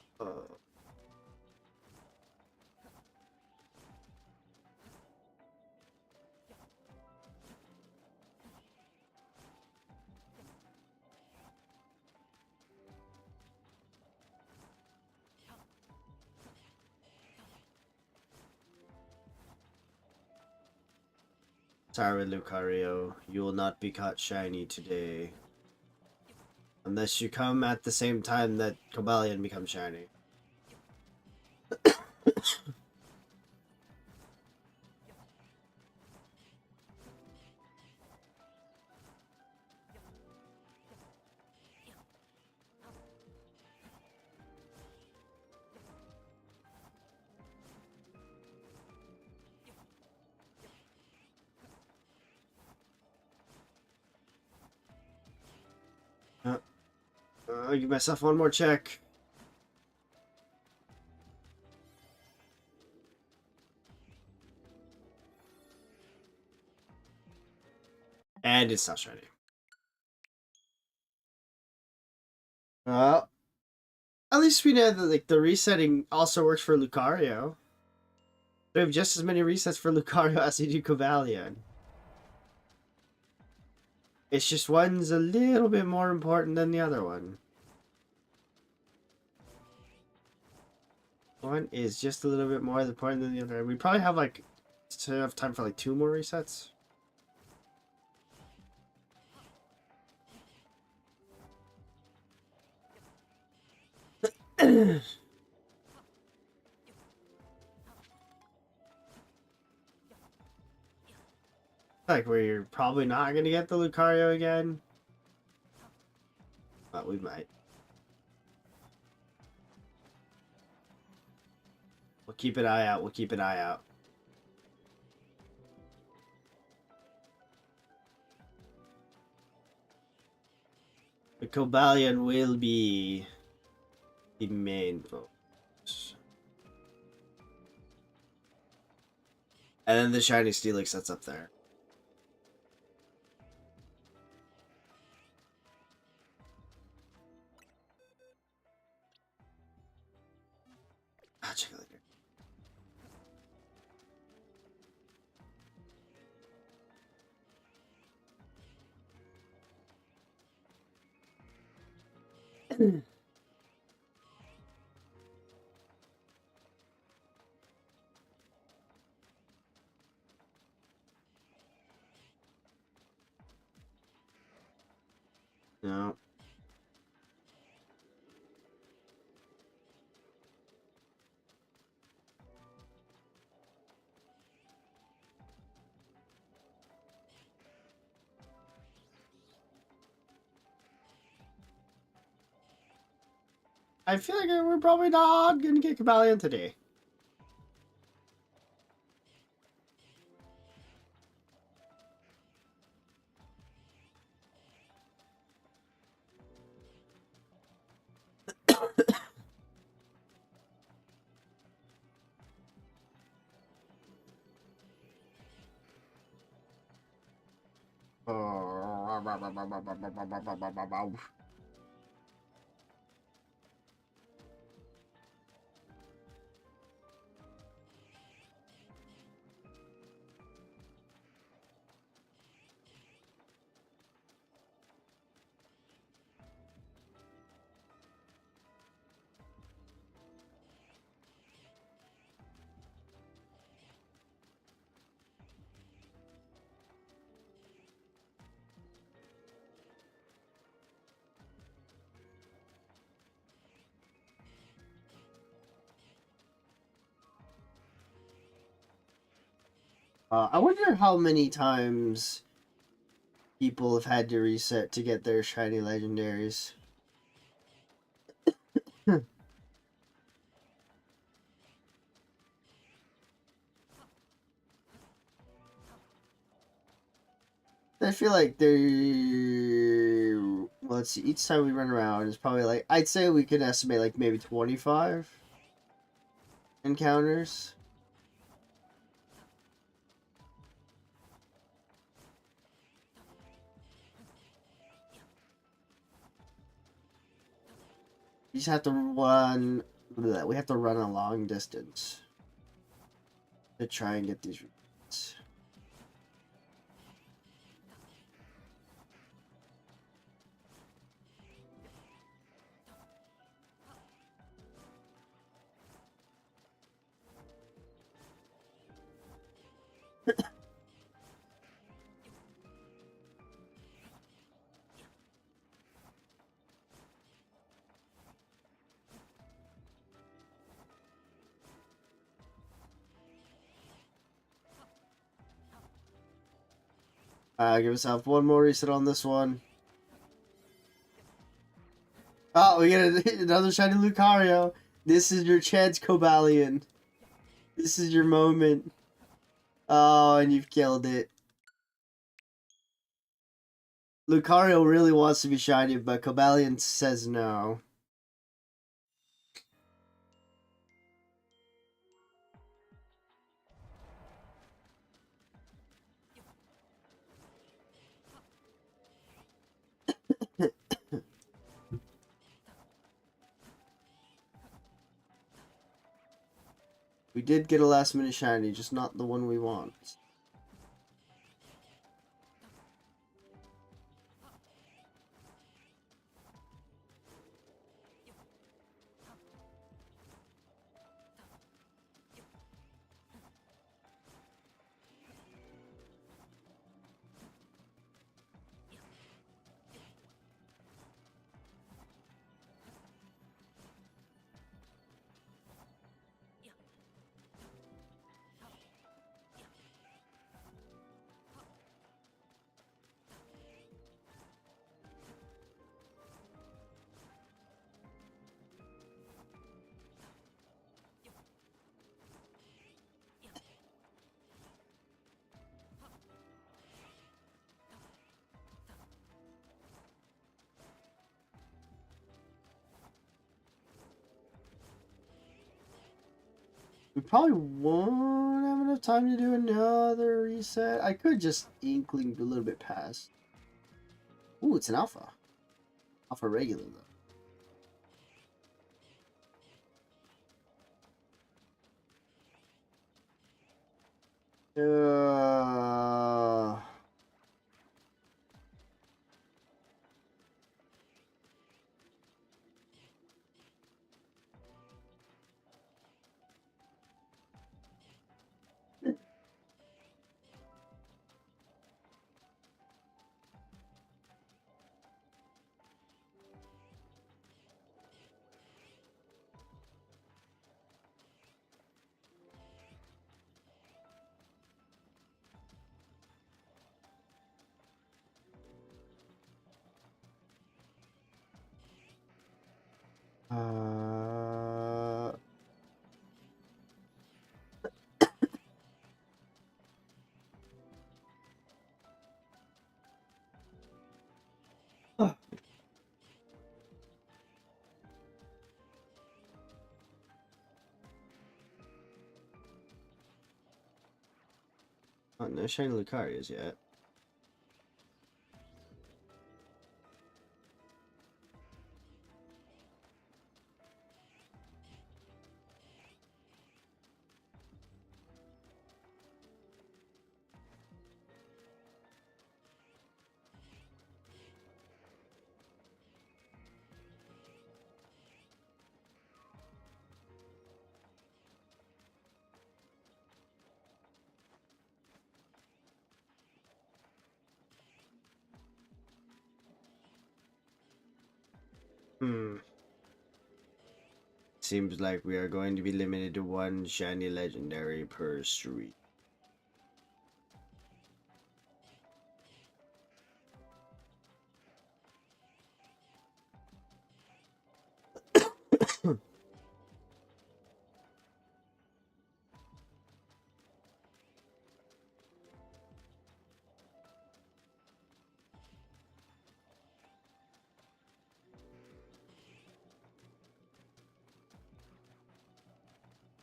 Sorry, Lucario. You will not be caught shiny today. Unless you come at the same time that Cobalion becomes shiny. I'll give myself one more check. And it's not shiny. Well, at least we know that like the resetting also works for Lucario. We have just as many resets for Lucario as we do Cobalion. It's just one's a little bit more important than the other one. One is just a little bit more important than the other. We probably have like enough time for like 2 more resets. Like we're probably not gonna get the Lucario again. But we might. We'll keep an eye out. We'll keep an eye out. The Cobalion will be the main focus. And then the shiny Steelix that's up there. Ah, check it later. No. I feel like we're probably not gonna get Cobalion today. I wonder how many times people have had to reset to get their shiny legendaries. I feel like they're... Well, let's see. Each time we run around is probably like... I'd say we could estimate like maybe 25 encounters. You just have to run... We have to run a long distance to try and get these resets. Give myself one more reset on this one. Oh, we get another shiny Lucario. This is your chance, Cobalion. This is your moment. Oh, and you've killed it. Lucario really wants to be shiny, but Cobalion says no. We did get a last minute shiny, just not the one we want. We probably won't have enough time to do another reset. I could just inkling a little bit past. Ooh, it's an alpha. Alpha regular, though. Uh, oh, no shiny Lucarias yet. Hmm. Seems like we are going to be limited to one shiny legendary per street.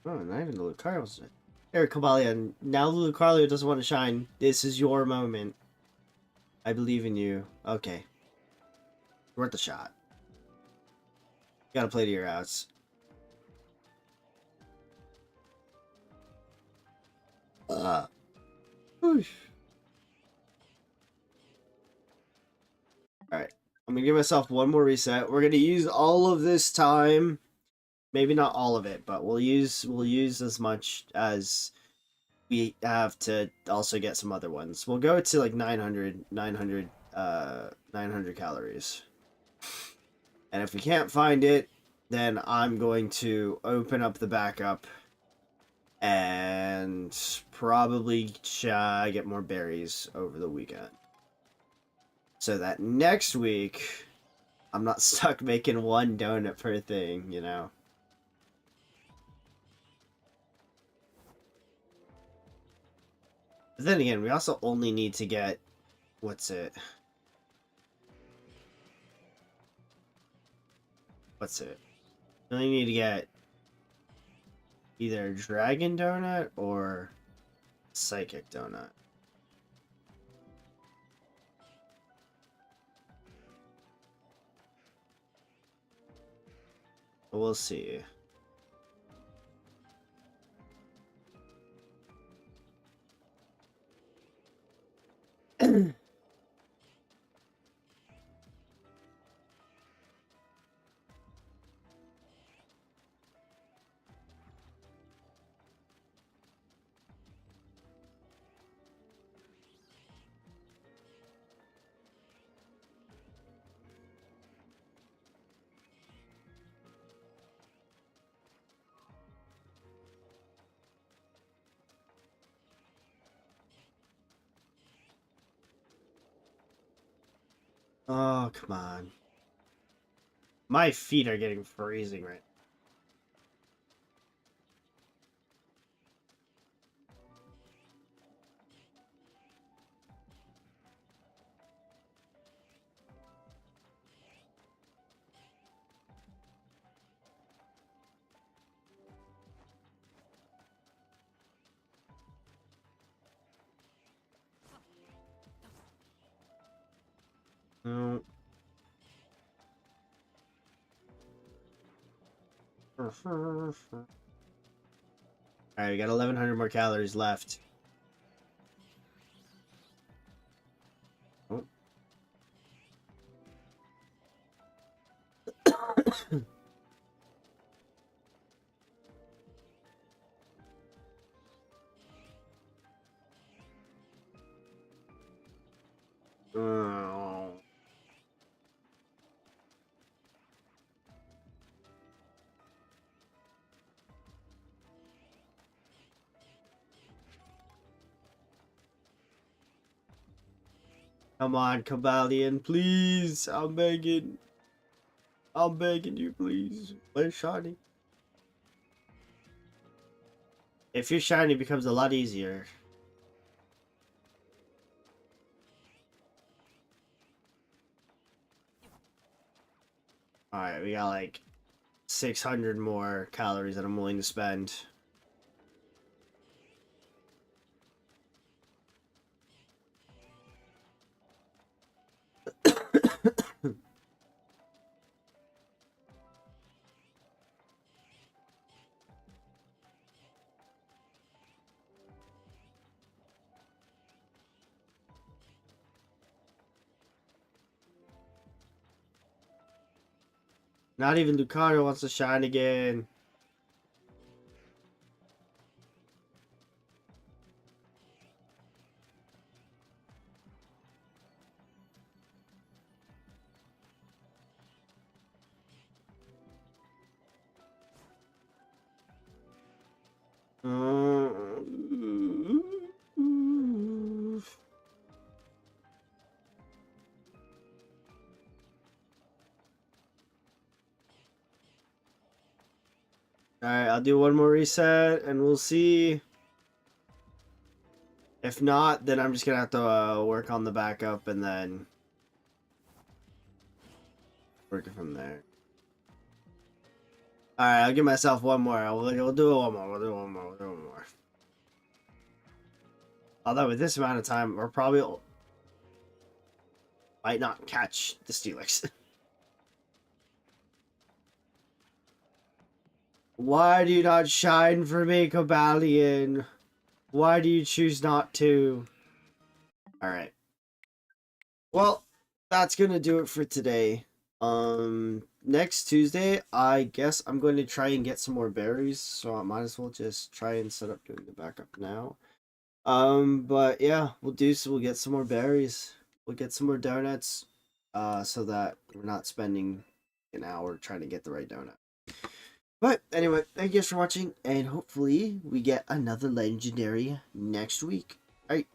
Oh, not even the Lucario was it. Eric Kabalia, now the Lucario doesn't want to shine. This is your moment. I believe in you. Okay. Worth a shot. You gotta play to your outs. Uh. Alright. I'm gonna give myself one more reset. We're gonna use all of this time. Maybe not all of it, but we'll use as much as we have to also get some other ones. We'll go to like 900 calories. And if we can't find it, then I'm going to open up the backup and probably get more berries over the weekend. So that next week, I'm not stuck making one donut per thing, you know? But then again, we also only need to get... What's it? We only need to get either Dragon Donut or Psychic Donut. We'll see. Oh, come on. My feet are getting freezing right now. Alright, we got 1,100 more calories left. Oh. Oh. Come on, Kabalion, please. I'm begging. I'm begging you, please. Play shiny. If you're shiny, it becomes a lot easier. Alright, we got like 600 more calories that I'm willing to spend. Not even Lucario wants to shine again. Alright, I'll do one more reset and we'll see. If not, then I'm just gonna have to work on the backup and then work it from there. Alright, I'll give myself one more. We'll do one more. We'll do one more. We'll do one more. Although with this amount of time, we're probably might not catch the Steelix. Why do you not shine for me, Kabalion? Why do you choose not to? Alright. Well, that's gonna do it for today. Next Tuesday, I guess I'm going to try and get some more berries, so I might as well just try and set up doing the backup now. But yeah, we'll get some more berries. We'll get some more donuts, so that we're not spending an hour trying to get the right donut. But anyway, thank you guys for watching, and hopefully we get another legendary next week. Alright.